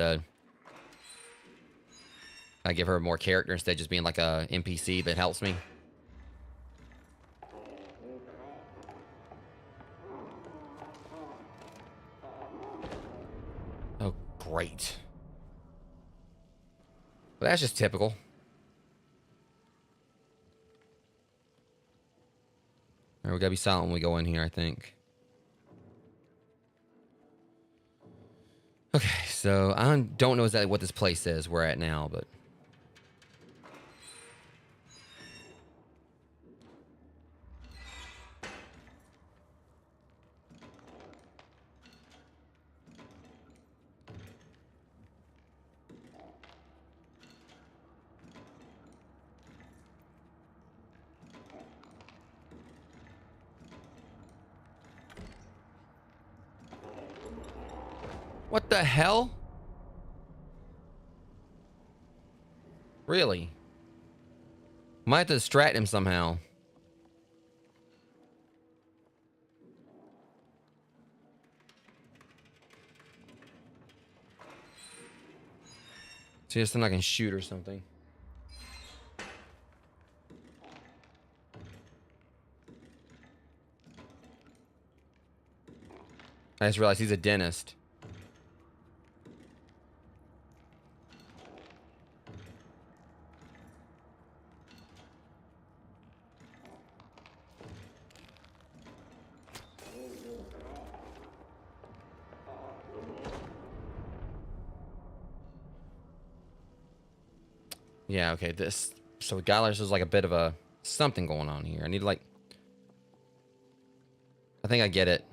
I give her more character instead of just being like a NPC that helps me. Oh, great. Well, that's just typical. All right, we gotta be silent when we go in here, I think. Okay, so I don't know exactly what this place is we're at now, but... What the hell? Really? Might have to distract him somehow. See, this thing I can shoot or something. I just realized he's a dentist. Yeah, okay, this... So regardless, there's like a bit of a... something going on here. I need to like... I think I get it.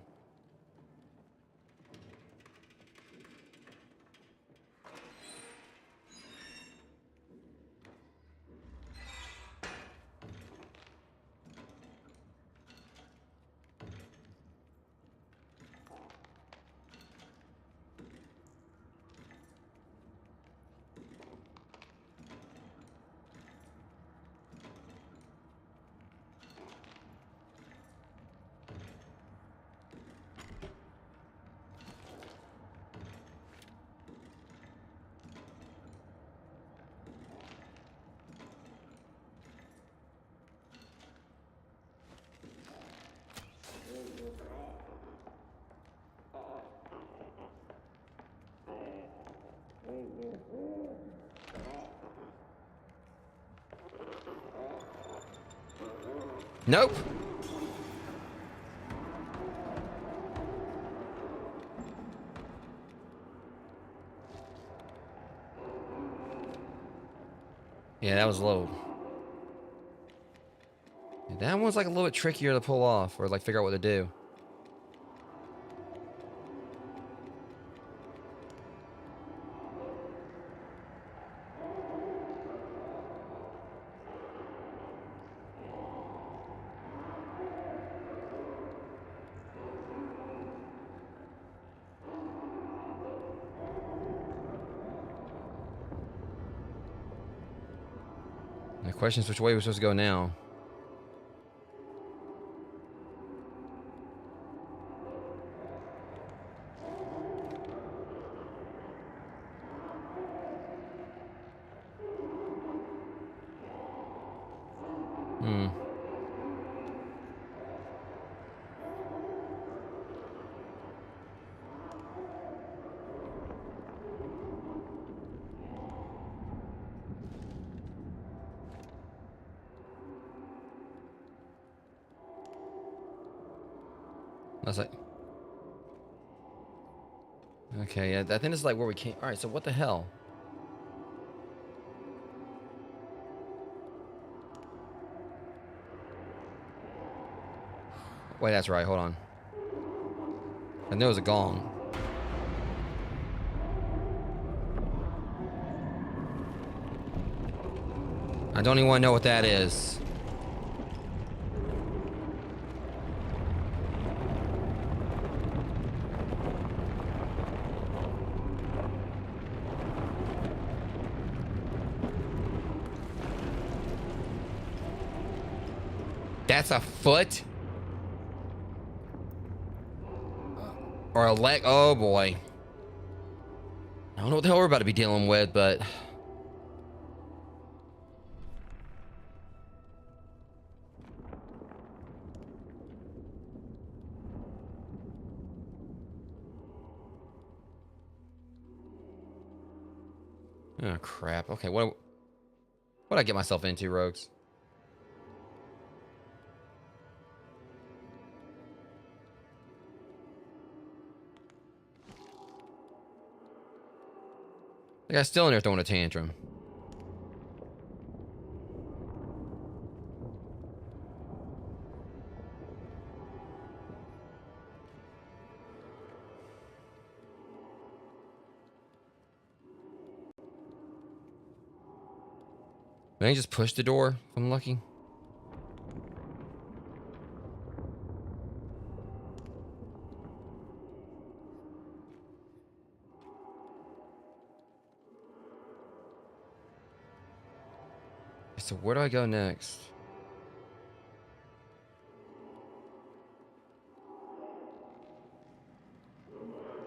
Nope. Yeah, that was low. Yeah, that one's like a little bit trickier to pull off or like figure out what to do. The question is which way we're supposed to go now. Hmm. That's like... Okay, yeah, I think this is like where we came... Alright, so what the hell? Wait, that's right, hold on. I know it was a gong. I don't even want to know what that is. That's a foot? Or a leg? Oh boy. I don't know what the hell we're about to be dealing with, but... Oh crap. Okay, what'd I get myself into, Rogues? The guy's still in there throwing a tantrum. Maybe just push the door if I'm lucky. So where do I go next?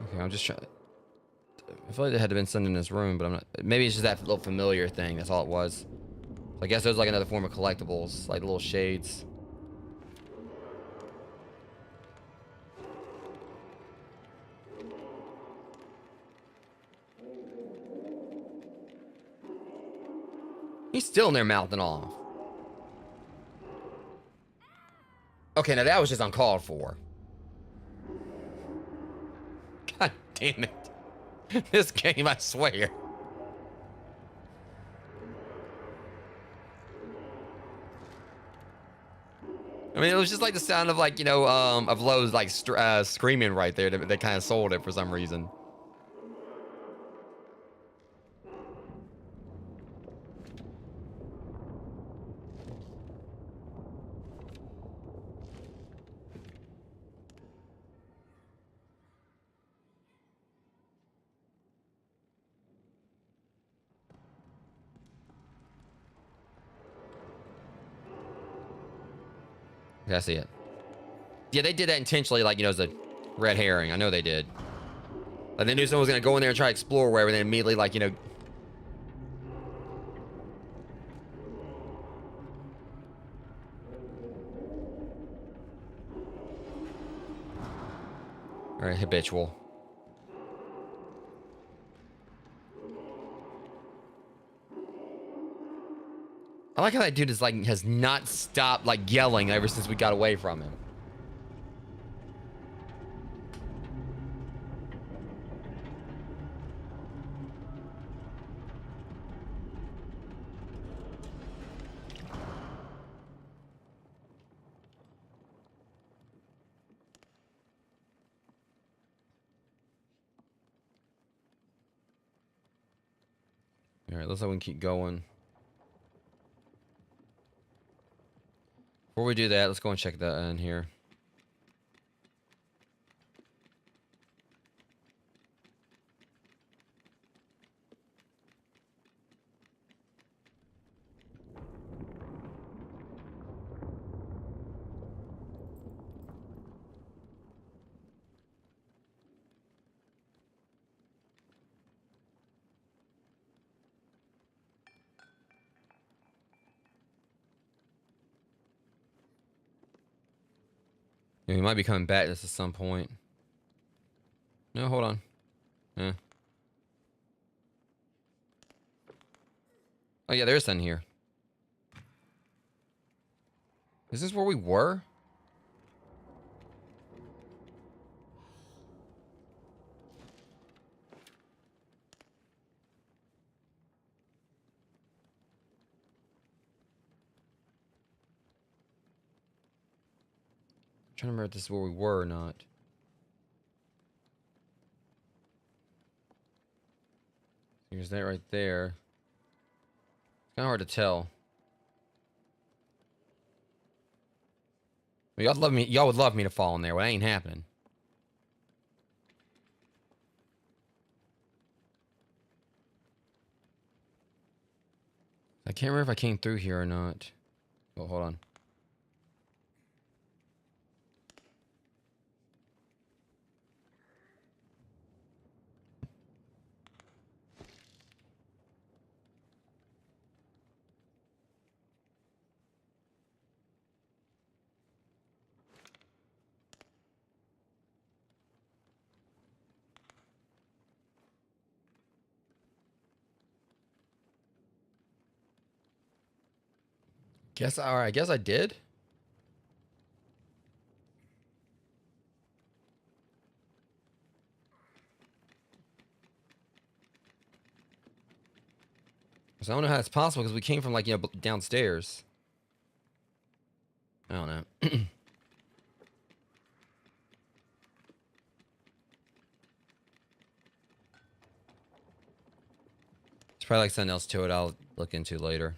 Okay, I'm just trying. I feel like there had to been something in this room, but I'm not. Maybe it's just that little familiar thing. That's all it was. So I guess there's like another form of collectibles, like little shades. He's still in there mouthing off. Okay, now that was just uncalled for. God damn it. This game, I swear. I mean, it was just like the sound of like, of Lowe's like screaming right there. They kind of sold it for some reason. Yeah, I see it. Yeah, they did that intentionally, like, as a red herring. I know they did. Like, they knew someone was going to go in there and try to explore wherever, and then immediately, like, All right, habitual. I like how that dude is, like, has not stopped, like, yelling ever since we got away from him. All right, looks like we can keep going. Before we do that, let's go and check that in here. Yeah, he might be coming back to this at some point. No, hold on. Yeah. Oh, yeah, there's something here. Is this where we were? I'm trying to remember if this is where we were or not. Here's that right there. It's kind of hard to tell. Y'all love me. Y'all would love me to fall in there. Well, that ain't happening. I can't remember if I came through here or not. Oh, hold on. All right, I guess I did. So I don't know how it's possible because we came from like, downstairs. I don't know. It's probably like something else to it I'll look into later.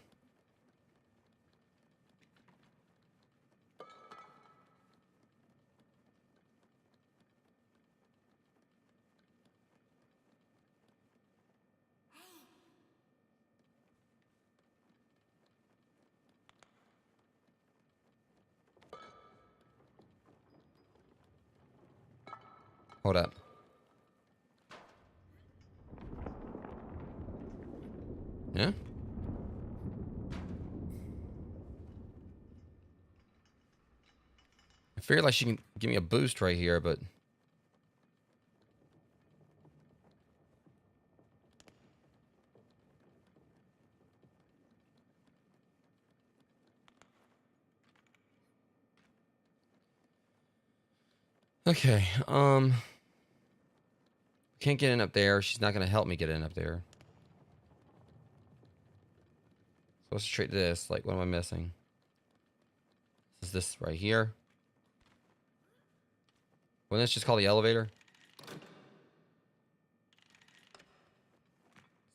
Hold up. Yeah? I figured like she can give me a boost right here, but... Okay, can't get in up there. She's not gonna help me get in up there. So let's treat this. Like, what am I missing? Is this right here? Wouldn't this just call the elevator?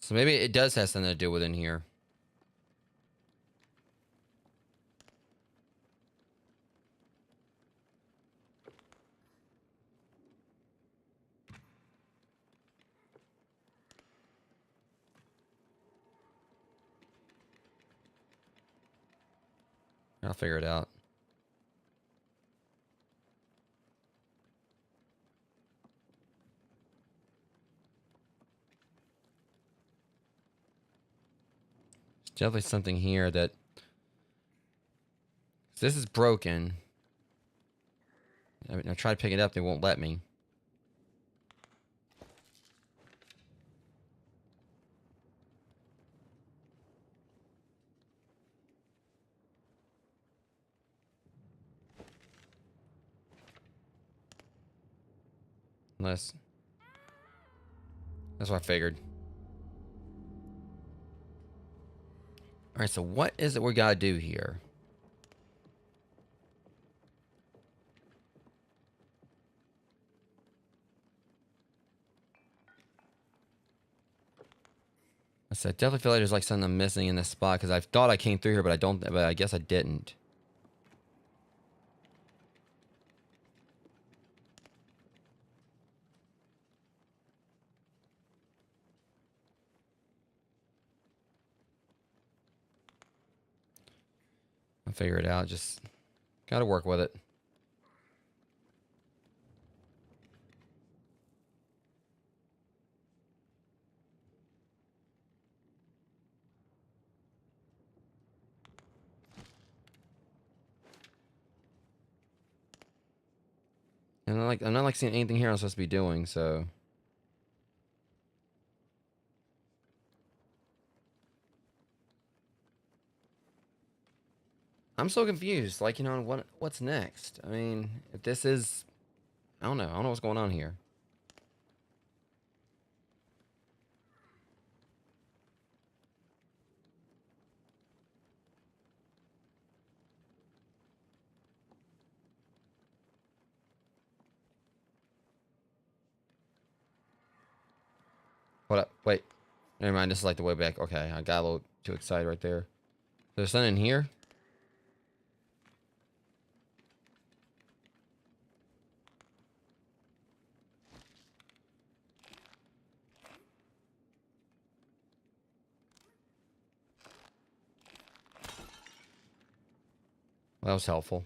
So maybe it does have something to do with in here. I'll figure it out. There's definitely something here that... This is broken. I mean, I tried to pick it up, they won't let me. Unless... That's what I figured. Alright, so what is it we gotta do here? I said, I definitely feel like there's like something missing in this spot because I thought I came through here, but I guess I didn't. I'll figure it out. Just gotta work with it. And I'm not like seeing anything here I'm supposed to be doing, so. I'm so confused. Like, you know, what's next? I mean, if this is, I don't know. I don't know what's going on here. Hold up. Wait. Never mind. This is like the way back. Okay. I got a little too excited right there. There's something in here? Well, that was helpful.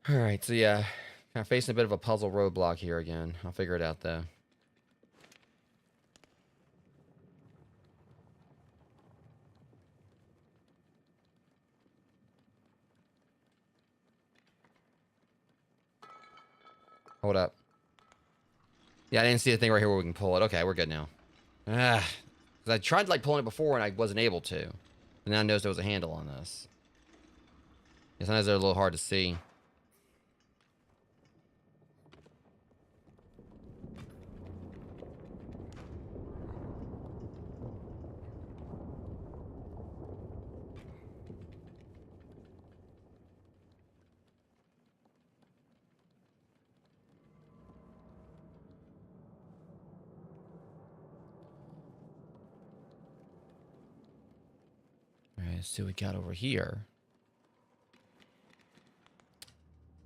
Alright, so yeah. Kind of facing a bit of a puzzle roadblock here again. I'll figure it out though. Hold up. Yeah, I didn't see the thing right here where we can pull it. Okay, we're good now. Ah. Because I tried like pulling it before and I wasn't able to. And then I noticed there was a handle on this. Yeah, sometimes they're a little hard to see. Alright, let's see what we got over here.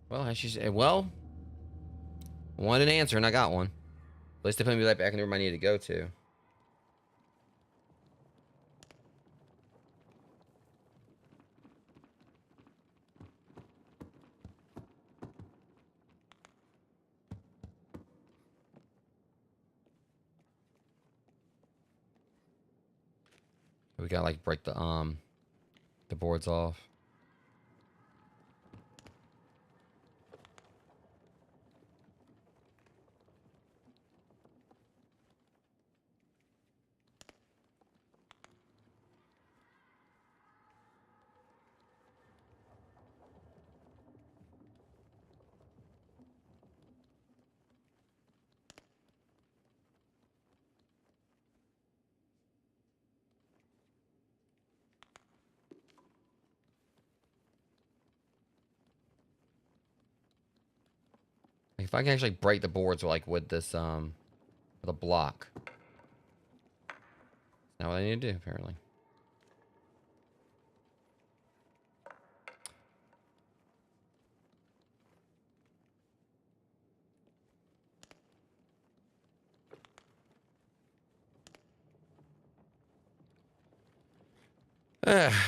Well, I should say, well, I wanted an answer and I got one. At least they put me right back in the room I needed to go to. We gotta like break the boards off. Like if I can actually break the boards like with this with a block. That's not what I need to do apparently.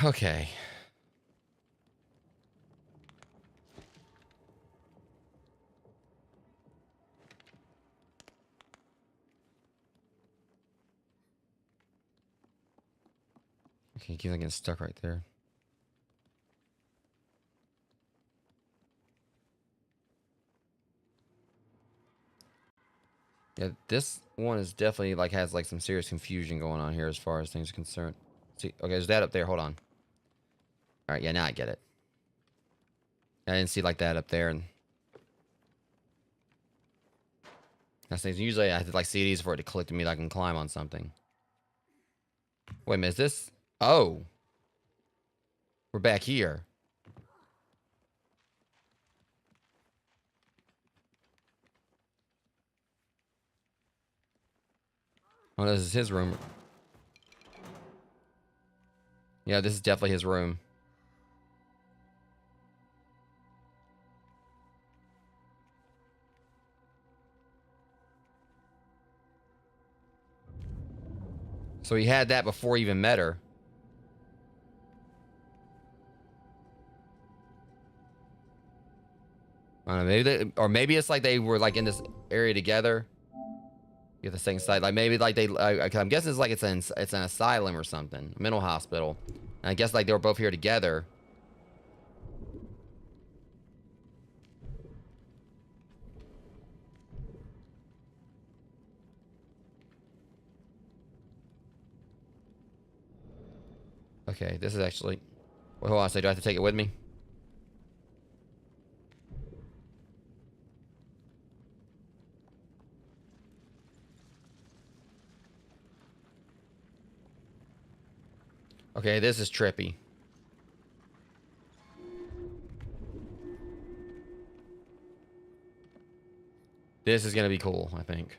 Okay. Okay, keep on getting stuck right there. Yeah, this one is definitely like has like some serious confusion going on here as far as things are concerned. See, okay, there's that up there. Hold on. All right, yeah, now I get it. I didn't see like that up there, and that's things. Usually I have to like see these for it to click to me that I can climb on something. Wait a minute, is this? Oh, we're back here. Oh, this is his room. Yeah, this is definitely his room. So he had that before he even met her. I don't know, maybe they, or maybe it's like they were like in this area together. You get the same side, like maybe like they. I'm guessing it's like it's an asylum or something, a mental hospital. And I guess like they were both here together. Okay, this is actually. Wait, hold on. So do I have to take it with me? Okay, this is trippy. This is gonna be cool, I think.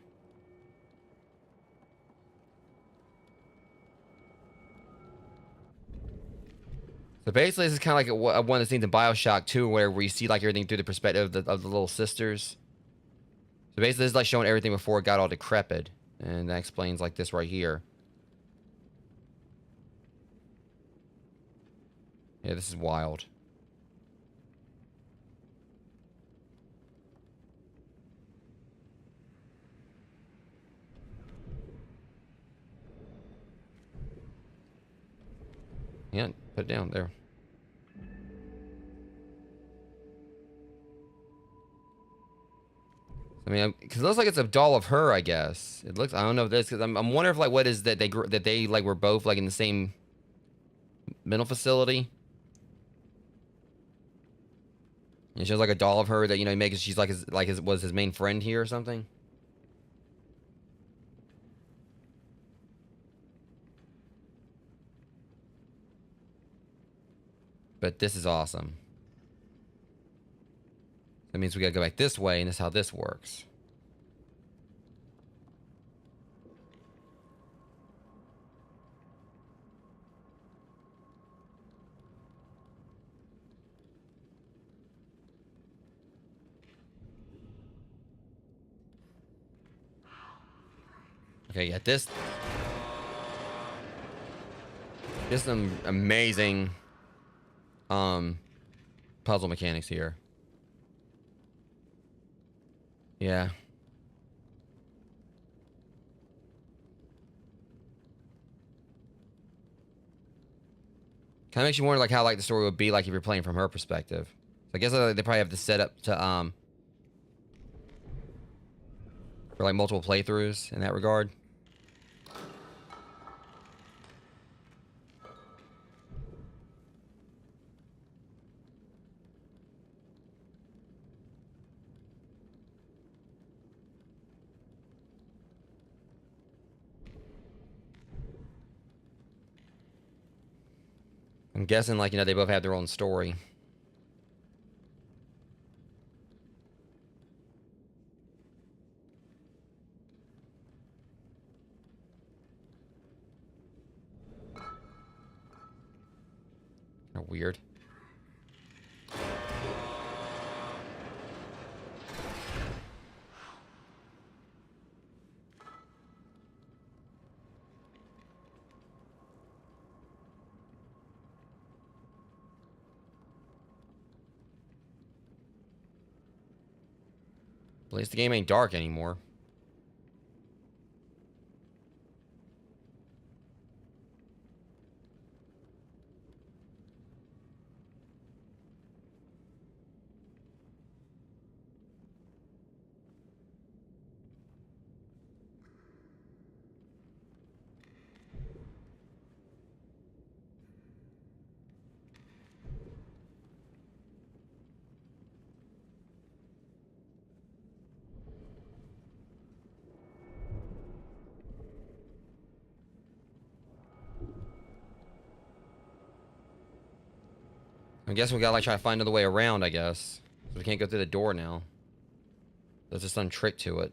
So basically, this is kind of like one of the scenes in Bioshock 2 where we see like everything through the perspective of the little sisters. So basically, this is like showing everything before it got all decrepit. And that explains like this right here. Yeah, this is wild. Yeah, put it down there. I mean, because it looks like it's a doll of her, I guess. It looks. I don't know if this because I'm wondering if like what is that they like were both like in the same mental facility. And she has like a doll of her that he makes. She's like his was his main friend here or something. But this is awesome. That means we gotta go back this way, and this is how this works. Okay, yeah, this is some amazing puzzle mechanics here. Yeah. Kind of makes you wonder like how like the story would be like if you're playing from her perspective. So I guess they probably have this set up to for like multiple playthroughs in that regard. I'm guessing like, you know, they both have their own story. Kind of weird. At least the game ain't dark anymore. I guess we gotta like try to find another way around, I guess. We can't go through the door now. There's just some trick to it.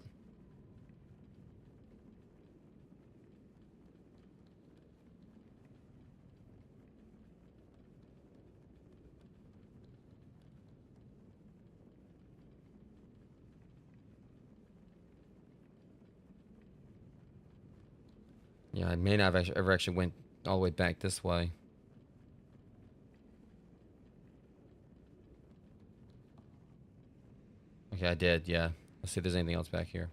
Yeah, I may not have ever actually went all the way back this way. Okay, I did, yeah. Let's see if there's anything else back here.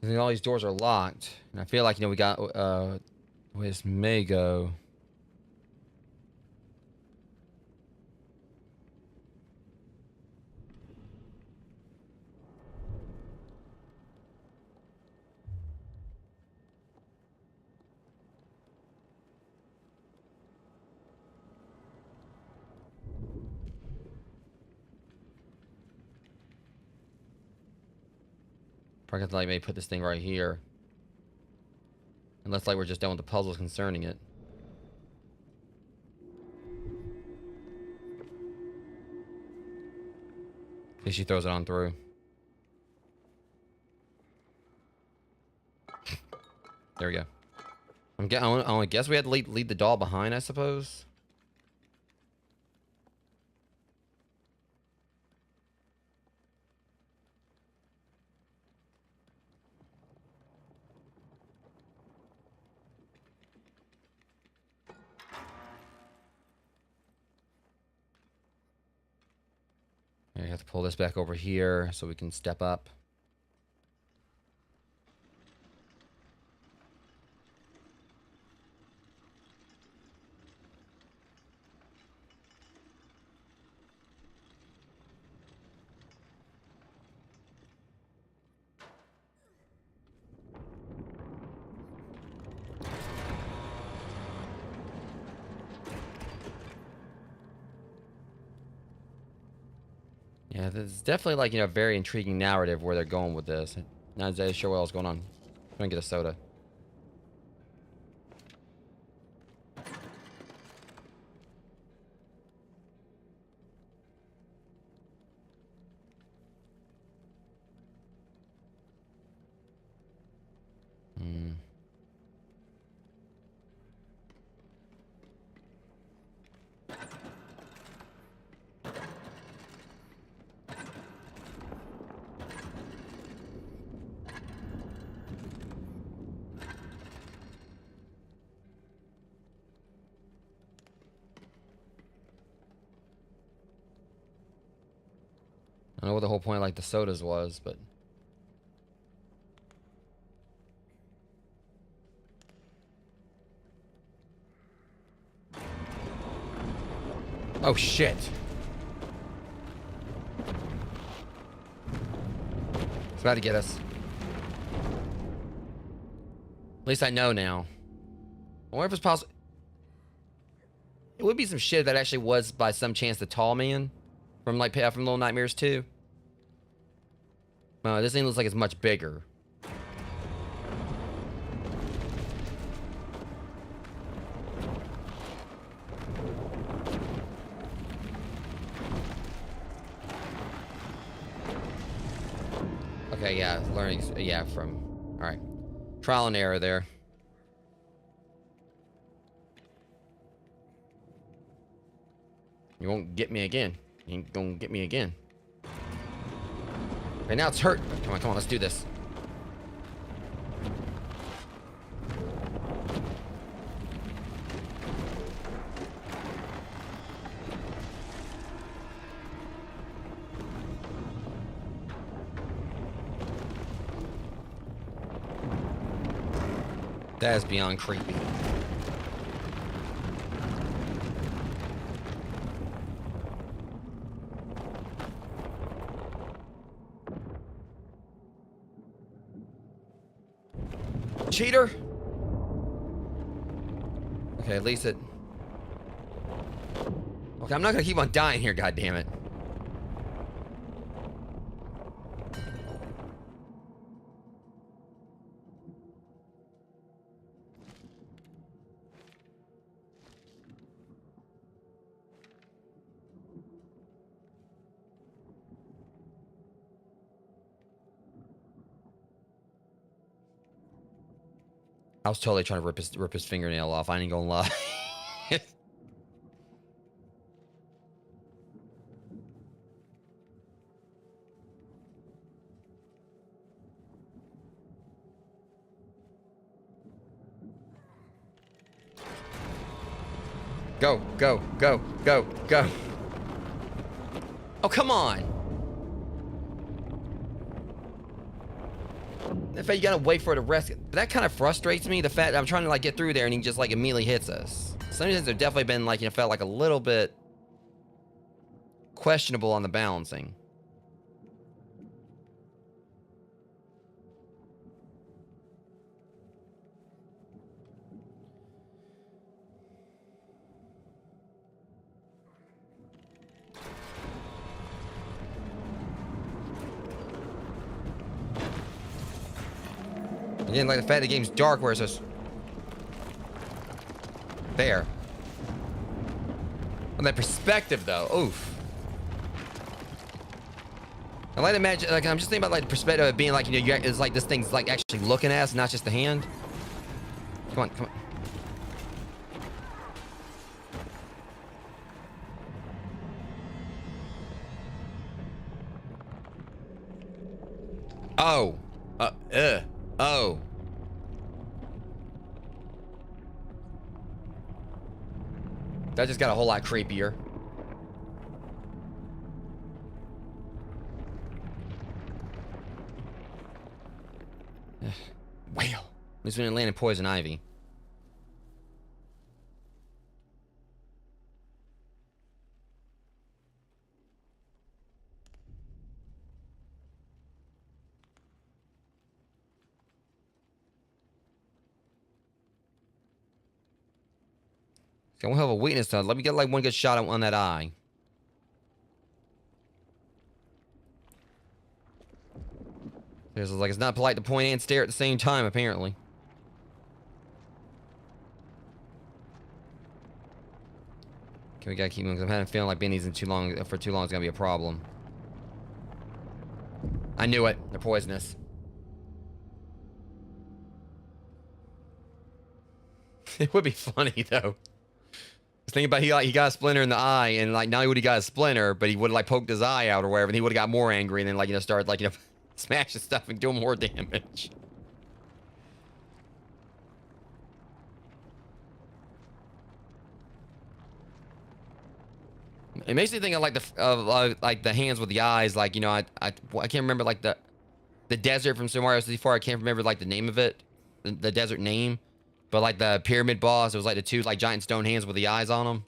I think all these doors are locked. And I feel like, you know, we got, where this may go. Probably have to like maybe put this thing right here. Unless like we're just done with the puzzles concerning it. In case she throws it on through. There we go. I guess we had to leave the doll behind, I suppose. I have to pull this back over here so we can step up. Yeah, there's definitely like, you know, a very intriguing narrative where they're going with this. Not exactly sure what else is going on. I'm gonna get a soda. Hmm. know what the whole point of like the sodas was, but oh shit. It's about to get us. At least I know now. I wonder if it's possible. It would be some shit that actually was by some chance the tall man from like from Little Nightmares 2. This thing looks like it's much bigger. Okay, yeah, learning, yeah, from, all right. Trial and error there. You won't get me again. You ain't gonna get me again. Right now it's hurt. Come on, come on, let's do this. That is beyond creepy. Cheater! Okay, at least it... Okay, I'm not gonna keep on dying here, goddammit. I was totally trying to rip his fingernail off. I ain't gonna lie. Go, go, go, go, go. Oh, come on. The fact you gotta wait for it to rest. That kind of frustrates me. The fact that I'm trying to like get through there and he just like immediately hits us. Sometimes there's definitely been like, you know, felt like a little bit questionable on the balancing. Again, like the fact the game's dark where it's just there. On that perspective though, oof. I like to imagine, like, I'm just thinking about like the perspective of being like, you know, it's like this thing's like actually looking at us, not just the hand. Come on, come on. Oh. Oh. That just got a whole lot creepier. Whale. At least we didn't land in poison ivy. I won't have a weakness though. Let me get like one good shot on that eye. It's like it's not polite to point and stare at the same time, apparently. Okay, we gotta keep moving. I'm having a feeling like being these for too long is gonna be a problem. I knew it. They're poisonous. It would be funny though. Just think about he got a splinter in the eye, and like not only would he got a splinter, but he would have like poked his eye out or whatever, and he would have got more angry, and then like, you know, started like, you know, smashing stuff and doing more damage. It makes me think of like like the hands with the eyes. Like, you know, I can't remember like the desert from Super Mario 64. I can't remember like the name of it, the desert name, but like the pyramid boss, it was like the two like giant stone hands with the eyes on them.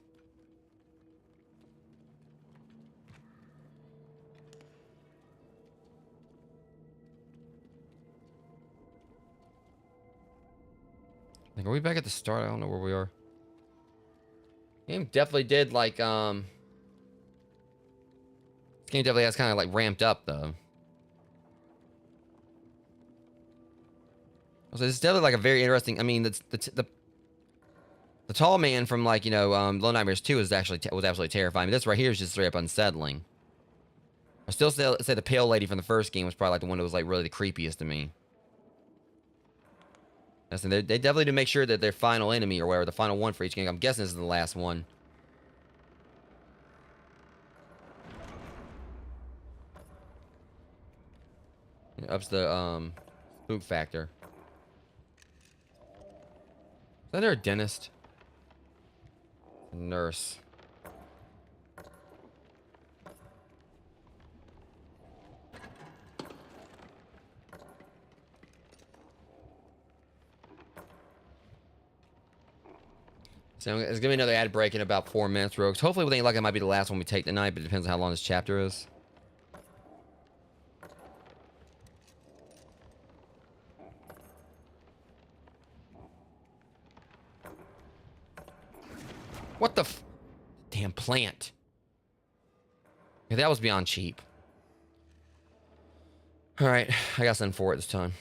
Like, are we back at the start? I don't know where we are. Game definitely did like this game definitely has kind of like ramped up though. So it's definitely like a very interesting. I mean, the tall man from like, you know, Little Nightmares 2 was actually was absolutely terrifying. But this right here is just straight up unsettling. I still say the pale lady from the first game was probably like the one that was like really the creepiest to me. Listen, they definitely do make sure that their final enemy or whatever, the final one for each game. I'm guessing this is the last one. It ups the spook factor. Is that there a dentist? A nurse. So it's gonna be another ad break in about 4 minutes, Rogues. Hopefully, with any luck, it might be the last one we take tonight, but it depends on how long this chapter is. What the damn plant? Yeah, that was beyond cheap. All right, I got something for it this time.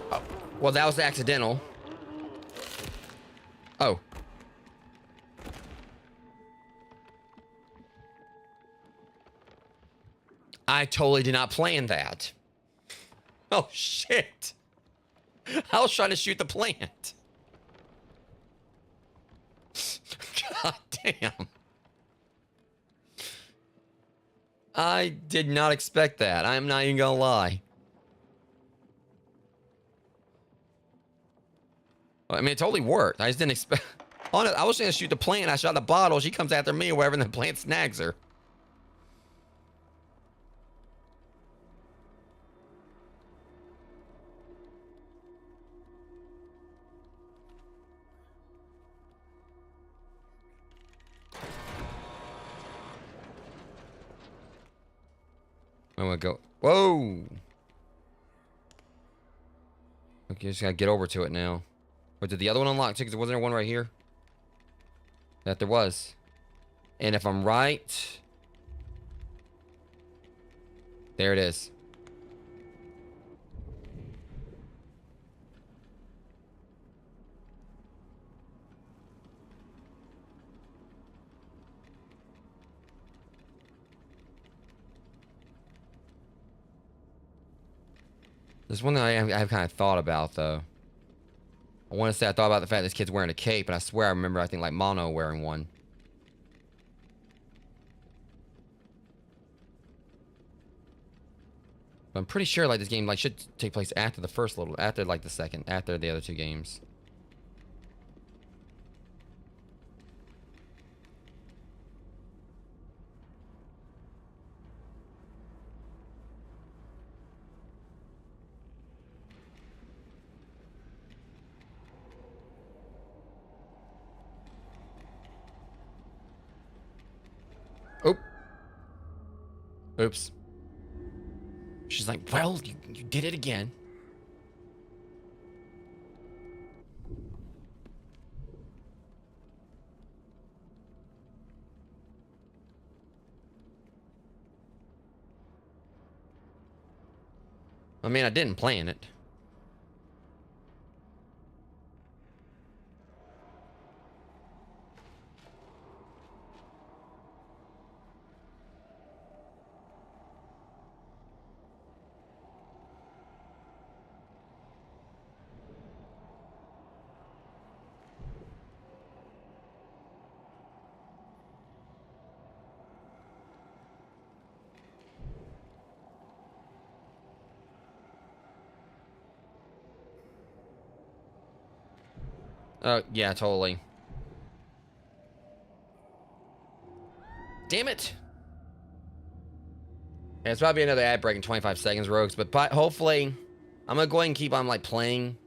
Oh, well, that was accidental. Oh. I totally did not plan that. Oh, shit. I was trying to shoot the plant. God damn. I did not expect that. I'm not even gonna lie. I mean, it totally worked. I just didn't expect... I was gonna shoot the plant. I shot the bottle. She comes after me or whatever, and the plant snags her. I'm gonna go. Whoa. Okay, just gotta get over to it now. But did the other one unlock too? Because wasn't there one right here? That there was. And if I'm right... There it is. There's one that I've kind of thought about, though. I want to say I thought about the fact this kid's wearing a cape, and I swear I remember, I think, like, Mono wearing one. But I'm pretty sure, like, this game, like, should take place after the first little... After, like, the second. After the other two games. Oop. Oops. She's like, well, you did it again. I mean, I didn't plan it. Yeah, totally. Damn it! Yeah, it's probably another ad break in 25 seconds, Rogues, but hopefully, I'm gonna go ahead and keep on, like, playing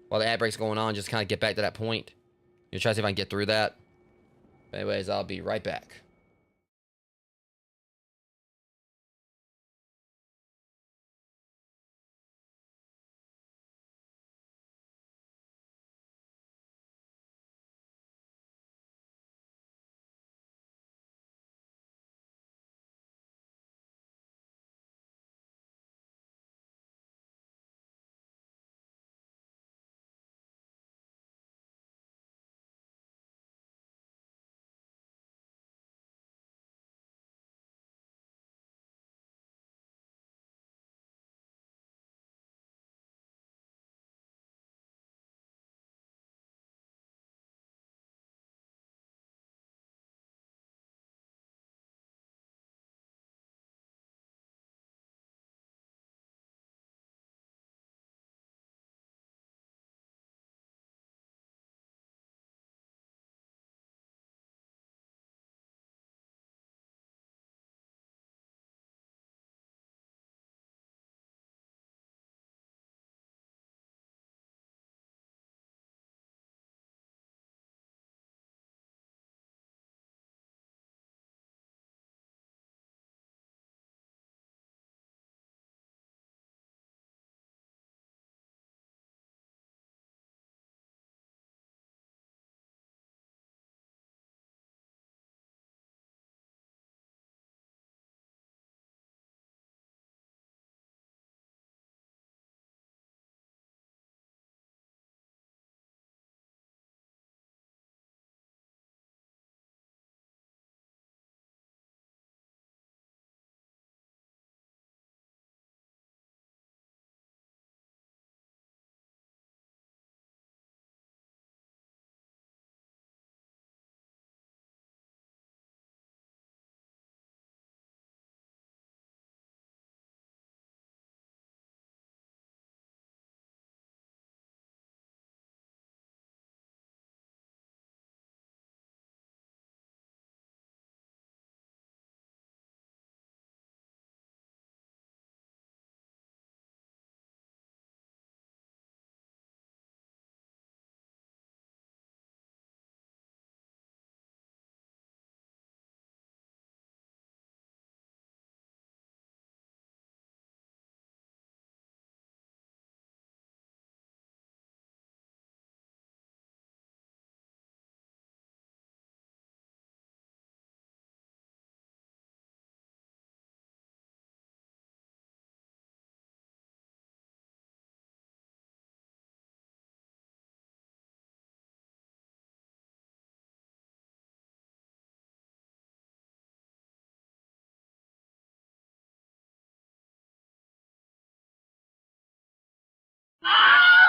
while the ad break's going on, just kind of get back to that point. You try to see if I can get through that. But anyways, I'll be right back.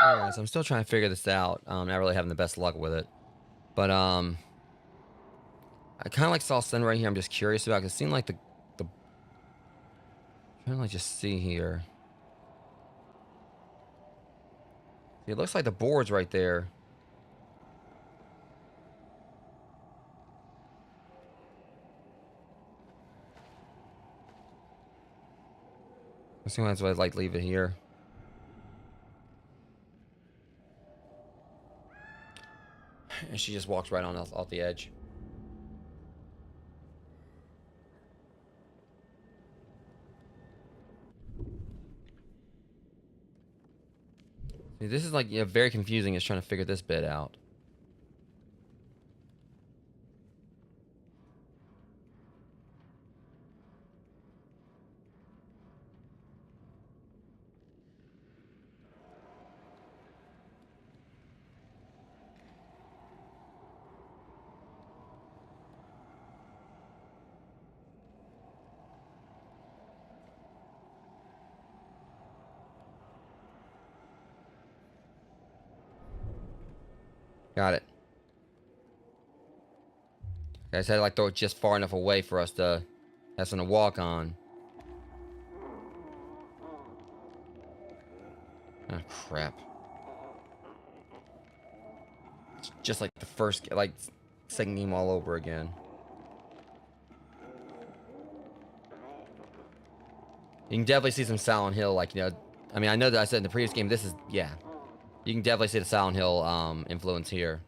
Yeah, so I'm still trying to figure this out. Not really having the best luck with it. But, I kind of like saw something right here I'm just curious about, 'cause it seemed like the, trying to like just see here. It looks like the board's right there. I think that's why I'd like leave it here. And she just walks right on off the edge. See, this is like, yeah, very confusing. Is trying to figure this bit out. Got it. I said like throw it just far enough away for us to have something to walk on. Ah, crap. just like the first, like second game all over again. You can definitely see some Silent Hill, like, you know, I mean, I know that I said in the previous game, this is, yeah. You can definitely see the Silent Hill influence here.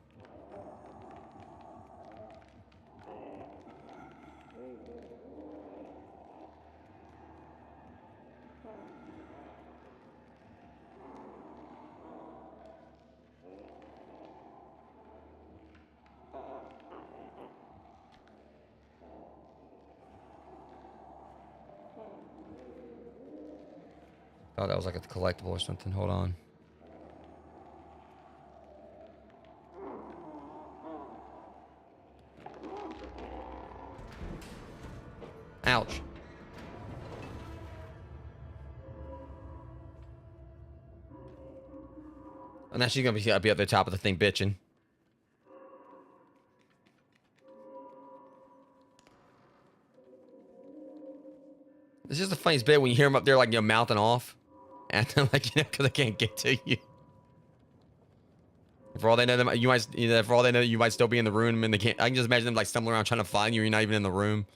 Oh, that was like a collectible or something. Hold on. Ouch. And now she's gonna be up the top of the thing bitching. It's just the funniest bit when you hear them up there, like, you know, mouthing off. And then, like, you know, because they can't get to you. For all they know, you might, you know, for all they know, you might still be in the room, and they can't. I can just imagine them like stumbling around trying to find you. You're not even in the room.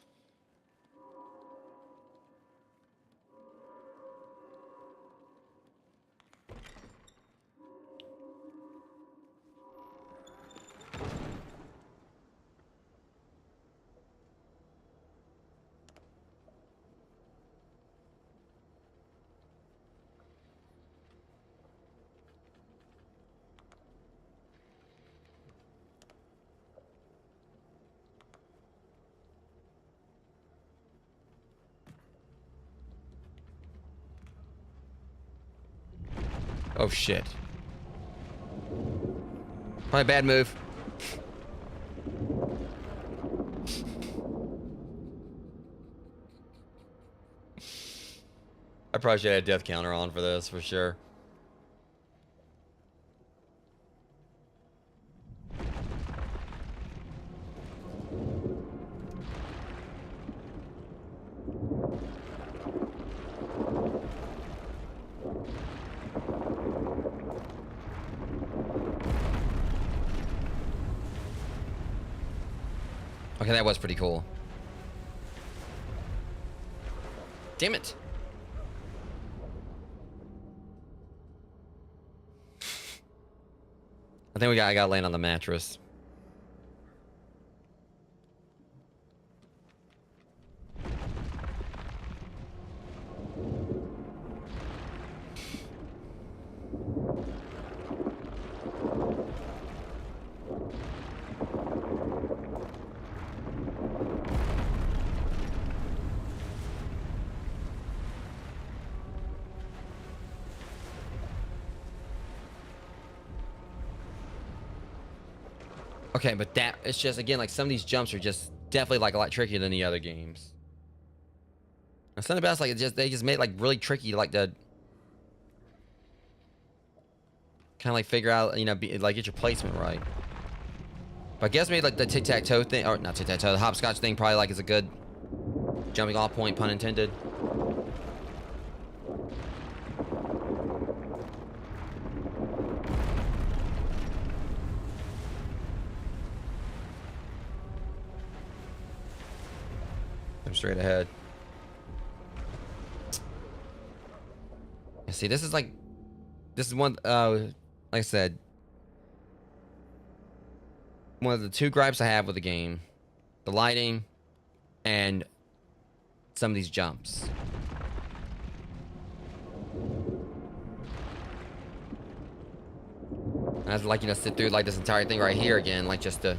Oh shit! Probably a bad move. I probably should have a death counter on for this, for sure. Okay, that was pretty cool. Damn it. I think I gotta land on the mattress. Okay, but that, it's just, again, like, some of these jumps are just definitely, like, a lot trickier than the other games. And something about it's like, they just made it, like, really tricky, like, to kind of, like, figure out, you know, like, get your placement right. But I guess maybe, like, the tic-tac-toe thing, or not tic-tac-toe, the hopscotch thing probably, like, is a good jumping off point, pun intended. I'm straight ahead. See, this is like, this is one, like I said, one of the two gripes I have with the game: the lighting and some of these jumps. And I'd like, you know, sit through like this entire thing right here again, like, just to.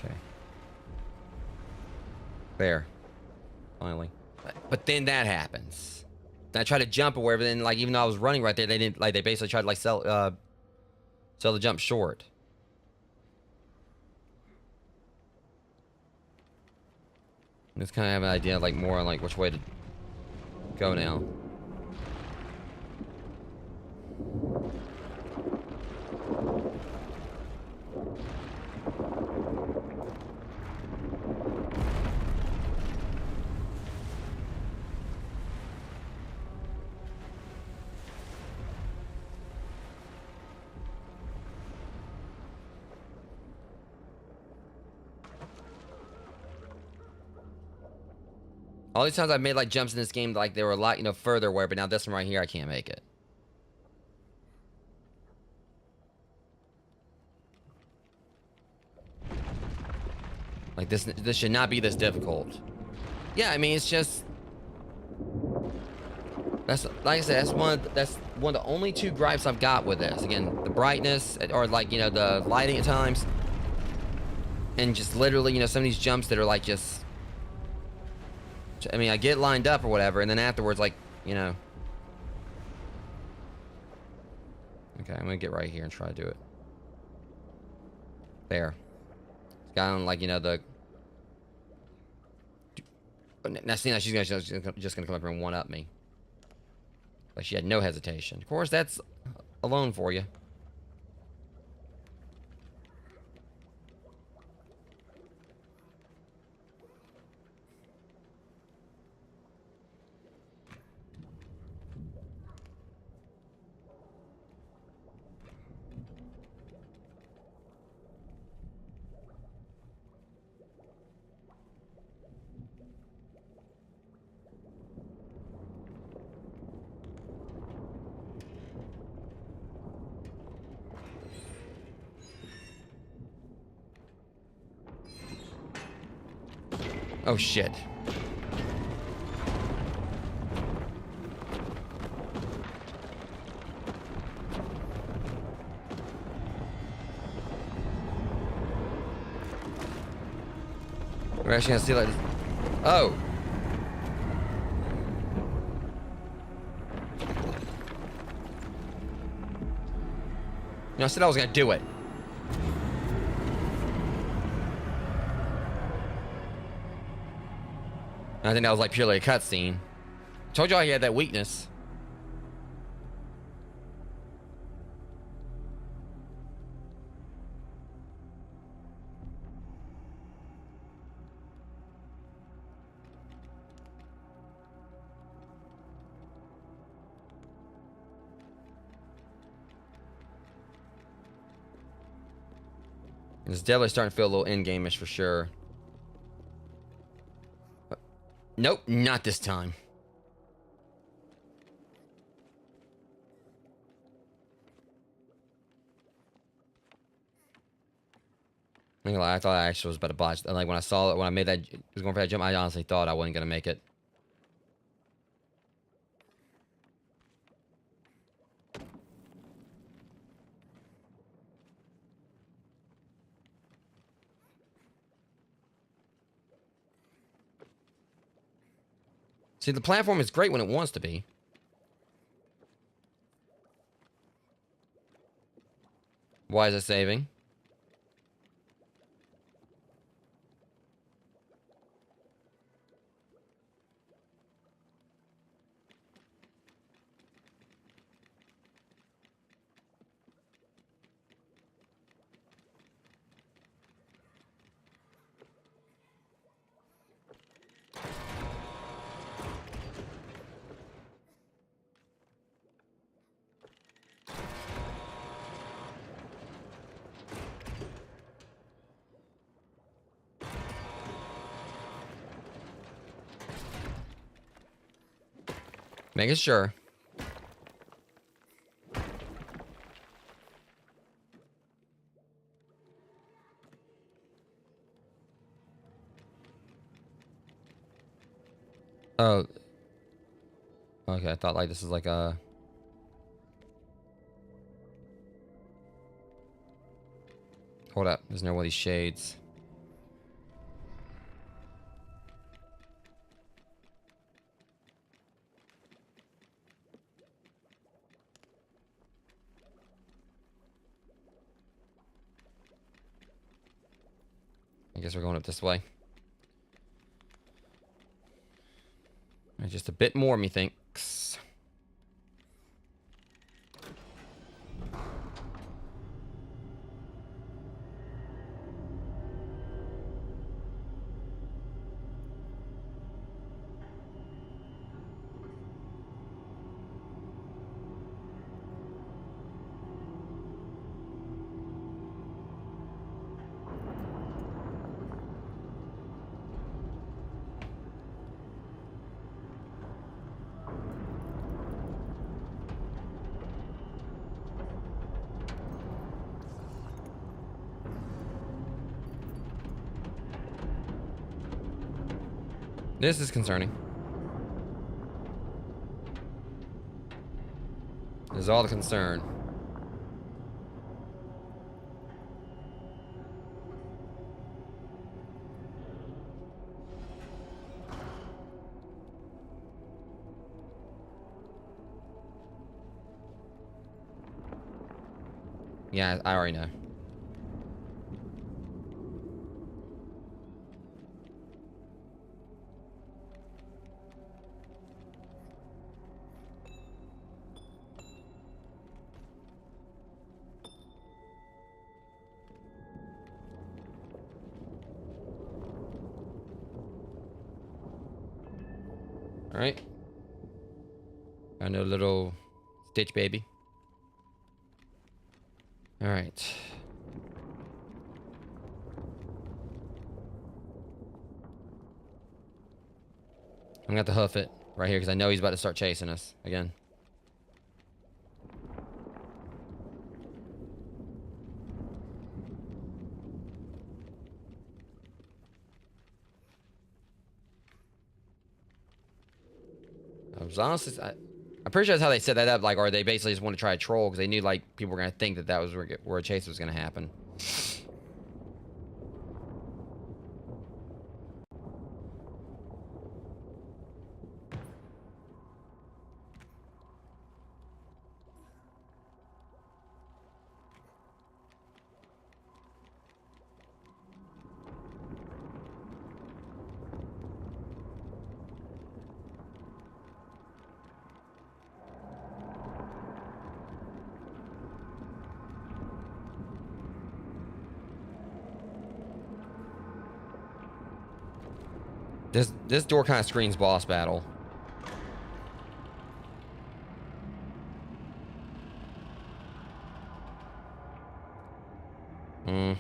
Okay. There. Finally. But then that happens. Then I try to jump or whatever, then, like, even though I was running right there, they didn't, like, they basically tried to, like, sell the jump short. Just kind of have an idea, like, more on, like, which way to go now. All these times I've made like jumps in this game, like they were a lot, further away, but now this one right here, I can't make it. Like this should not be this difficult. Yeah, I mean, it's just, that's, like I said, that's one of the only two gripes I've got with this. Again, the brightness, or like, the lighting at times. And just literally, some of these jumps that are like just, I mean, I get lined up or whatever, and then afterwards, like, Okay, I'm gonna get right here and try to do it. There. It's got on, like, the... Now, see, now she's just gonna come up here and one-up me. Like, she had no hesitation. Of course, that's alone for you. Oh, shit. We're actually gonna see, like... Oh! I said I was gonna do it. I think that was like purely a cutscene. Told y'all he had that weakness. It's definitely starting to feel a little in-game-ish for sure. Nope, not this time. I'm gonna lie, I thought I actually was about to botch. Like when I saw it, when I made that, was going for that jump, I honestly thought I wasn't gonna make it. See, the platform is great when it wants to be. Why is it saving? Making sure. Oh. Okay, I thought like this is like a... Hold up, there's no one of these shades. I guess we're going up this way. Just a bit more, methinks. This is concerning. This is all the concern. Yeah, I already know. All right. Found a little Stitch baby. All right. I'm gonna have to hoof it right here because I know he's about to start chasing us again. I was honestly, I'm pretty sure that's how they set that up, like, or they basically just want to try to troll because they knew like people were gonna think that that was where a chase was gonna happen. This door kind of screams boss battle. Hmm.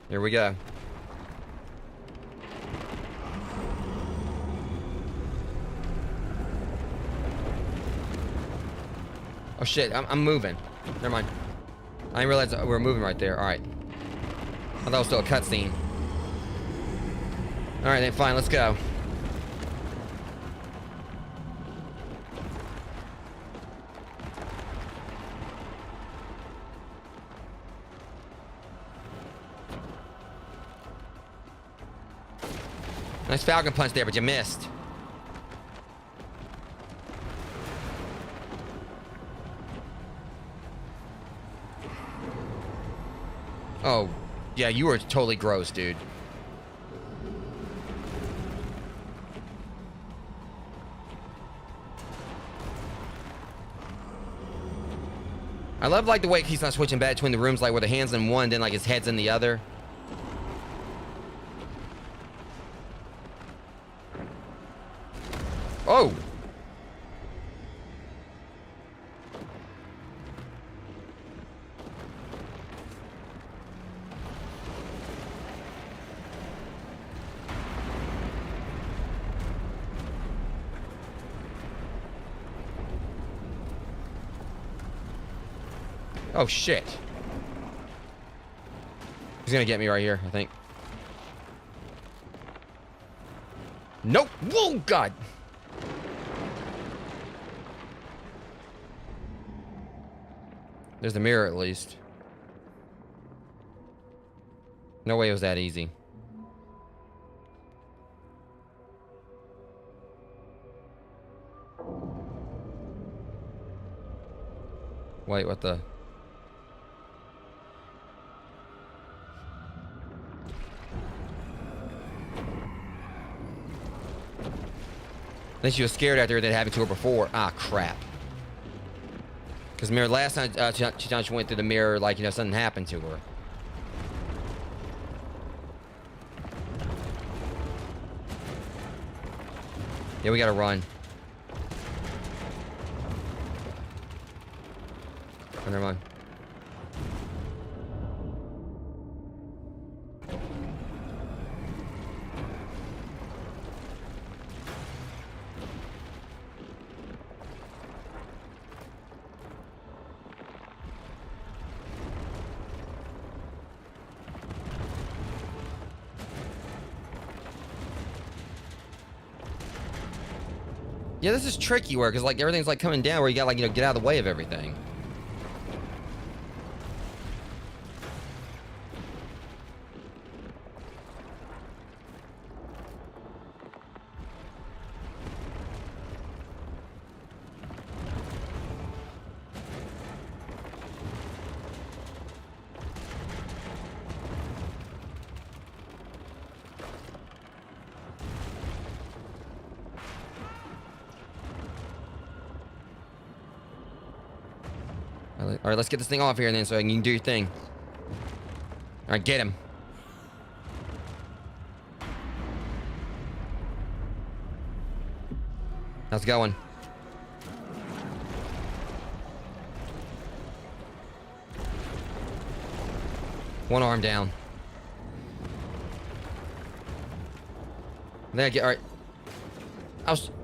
Here we go. Oh shit, I'm moving. Never mind. I didn't realize we were moving right there. Alright. I thought it was still a cutscene. Alright then, fine, let's go. Nice Falcon punch there, but you missed. Oh, yeah, you were totally gross, dude. I love, like, the way he's not switching back between the rooms, like, where the hand's in one, then, like, his head's in the other. Oh! Oh, shit. He's gonna get me right here, I think. Nope! Whoa, God! There's the mirror, at least. No way it was that easy. Wait, what the... I think she was scared after that happened to her before. Ah, crap. Because mirror last time she went through the mirror, like, you know, something happened to her. Yeah, we gotta run. Oh, never mind. Yeah, this is tricky where, because, like, everything's, like, coming down where you gotta, like, get out of the way of everything. All right, let's get this thing off here then so you can do your thing. All right, get him. How's it going? One arm down. There, get all right.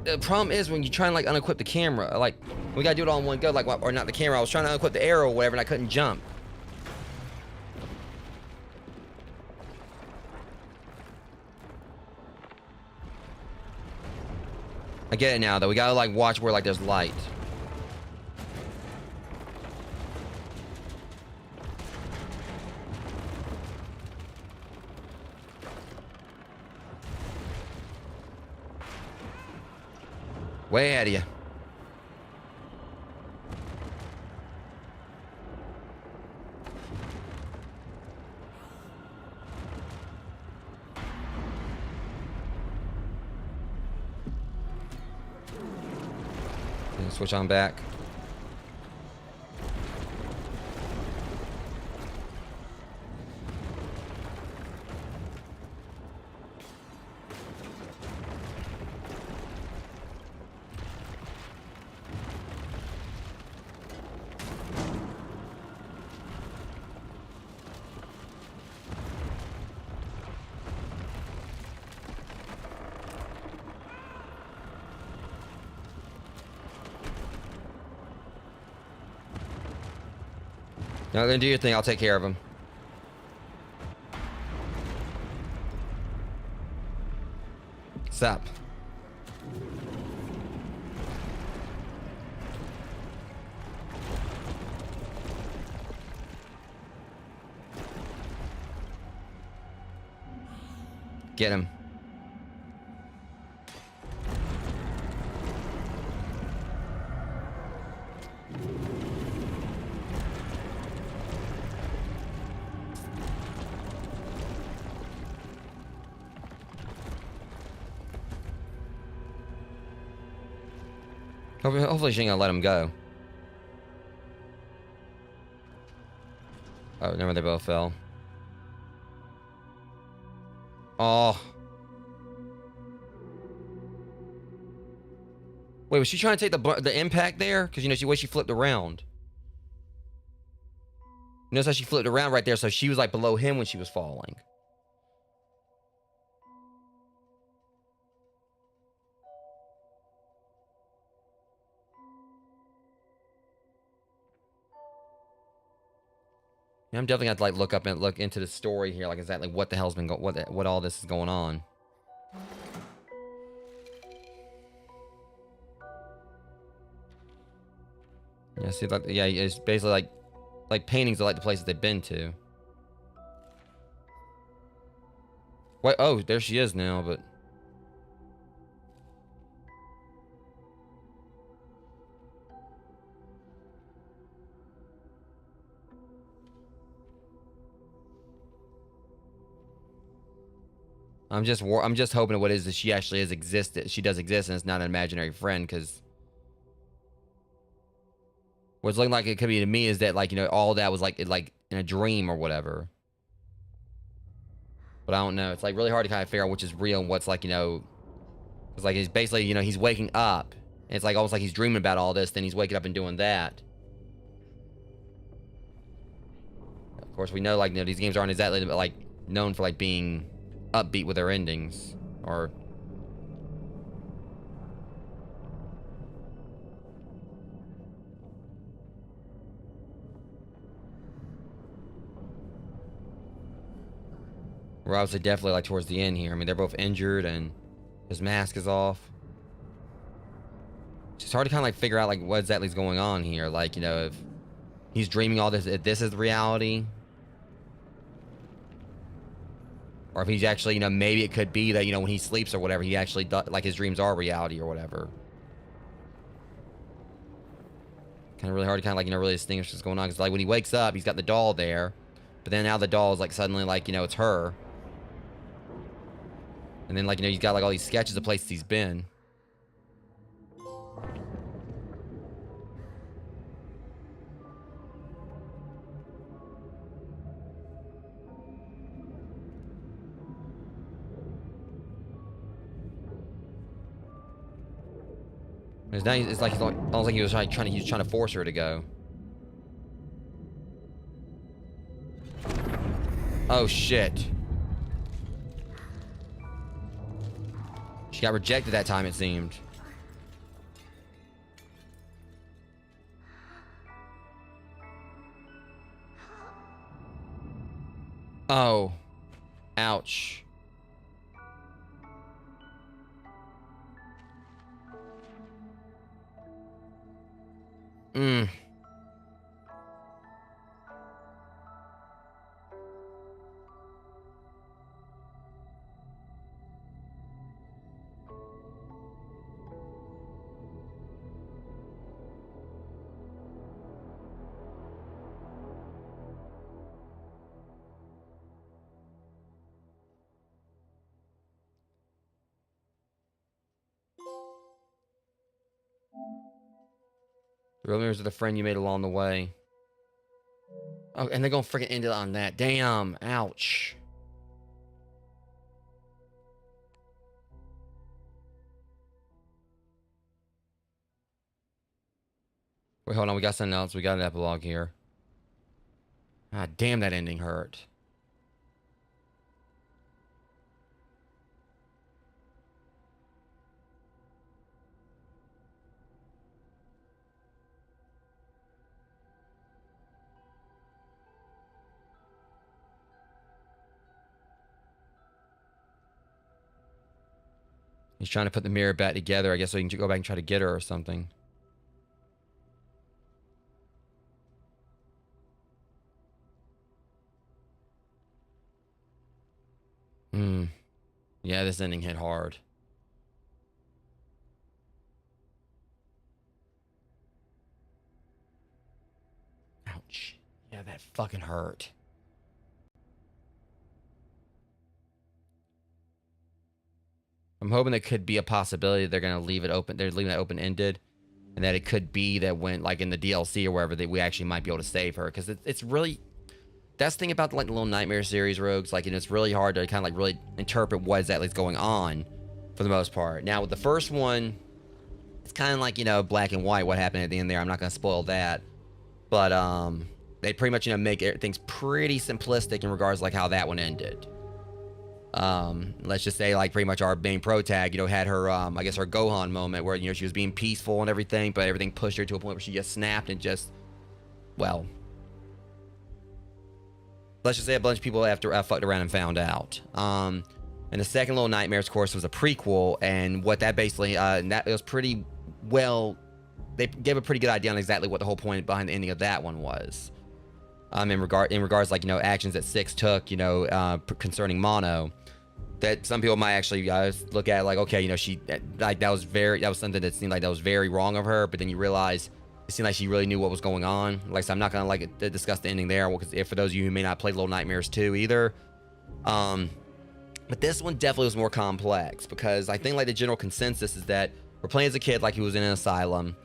The problem is when you try and like unequip the camera, like we gotta do it all in one go, like or not the camera. I was trying to unequip the arrow or whatever, and I couldn't jump. I get it now, though. We gotta like watch where like there's light. Way ahead of you. Switch on back. No, then do your thing. I'll take care of him. Stop. Get him. Hopefully she ain't gonna let him go. Oh, never, they both fell. Oh. Wait, was she trying to take the impact there? Because, she flipped around. Notice how she flipped around right there, so she was, like, below him when she was falling. Yeah, I'm definitely gonna have to, like, look into the story here, like, exactly what the hell's been what all this is going on. Yeah, see, like, yeah, it's basically like paintings of like the places they've been to. Wait, oh, there she is now, but I'm just hoping what is that she actually is existed. She does exist, and it's not an imaginary friend. Because what's looking like it could be to me is that like all that was like in a dream or whatever. But I don't know. It's like really hard to kind of figure out which is real and what's like It's like he's basically, you know, he's waking up. And it's like almost like he's dreaming about all this, then he's waking up and doing that. Of course, we know, like, you know, these games aren't exactly, like, known for, like, being upbeat with their endings. Or... We're obviously definitely, like, towards the end here. I mean, they're both injured, and his mask is off. It's hard to kind of, like, figure out, like, what exactly is going on here. Like, you know, if he's dreaming all this, if this is reality. Or if he's actually, you know, maybe it could be that, you know, when he sleeps or whatever, he actually, like, his dreams are reality or whatever. Kind of really hard to kind of, like, you know, really distinguish what's going on. Because, like, when he wakes up, he's got the doll there. But then now the doll is, like, suddenly, like, you know, it's her. And then, like, you know, he's got, like, all these sketches of places he's been. It's, now, it's like, almost like he was trying to force her to go. Oh, shit. She got rejected that time, it seemed. Oh. Ouch. Mm. The real memories of the friend you made along the way. Oh, and they're gonna freaking end it on that. Damn. Ouch. Wait, hold on. We got something else. We got an epilogue here. God damn, that ending hurt. He's trying to put the mirror back together, I guess, so he can go back and try to get her or something. Hmm. Yeah, this ending hit hard. Ouch. Yeah, that fucking hurt. I'm hoping there could be a possibility they're gonna leave it open. They're leaving it open-ended, and that it could be that when, like, in the DLC or wherever, that we actually might be able to save her, because it's really, that's the thing about, like, the Little Nightmare series, Rogues. Like, and it's really hard to kind of, like, really interpret what exactly is going on for the most part. Now with the first one, it's kind of like, you know, black and white what happened at the end there. I'm not gonna spoil that, but they pretty much, you know, make things pretty simplistic in regards to, like, how that one ended. Let's just say, like, pretty much our main pro tag, you know, had her, I guess her Gohan moment where, you know, she was being peaceful and everything, but everything pushed her to a point where she just snapped and just, well, let's just say a bunch of people after fucked around and found out. And the second Little Nightmares, of course, was a prequel, and what that basically, that it was pretty well, they gave a pretty good idea on exactly what the whole point behind the ending of that one was. In regards, like, you know, actions that Six took, you know, concerning Mono, that some people might actually look at it like, okay, you know, she, like, that was something that seemed like that was very wrong of her, but then you realize it seemed like she really knew what was going on. Like, so I'm not gonna, like, discuss the ending there, because if for those of you who may not play Little Nightmares 2 either, but this one definitely was more complex, because I think, like, the general consensus is that we're playing as a kid, like, he was in an asylum,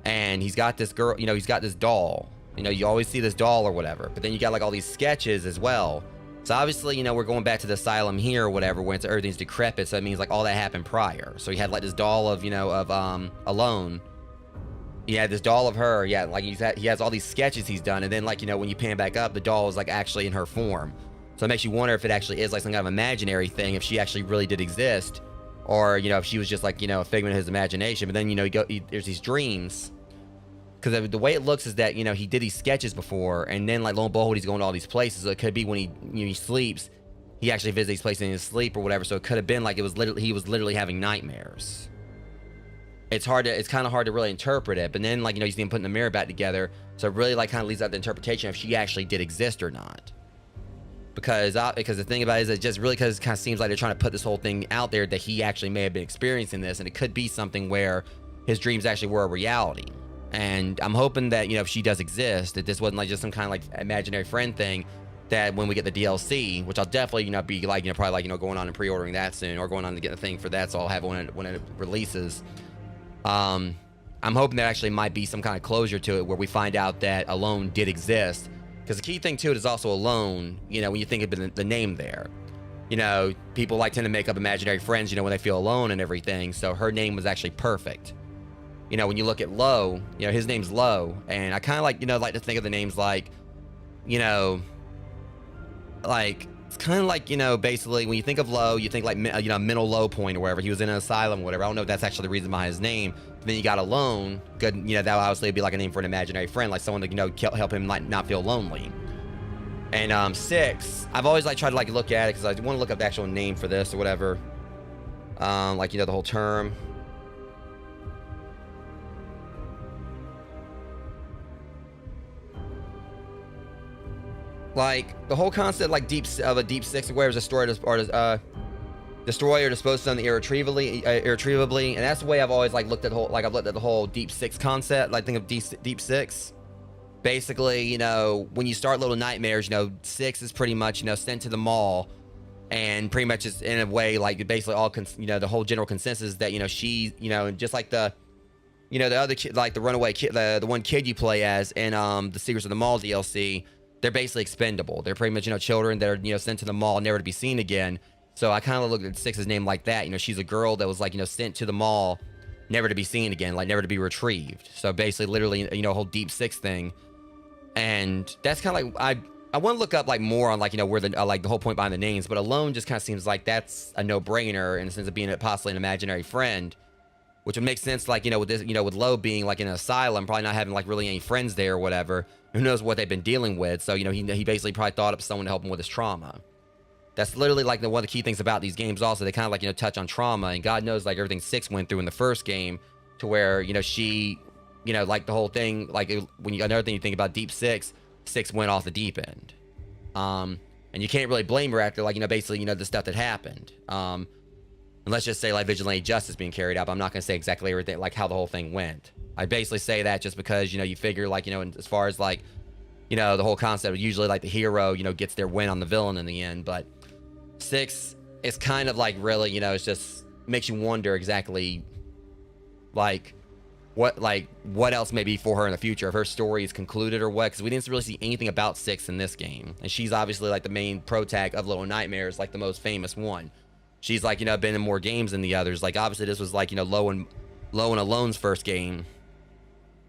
and he's got this girl, you know, he's got this doll. You know, you always see this doll or whatever, but then you got, like, all these sketches as well. So obviously, you know, we're going back to the asylum here or whatever, when everything's decrepit. So it means like all that happened prior. So he had like this doll of, you know, of Alone. He had this doll of her, yeah, like he has all these sketches he's done, and then like, you know, when you pan back up, the doll is like actually in her form. So it makes you wonder if it actually is like some kind of imaginary thing, if she actually really did exist, or, you know, if she was just like, you know, a figment of his imagination. But then, you know, there's these dreams, because the way it looks is that, you know, he did these sketches before, and then like lo and behold, he's going to all these places. So it could be when he sleeps, he actually visits these places in his sleep or whatever. So it could have been like he was literally having nightmares. It's kind of hard to really interpret it. But then, like, you know, he's even putting the mirror back together, so it really like kind of leaves out the interpretation if she actually did exist or not. Because the thing about it is, it just really kind of seems like they're trying to put this whole thing out there that he actually may have been experiencing this, and it could be something where his dreams actually were a reality. And I'm hoping that, you know, if she does exist, that this wasn't like just some kind of like imaginary friend thing, that when we get the DLC, which I'll definitely, you know, be like, you know, probably like, you know, going on and pre-ordering that soon, or going on to get the thing for that, so I'll have it when it releases. I'm hoping there actually might be some kind of closure to it, where we find out that Alone did exist. Because the key thing to it is also Alone, you know, when you think of the name there. You know, people like tend to make up imaginary friends, you know, when they feel alone and everything. So her name was actually perfect. You know, when you look at Lo, you know, his name's Lo. And I kind of like, you know, like to think of the names like, you know, like, it's kind of like, you know, basically when you think of Lo, you think like, you know, mental low point or wherever. He was in an asylum or whatever. I don't know if that's actually the reason behind his name. But then you got Alone. Good, you know, that would obviously be like a name for an imaginary friend, like someone to, you know, help him like not feel lonely. And 6, I've always like tried to like look at it because I want to look up the actual name for this or whatever. Like, you know, the whole term. Like the whole concept, like of a deep six, where is destroyed or destroy or dispose of something irretrievably, and that's the way I've always like looked at the whole deep six concept. Like think of deep six. Basically, you know, when you start Little Nightmares, you know, 6 is pretty much, you know, sent to the mall, and pretty much is in a way like basically all you know, the whole general consensus that, you know, she, you know, just like the, you know, the other kid, like the runaway kid, the one kid you play as in the Secrets of the Mall DLC. They're basically expendable. They're pretty much, you know, children that are, you know, sent to the mall, never to be seen again. So I kind of looked at 6's name like that. You know, she's a girl that was like, you know, sent to the mall, never to be seen again, like never to be retrieved. So basically, literally, you know, whole deep six thing. And that's kind of like, I want to look up like more on like, you know, where the like the whole point behind the names, but Alone just kind of seems like that's a no-brainer in the sense of being possibly an imaginary friend, which would make sense, like, you know, with this, you know, with Lo being like in an asylum, probably not having like really any friends there or whatever. Who knows what they've been dealing with? So, you know, he basically probably thought of someone to help him with his trauma. That's literally like one of the key things about these games. Also, they kind of like, you know, touch on trauma, and God knows like everything 6 went through in the first game, to where, you know, she, you know, like the whole thing, like when you, another thing you think about deep 6 went off the deep end. And you can't really blame her after, like, you know, basically, you know, the stuff that happened. And let's just say like vigilante justice being carried out. But I'm not going to say exactly everything, like how the whole thing went. I basically say that just because, you know, you figure like, you know, as far as like, you know, the whole concept, usually like the hero, you know, gets their win on the villain in the end. But 6 is kind of like really, you know, it's just makes you wonder exactly like what else may be for her in the future, if her story is concluded or what, because we didn't really see anything about 6 in this game. And she's obviously like the main protag of Little Nightmares, like the most famous one. She's like, you know, been in more games than the others. Like obviously this was like, you know, Lo and Alone's first game,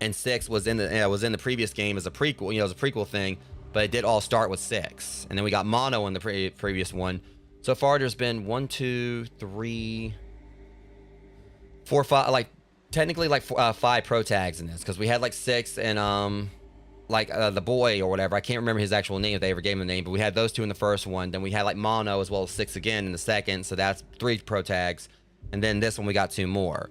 and 6 was in the previous game as a prequel, you know, as a prequel thing, but it did all start with 6. And then we got Mono in the previous one. So far there's been 1, 2, 3, 4, 5, like technically like 5 pro tags in this, because we had like 6 and the boy or whatever, I can't remember his actual name if they ever gave him a name, but we had those 2 in the first one. Then we had like Mono as well as 6 again in the second, so that's 3 pro tags. And then this one we got 2 more.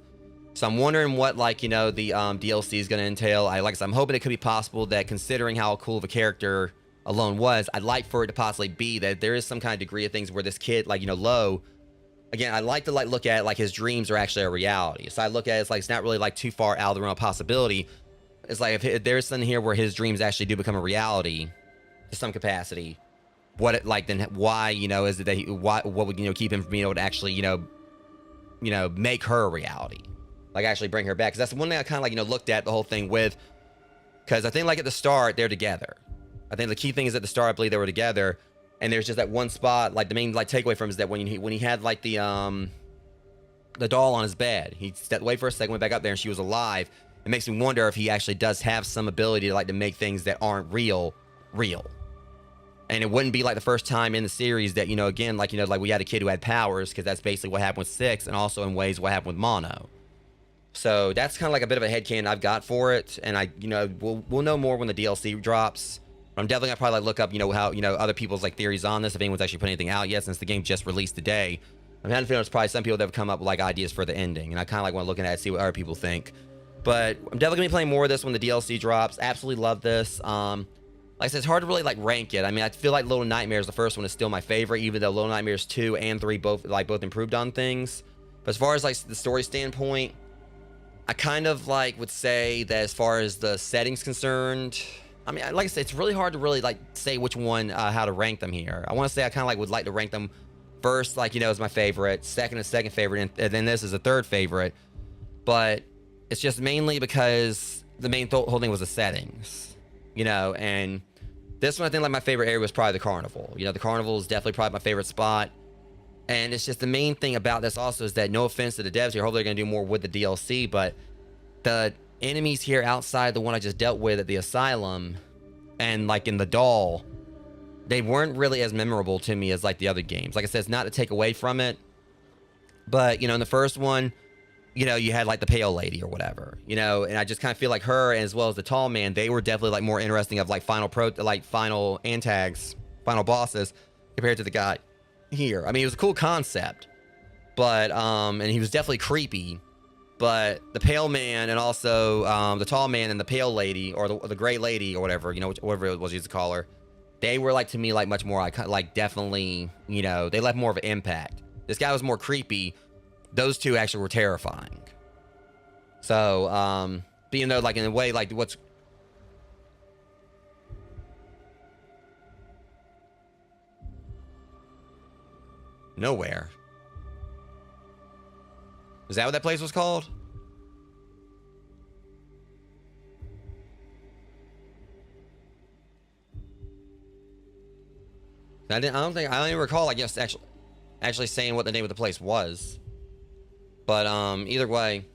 So I'm wondering what, like, you know, the DLC is going to entail. Like I said, I'm hoping it could be possible that, considering how cool of a character Alone was, I'd like for it to possibly be that there is some kind of degree of things where this kid, like, you know, Lo, again, I like to like look at like his dreams are actually a reality. So I look at it as like it's not really like too far out of the realm of possibility. It's like if there's something here where his dreams actually do become a reality to some capacity, what it like, then why, you know, is it that what would, you know, keep him from being able to actually, you know, make her a reality, like actually bring her back? Because that's the one thing I kind of like, you know, looked at the whole thing with, because I think like at the start they're together. I think the key thing is at the start, I believe they were together. And there's just that one spot, like the main like takeaway from him is that when he had like the doll on his bed, he stepped away for a second, went back up there, and she was alive. It makes me wonder if he actually does have some ability to like to make things that aren't real. And it wouldn't be like the first time in the series that, you know, again, like, you know, like we had a kid who had powers, because that's basically what happened with 6, and also in ways what happened with Mono. So that's kind of like a bit of a headcanon I've got for it, and I, you know, we'll know more when the DLC drops. But I'm definitely gonna probably like look up, you know, how, you know, other people's like theories on this, if anyone's actually put anything out yet, since the game just released today. I'm having a feeling there's probably some people that have come up with like ideas for the ending, and I kind of like want to look at it, see what other people think. But I'm definitely gonna be playing more of this when the DLC drops. Absolutely love this. Like I said, it's hard to really like rank it. I mean, I feel like Little Nightmares, the first one, is still my favorite, even though Little Nightmares 2 and 3 both improved on things. But as far as like the story standpoint, I kind of like would say that as far as the settings concerned, I mean, like I said, it's really hard to really like say which one, how to rank them here. I want to say I kind of like would like to rank them first, like, you know, as my favorite, second as second favorite, and then this is a third favorite. But it's just mainly because the main whole thing was the settings, you know, and this one, I think like my favorite area was probably the carnival. You know, the carnival is definitely probably my favorite spot. And it's just the main thing about this also is that, no offense to the devs here, hopefully they're going to do more with the DLC, but the enemies here outside the one I just dealt with at the asylum and like in the doll, they weren't really as memorable to me as like the other games. Like I said, it's not to take away from it, but, you know, in the first one, you know, you had like the pale lady or whatever, you know, and I just kind of feel like her, as well as the tall man, they were definitely like more interesting of like final antags, final bosses compared to the guy here. I mean, it was a cool concept, but and he was definitely creepy, but the pale man and also the tall man and the pale lady, or the gray lady or whatever, you know, whatever it was you used to call her, they were like, to me, like much more like definitely, you know, they left more of an impact. This guy was more creepy. Those two actually were terrifying. So, but you know, like in a way, like what's nowhere. Is that what that place was called? I don't even recall, I guess, actually saying what the name of the place was. But either way,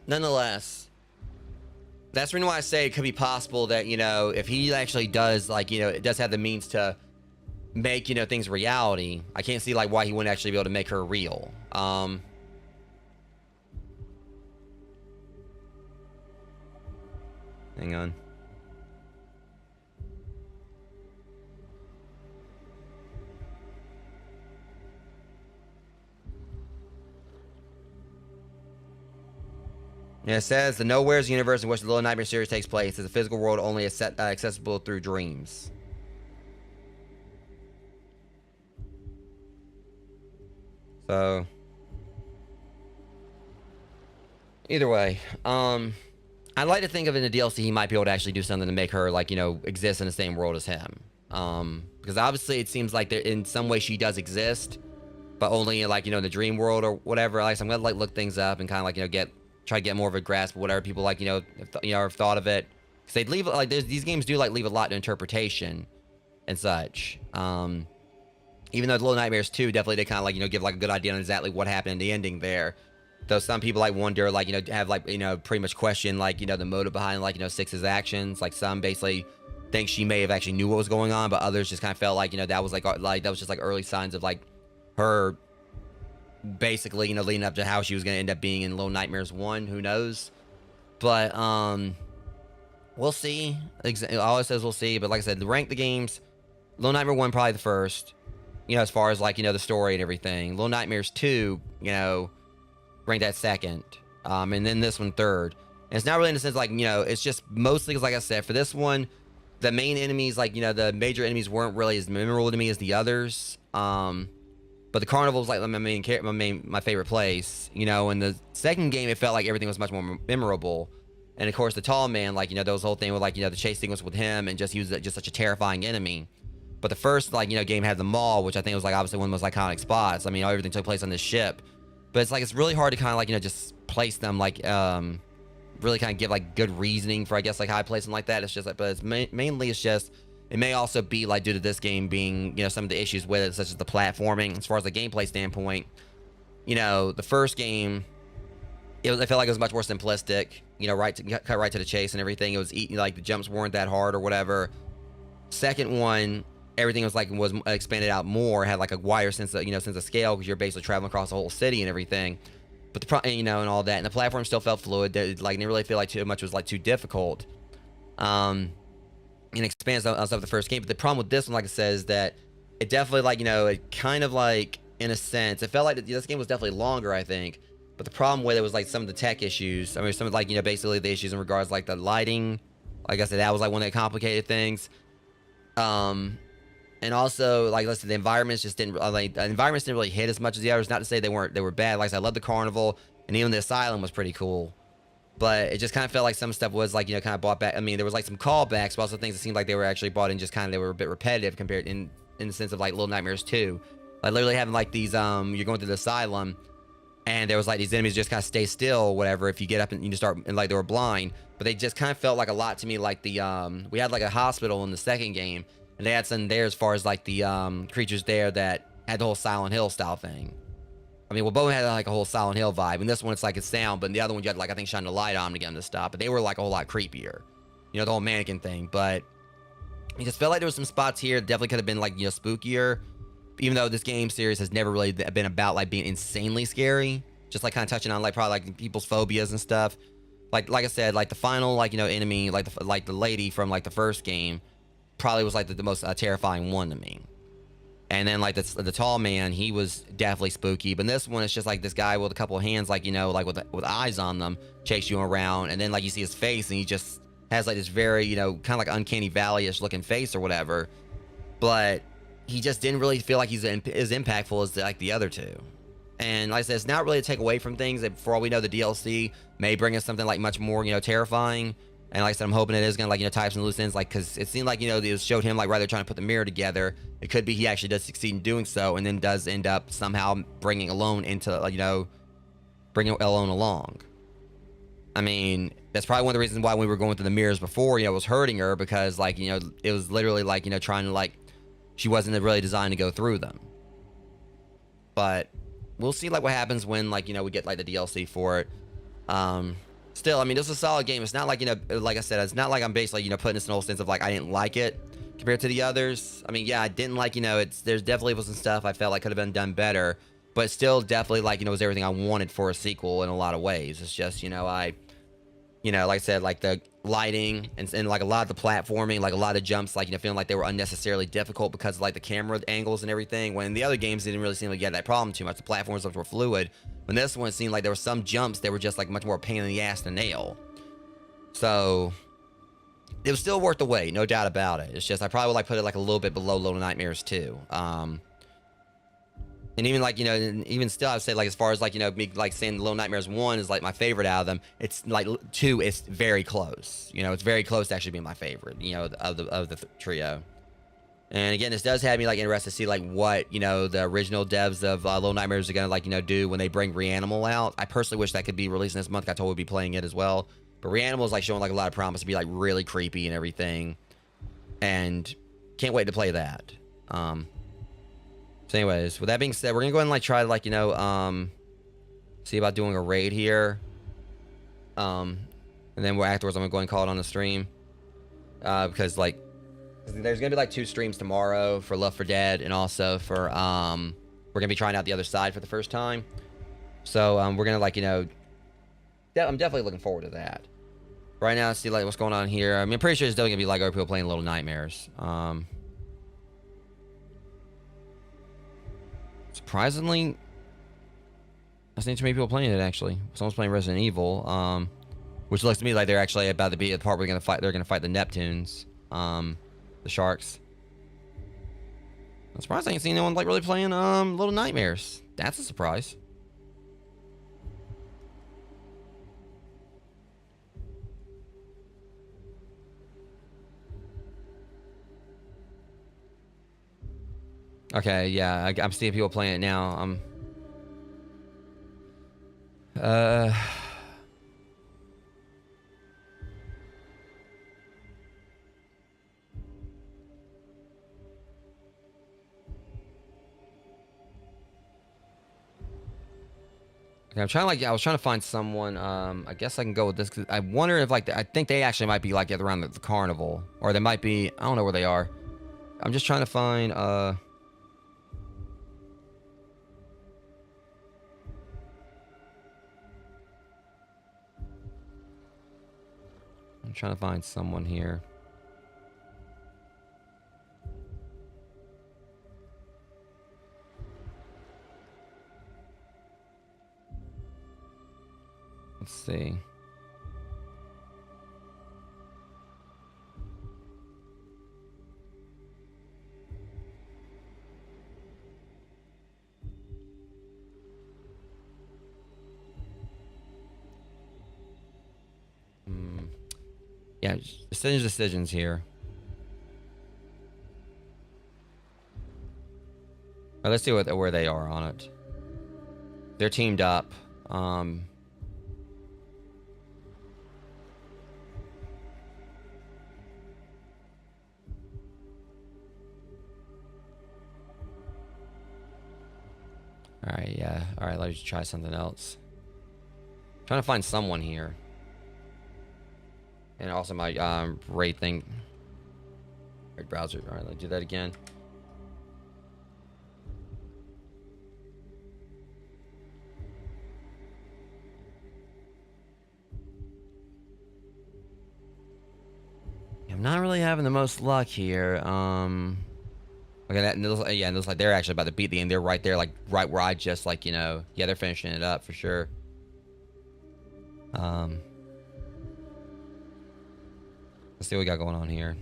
nonetheless, that's the reason why I say it could be possible that, you know, if he actually does, like, you know, it does have the means to make, you know, things reality, I can't see like why he wouldn't actually be able to make her real. Hang on. Yeah, it says the Nowhere's universe in which the Little Nightmare series takes place is a physical world only accessible through dreams. So, either way, I'd like to think of in the DLC he might be able to actually do something to make her, like, you know, exist in the same world as him. Because obviously it seems like in some way she does exist, but only like, you know, in the dream world or whatever. Like, so I'm gonna like look things up and kind of like, you know, try to get more of a grasp of whatever people like, you know, have thought of it. Because they leave, like, these games do like leave a lot to interpretation and such. Even though Little Nightmares 2 definitely did kind of like, you know, give like a good idea on exactly what happened in the ending there. Though some people like wonder, like, you know, have like, you know, pretty much question like, you know, the motive behind like, you know, Six's actions. Like, some basically think she may have actually knew what was going on, but others just kind of felt like, you know, that was like that was just like early signs of like her basically, you know, leading up to how she was going to end up being in Little Nightmares 1. Who knows? But we'll see. All it says we'll see. But like I said, to rank the games, Little Nightmare 1 probably the first, you know, as far as like, you know, the story and everything. Little Nightmares 2, you know, rank that second, and then this one third. And it's not really in the sense like, you know, it's just mostly because, like I said, for this one, the main enemies, like, you know, the major enemies weren't really as memorable to me as the others. But the carnival was like my favorite place, you know. In the second game, it felt like everything was much more memorable. And of course, the tall man, like, you know, those whole thing with like, you know, the chase sequence with him, and just he was just such a terrifying enemy. But the first, like, you know, game had the mall, which I think was like obviously one of the most iconic spots. I mean, everything took place on this ship. But it's like, it's really hard to kind of like, you know, just place them like, really kind of give like good reasoning for, I guess, like how I place them like that. It's just like, but it's mainly it's just It may also be like due to this game being, some of the issues with it, such as the platforming. As far as the gameplay standpoint, the first game, I felt like it was much more simplistic. Cut right to the chase and everything. It was like the jumps weren't that hard or whatever. Second one, everything was expanded out more, had like a wider sense of scale because you're basically traveling across the whole city and everything. But and all that, and the platform still felt fluid. Didn't really feel like too much was like too difficult. And expands on stuff of the first game. But the problem with this one, like I said, is that it definitely it kind of in a sense, it felt like this game was definitely longer, I think. But the problem with it was some of the tech issues. I mean, some of basically the issues in regards the lighting. Like I said, that was one of the complicated things. And also listen, the environments just didn't the environments didn't really hit as much as the others. Not to say they were bad. Like I said, I love the carnival, and even the asylum was pretty cool. But it just kind of felt like some stuff was kind of brought back. I mean, there was some callbacks, but also things that seemed like they were actually brought in, just they were a bit repetitive compared in the sense of Little Nightmares 2. Literally having these you're going through the asylum, and there was these enemies just kind of stay still or whatever if you get up and you just start, and they were blind. But they just kind of felt a lot to me the we had a hospital in the second game, and they had some there as far as the creatures there that had the whole Silent Hill style thing. I mean, well, both had a whole Silent Hill vibe, and this one it's a sound, but in the other one you had I think shine the light on to get them to stop. But they were a whole lot creepier, the whole mannequin thing. But it just felt like there was some spots here that definitely could have been spookier, even though this game series has never really been about being insanely scary. Just kind of touching on probably people's phobias and stuff. Like I said, the final enemy, the lady from the first game, probably was the most terrifying one to me. And then the tall man, he was definitely spooky. But this one, it's just this guy with a couple of hands, with eyes on them, chase you around. And then you see his face, and he just has this very kind of uncanny valley-ish looking face or whatever. But he just didn't really feel like he's as impactful as the other two. And like I said, it's not really a take away from things. For all we know, the DLC may bring us something much more terrifying. And like I said, I'm hoping it is going to tie some loose ends, because it seemed it showed him rather trying to put the mirror together. It could be he actually does succeed in doing so, and then does end up somehow bringing Alone into bringing Alone along. I mean, that's probably one of the reasons why we were going through the mirrors before, was hurting her, because it was literally trying to she wasn't really designed to go through them. But we'll see what happens when we get the DLC for it. Still, I mean, this is a solid game. It's not like I said, it's not I'm basically putting this in a whole sense of I didn't like it compared to the others. I mean, yeah, I didn't there's definitely was some stuff I felt could have been done better, but still definitely was everything I wanted for a sequel in a lot of ways. It's just like I said, the lighting and a lot of the platforming, a lot of jumps, feeling they were unnecessarily difficult because of the camera angles and everything. When the other games didn't really seem like you had that problem too much. The platforms were fluid. When this one, it seemed like there were some jumps that were just much more pain in the ass to nail. So it was still worth the wait, no doubt about it. It's just I probably would put it a little bit below Little Nightmares 2. And even even still, I'd say as far as me saying Little Nightmares 1 is my favorite out of them. It's 2 is very close. It's very close to actually being my favorite. Of the trio. And again, this does have me interested to see what the original devs of Little Nightmares are gonna do when they bring Reanimal out. I personally wish that could be released this month. I told we'd be playing it as well. But Reanimal is showing a lot of promise to be really creepy and everything. And can't wait to play that. So anyways, with that being said, we're gonna go ahead and try to see about doing a raid here. And then afterwards I'm gonna go and call it on the stream. Because there's gonna be 2 streams tomorrow for Left 4 Dead, and also for we're gonna be trying out the other side for the first time. So we're gonna I'm definitely looking forward to that. Right now, see what's going on here. I mean, I'm pretty sure it's definitely gonna be other people playing Little Nightmares. Surprisingly, I've seen too many people playing it. Actually, someone's playing Resident Evil, which looks to me like they're actually about to be at the part where they're gonna fight the Neptunes, the sharks. I'm surprised I ain't seen anyone really playing Little Nightmares. That's a surprise. Okay, yeah, I'm seeing people playing it now. Okay, I'm trying to, like, I was trying to find someone. I guess I can go with this, 'cause I wonder if, like, I think they actually might be, like, around the carnival. Or they might be, I don't know where they are. I'm just trying to find, I'm trying to find someone here. Let's see. Yeah, decisions here. Right, let's see where they are on it. They're teamed up. Alright, yeah. Alright, let's try something else. Trying to find someone here. And also my raid thing. Raid browser. Alright, let's do that again. I'm not really having the most luck here. Okay, that yeah, it looks like they're actually about to beat the end. They're right there, like right where I just, like, you know, yeah, they're finishing it up for sure. Let's see what we got going on here.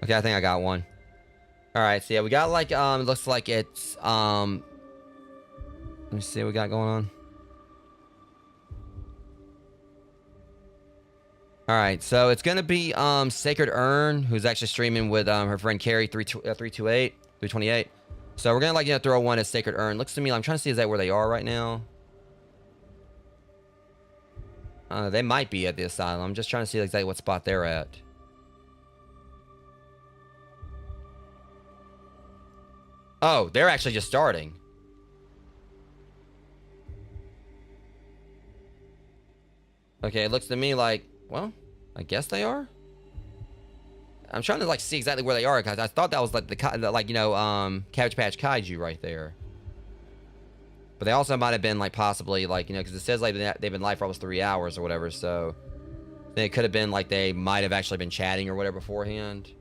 Okay, I think I got one. All right, so yeah, we got, like, it looks like it's let me see what we got going on. All right, so it's gonna be Sacred Urn, who's actually streaming with her friend Carrie 328. So we're gonna, like, you know, throw one at Sacred Urn. Looks to me, I'm trying to see, is that where they are right now? They might be at the asylum. I'm just trying to see exactly what spot they're at. Oh, they're actually just starting. Okay, it looks to me like, well, I guess they are. I'm trying to, like, see exactly where they are, because I thought that was like the like, you know, Cabbage Patch Kaiju right there. But they also might have been, like, possibly, like, you know, because it says, like, they've been live for almost 3 hours or whatever, so it could have been like they might have actually been chatting or whatever beforehand.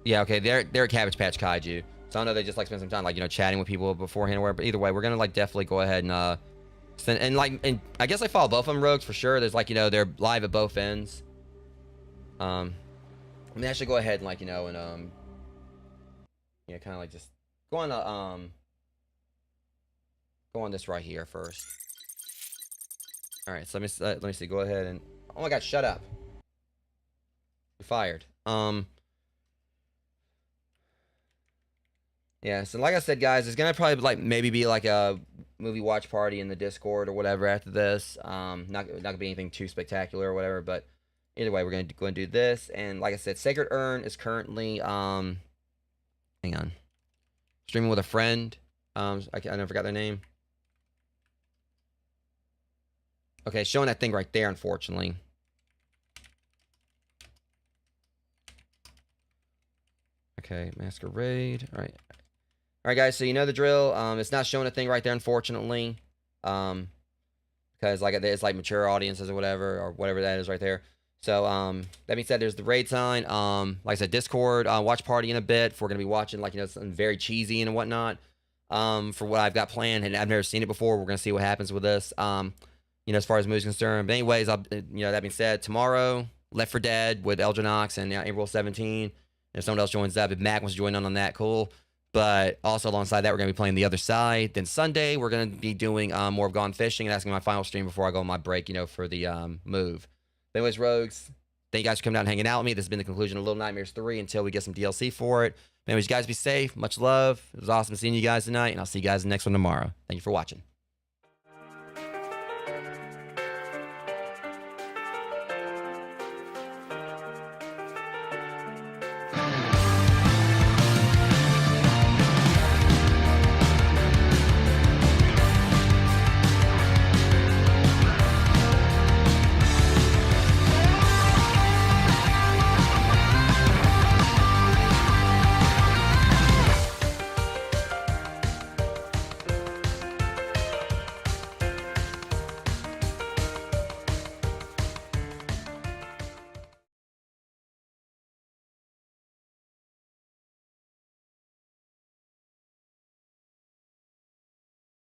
Yeah, okay, they're Cabbage Patch Kaiju. So I know they just, like, spend some time, like, you know, chatting with people beforehand or whatever. But either way, we're gonna, like, definitely go ahead and send, and, like, and I guess I follow both of them rogues for sure. There's, like, you know, they're live at both ends. I mean, I should go ahead and, like, you know, and yeah, kind of like just go on go on this right here first. All right, so let me see. Go ahead and, oh my God, shut up. You're fired. Yeah, so like I said, guys, there's gonna probably, like, maybe be like a movie watch party in the Discord or whatever after this. Not gonna be anything too spectacular or whatever, but either way, we're gonna go and do this. And like I said, Sacred Urn is currently hang on, streaming with a friend. I never forgot their name. Okay, showing that thing right there, unfortunately. Okay, Masquerade. All right. All right, guys, so you know the drill. It's not showing a thing right there, unfortunately. Because, like, it's like mature audiences or whatever that is right there. So, that being said, there's the raid sign. Like I said, Discord, watch party in a bit. We're gonna be watching, like, you know, something very cheesy and whatnot. For what I've got planned, and I've never seen it before. We're gonna see what happens with this. You know, as far as movies concerned. But anyways, you know, that being said, tomorrow, Left 4 Dead with Elginox and April 17. If someone else joins that, if Mac wants to join on that, cool. But also alongside that, we're going to be playing The Other Side. Then Sunday, we're going to be doing more of Gone Fishing, and that's going to be my final stream before I go on my break, you know, for the move. But anyways, Rogues, Thank you guys for coming out and hanging out with me. This has been the conclusion of Little Nightmares 3 until we get some DLC for it. Anyways, you guys be safe. Much love. It was awesome seeing you guys tonight, and I'll see you guys in the next one tomorrow. Thank you for watching.